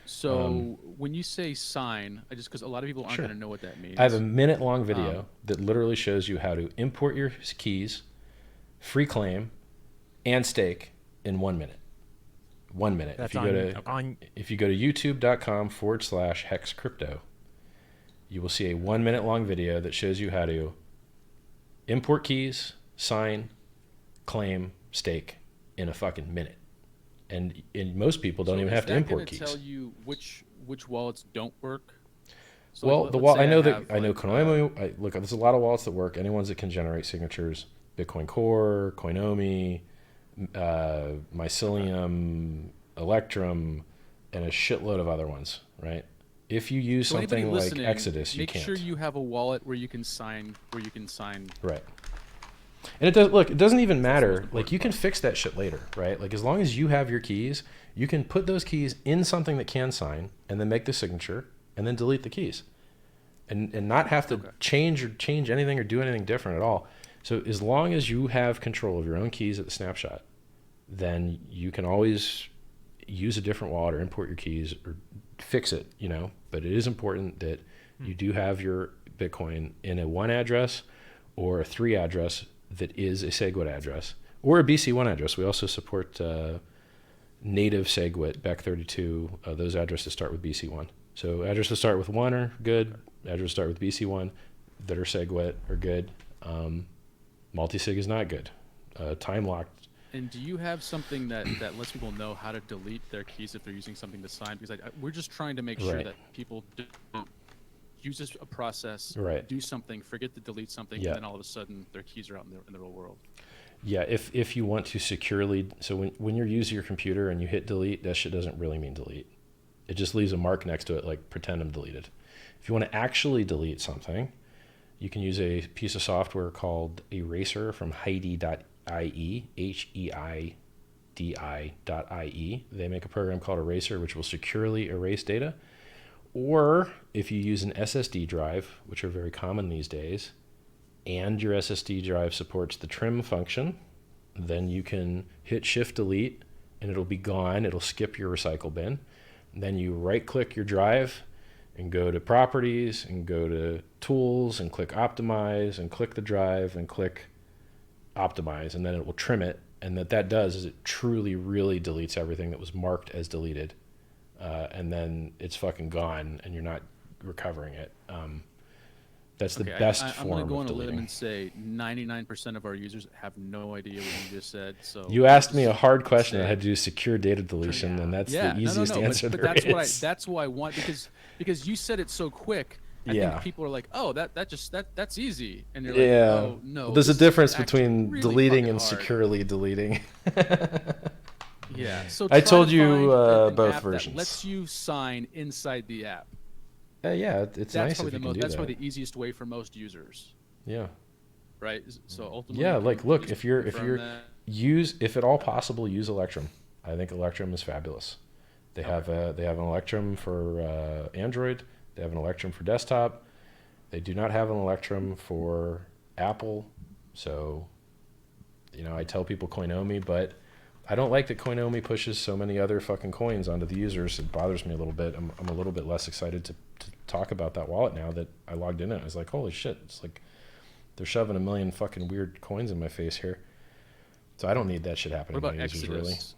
So when you say sign, just because a lot of people aren't going to know what that means. I have a minute-long video that literally shows you how to import your keys, free claim, and stake in 1 minute. 1 minute. That's if you go to youtube.com/hexcrypto, you will see a 1 minute long video that shows you how to import keys, sign, claim, stake in a fucking minute. And most people don't even have to import keys. Tell you which wallets don't work. So well, the wallet I know Koinomi. Look, there's a lot of wallets that work. Any ones that can generate signatures: Bitcoin Core, Koinomi, Mycelium, Electrum, and a shitload of other ones. Right? If you use something like Exodus, you can't. Make sure you have a wallet where you can sign. Right. And it doesn't even matter. Like, you can fix that shit later, right? Like, as long as you have your keys, you can put those keys in something that can sign and then make the signature and then delete the keys and not have to change anything or do anything different at all. So as long as you have control of your own keys at the snapshot, then you can always use a different wallet or import your keys or fix it, But it is important that you do have your Bitcoin in a 1 address or a 3 address that is a SegWit address, or a BC1 address. We also support native SegWit, Bec32. Those addresses start with BC1. So addresses start with 1 are good. Addresses start with BC1 that are SegWit are good. Multisig is not good. Time locked. And do you have something that lets people know how to delete their keys if they're using something to sign? Because we're just trying to make sure that people don't use a process, do something, forget to delete something, and then all of a sudden their keys are out in the real world. Yeah, if you want to securely, so when you're using your computer and you hit delete, that shit doesn't really mean delete. It just leaves a mark next to it, like pretend I'm deleted. If you want to actually delete something, you can use a piece of software called Eraser from Heidi HEIDI.IE. They make a program called Eraser, which will securely erase data. Or if you use an SSD drive, which are very common these days, and your SSD drive supports the trim function, then you can hit Shift Delete and it'll be gone. It'll skip your recycle bin. Then you right-click your drive and go to Properties and go to Tools and click Optimize and click the drive and click Optimize, and then it will trim it. And what that does is it truly, really deletes everything that was marked as deleted. And then it's fucking gone and you're not recovering it. That's the best I'm form going to go of on a limb deleting. and say 99% of our users have no idea what you just said. So You asked me a hard question that had to do with secure data deletion, and that's the easiest answer but there that's what is. that's what I want, because you said it so quick. I think people are like, oh, that's easy, and you're like, oh no. There's a this difference is actually between really deleting fucking and hard. securely deleting. Yeah. So I try told to you, find an both app versions. that lets you sign inside the app. Yeah, it's That's nice probably if you the can do that's that. probably the easiest way for most users, Yeah. right? So ultimately, Yeah, you can like look, just if you're confirm that. if at all possible, use Electrum. I think Electrum is fabulous. They have an Electrum for Android. They have an Electrum for desktop. They do not have an Electrum for Apple. So, I tell people Coinomi, but I don't like that Coinomi pushes so many other fucking coins onto the users. It bothers me a little bit. I'm a little bit less excited to talk about that wallet now that I logged in it. I was like, holy shit. It's like they're shoving a million fucking weird coins in my face here. So I don't need that shit happening What to about my users, Exodus? really. Exodus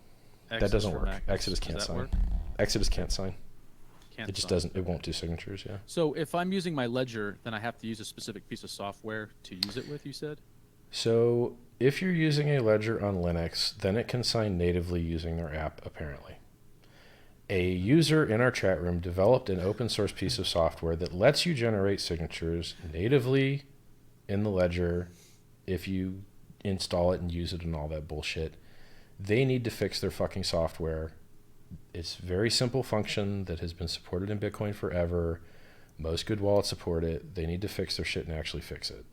That doesn't for work. Mac. Exodus Does can't that sign. work? Exodus can't sign. Can't It just sign. doesn't. It won't do signatures. Yeah. So if I'm using my ledger, then I have to use a specific piece of software to use it with, you said? So if you're using a ledger on Linux, then it can sign natively using their app, apparently. A user in our chat room developed an open source piece of software that lets you generate signatures natively in the ledger if you install it and use it and all that bullshit. They need to fix their fucking software. It's a very simple function that has been supported in Bitcoin forever. Most good wallets support it. They need to fix their shit and actually fix it.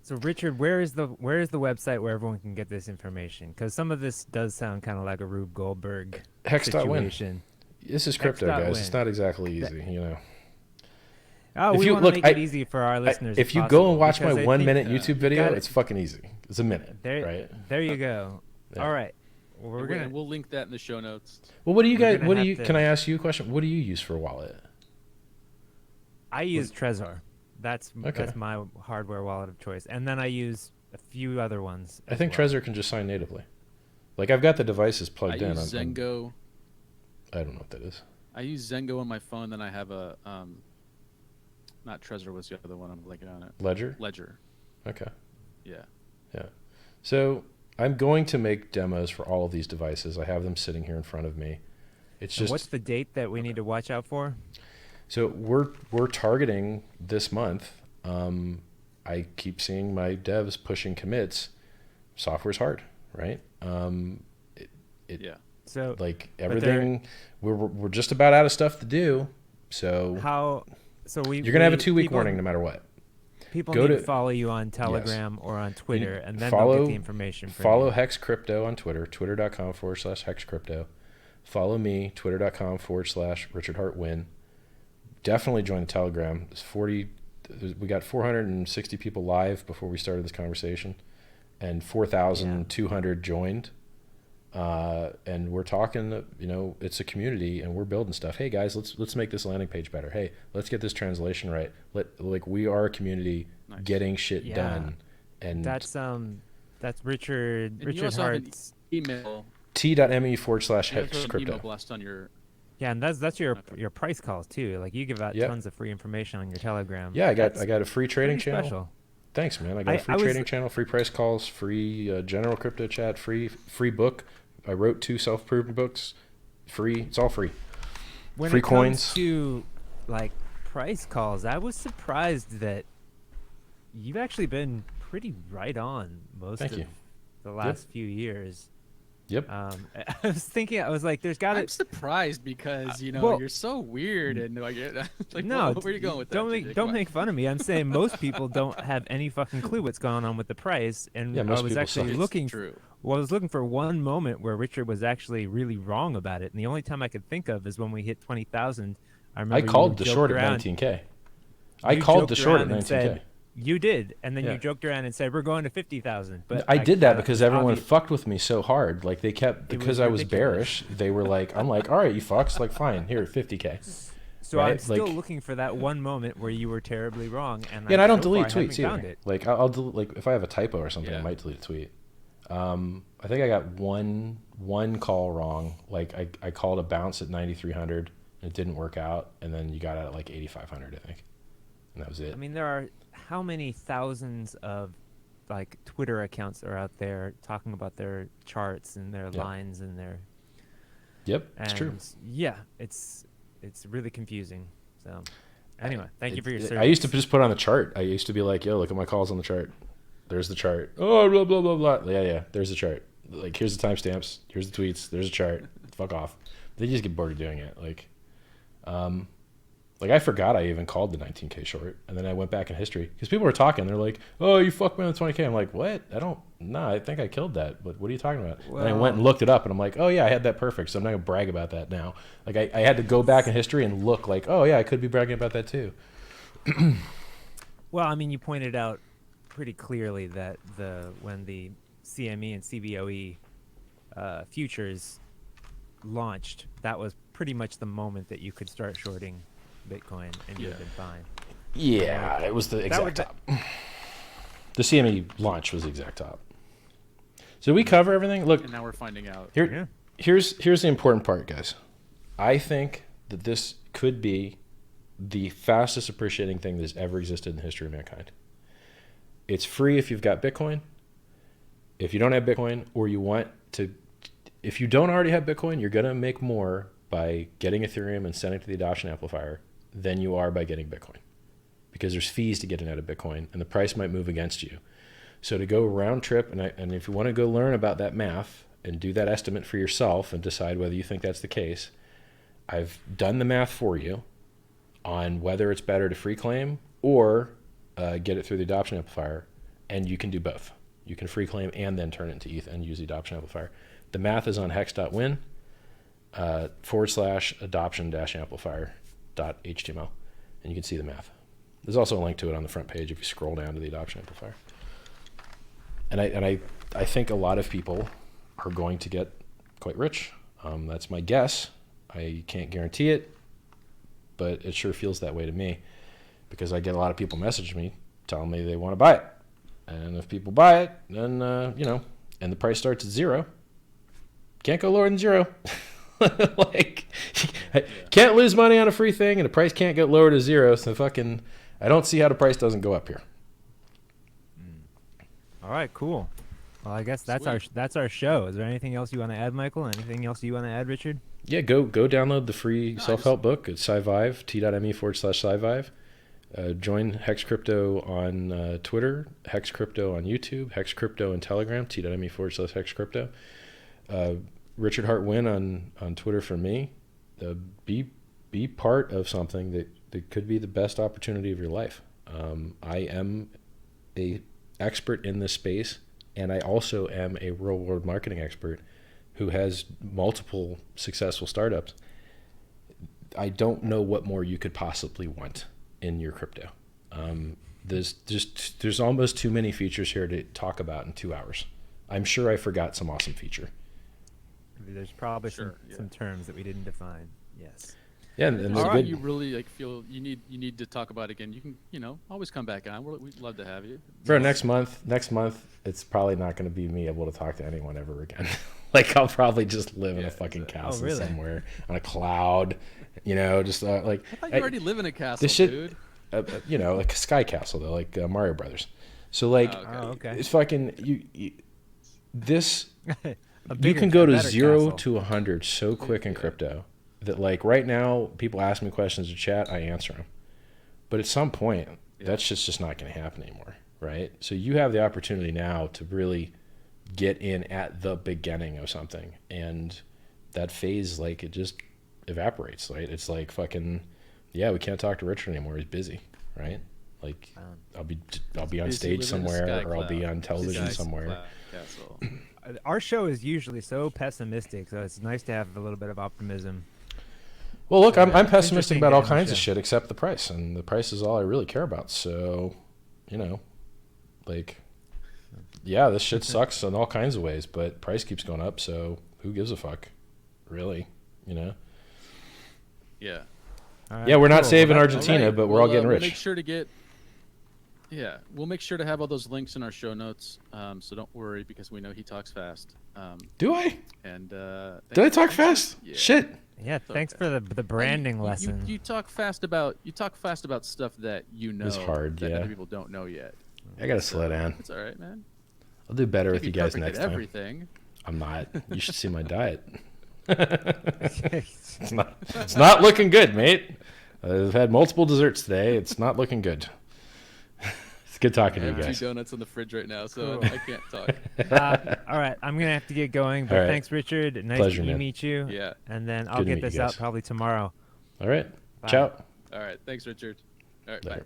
So Richard, where is the website where everyone can get this information? Because some of this does sound kind of like a Rube Goldberg Hex.win. situation. This is crypto, guys. Hex.win. It's not exactly easy, Oh, If we you want to look, make it easy for our listeners. if you go possible, and watch my because I 1 think minute YouTube video, gotta- it's fucking easy. It's a minute, there, right? there you go. Yeah. All right, we're gonna. We'll link that in the show notes. Well, what do you We're guys? gonna What do have you? to- Can I ask you a question? What do you use for a wallet? I use Trezor. That's Okay. my hardware wallet of choice, and then I use a few other ones. I as think well. Trezor can just sign natively. Like I've got the devices I plugged in. use Zengo. I don't know what that is. I use Zengo on my phone. Then I have a not Trezor was the other one. I'm blanking on it. Ledger. Ledger. Okay. Yeah. So I'm going to make demos for all of these devices. I have them sitting here in front of me. It's And just what's the date that we need to watch out for? so we're targeting this month. I keep seeing my devs pushing commits. Software's hard, right? Yeah. So Like they're- everything, we're just about out of stuff to do. So how? So you're gonna have a 2-week people- warning no matter what. People Go need to- to follow you on Telegram or on Twitter, and then they'll follow get the information from follow you. Hex Crypto on Twitter, twitter.com/Hex Crypto. Follow me, twitter.com/Richard Hart Win. Definitely join the Telegram. We got 460 people live before we started this conversation, and 4,200 joined. And we're talking, it's a community, and we're building stuff. Hey guys, let's make this landing page better. Hey, let's get this translation right. We are a community Nice. getting shit Yeah. done. And That's Richard And you also have an Hart's. email. t.me/Hex You also have an email Crypto. blast on your. Yeah, and that's your Okay. your price calls too. Like you give out Yep. tons of free information on your Telegram. Yeah, I got That's a free trading pretty channel. special. Thanks, man. I got a free I was- trading channel, free price calls, free general crypto chat, free book. I wrote 2 self-proven books. Free. It's all free. When Free it coins. comes to like price calls, I was surprised that you've actually been pretty right on most Thank of you. the last few years. Yep. I was thinking, I was like, there's got I'm to. surprised because Well, you're so weird and like, like no, where are you going with that? don't JJ? make Come don't on. make fun of me. I'm saying most people don't have any fucking clue what's going on with the price, Yeah, and I most was people actually suck. It's looking. true. Well, I was looking for one moment where Richard was actually really wrong about it, and the only time I could think of is when we hit 20,000. I I remember you called the joked short at around. 19K. I You called the joked short at around and 19K. said you did, and then Yeah. you joked around and said we're going to 50,000. But I I did that thought it because was everyone obvious. fucked with me so hard. Like they kept, It because was I was ridiculous. bearish, they were like, I'm like, all right, you fucks, like fine, here, 50K. So I'm Right? still Like, looking for that one moment where you were terribly wrong, and yeah, and I don't so far delete haven't tweets found either. it. Like I'll delete, like if I have a typo or something, I Yeah. might delete a tweet. I think I got one call wrong. Like I called a bounce at 9,300 and it didn't work out, and then you got out at like 8,500, I think, and that was it. I mean, there are how many thousands of like Twitter accounts are out there talking about their charts and their Yeah. lines and their Yep, it's true. yeah, it's really confusing. So anyway, thank you for your service. I used to just put on the chart. I used to be like, yo, look at my calls on the chart. There's the chart. Oh, blah, blah, blah, blah. Yeah. There's the chart. Like, here's the timestamps. Here's the tweets. There's a chart. Fuck off. They just get bored of doing it. Like I forgot I even called the 19K short. And then I went back in history. Because people were talking. They're like, oh, you fucked me on the 20K. I'm like, what? I think I killed that. But what are you talking about? And I went and looked it up. And I'm like, oh, yeah, I had that perfect. So I'm not going to brag about that now. Like, I had to go back in history and look like, oh, yeah, I could be bragging about that too. Well, I mean, you pointed out pretty clearly that when the CME and CBOE futures launched, that was pretty much the moment that you could start shorting Bitcoin, and you Yeah. have been fine. Yeah, it was the exact top. The CME launch was the exact top. So did we cover everything? Look, And now we're finding out. Yeah. here's the important part, guys. I think that this could be the fastest appreciating thing that's ever existed in the history of mankind. It's free if you've got Bitcoin. If you don't have Bitcoin, or you want to, if you don't already have Bitcoin, you're going to make more by getting Ethereum and sending it to the adoption amplifier than you are by getting Bitcoin, because there's fees to getting out of Bitcoin and the price might move against you. So to go round trip, and if you want to go learn about that math and do that estimate for yourself and decide whether you think that's the case, I've done the math for you on whether it's better to free claim or get it through the adoption amplifier, and you can do both. You can free claim and then turn it into ETH and use the adoption amplifier. The math is on hex.win /adoption-amplifier.html, and you can see the math. There's also a link to it on the front page if you scroll down to the adoption amplifier. And I think a lot of people are going to get quite rich. That's my guess. I can't guarantee it, but it sure feels that way to me, because I get a lot of people message me telling me they want to buy it. And if people buy it, then, and the price starts at zero, can't go lower than zero. Can't lose money on a free thing, and the price can't get lower to zero. So I don't see how the price doesn't go up here. All right, cool. Well, I guess that's our show. Is there anything else you want to add, Michael? Anything else you want to add, Richard? Yeah, go download the free self-help book at SciVive, t.me/SciVive. Join Hex Crypto on Twitter, Hex Crypto on YouTube, Hex Crypto and Telegram, t.me/Hex Crypto. Richard Hart Win on Twitter for me. Be part of something that could be the best opportunity of your life. I am a expert in this space, and I also am a real world marketing expert who has multiple successful startups. I don't know what more you could possibly want in your crypto. There's almost too many features here to talk about in 2 hours. I'm sure I forgot some awesome feature. There's probably Sure, some terms that we didn't define. Yes. Yeah, and If there's there's good. something you really feel you need to talk about again, you can always come back on. We'd love to have you. Bro, next month, it's probably not going to be me able to talk to anyone ever again. Like, I'll probably just live in a fucking castle really? somewhere on a cloud, just like. I thought you already live in a castle, this shit, dude. Like a sky castle though, like Mario Brothers. So like, okay. it's fucking this. A You bigger, can go a to better 0 castle. to 100 so quick in crypto that, like, right now people ask me questions in chat, I answer them. But at some point, that's just not going to happen anymore, right? So you have the opportunity now to really get in at the beginning of something, and that phase, like, it just evaporates, right? It's like fucking, yeah, we can't talk to Richard anymore. He's busy, right? Like, I'll be on Busy stage living in a somewhere, sky or I'll be cloud. on television Sky somewhere. cloud castle. Our show is usually so pessimistic, so it's nice to have a little bit of optimism. Well, look, I'm It's pessimistic interesting about to all end the kinds of show. shit except the price, and the price is all I really care about. So, you know, like, yeah, this shit sucks in all kinds of ways, but price keeps going up, so who gives a fuck, really? You know? Yeah. All right, Yeah, we're not cool. saving Well, that's- Argentina, Alright, but we're all getting we'll rich. make sure to get. Yeah, we'll make sure to have all those links in our show notes. So don't worry, because we know he talks fast. Do I? And Did I talk fast? Yeah. Shit. Yeah, thanks for the branding lesson. You talk fast about stuff that you know It's hard, that yeah. other people don't know yet. I gotta slow down. It's all right, man. I'll do better with Can't you be guys perfect next at time. everything. I'm not. You should see my diet. It's not looking good, mate. I've had multiple desserts today. It's not looking good. It's good talking I to you have guys. 2 donuts in the fridge right now, so Cool. I can't talk. All right, I'm gonna have to get going, but All right. thanks, Richard. Nice Pleasure, to man. meet you. Yeah. And then I'll Good to get meet you this out guys. probably tomorrow. All right. Bye. Ciao. All right. Thanks, Richard. All right. Later. Bye.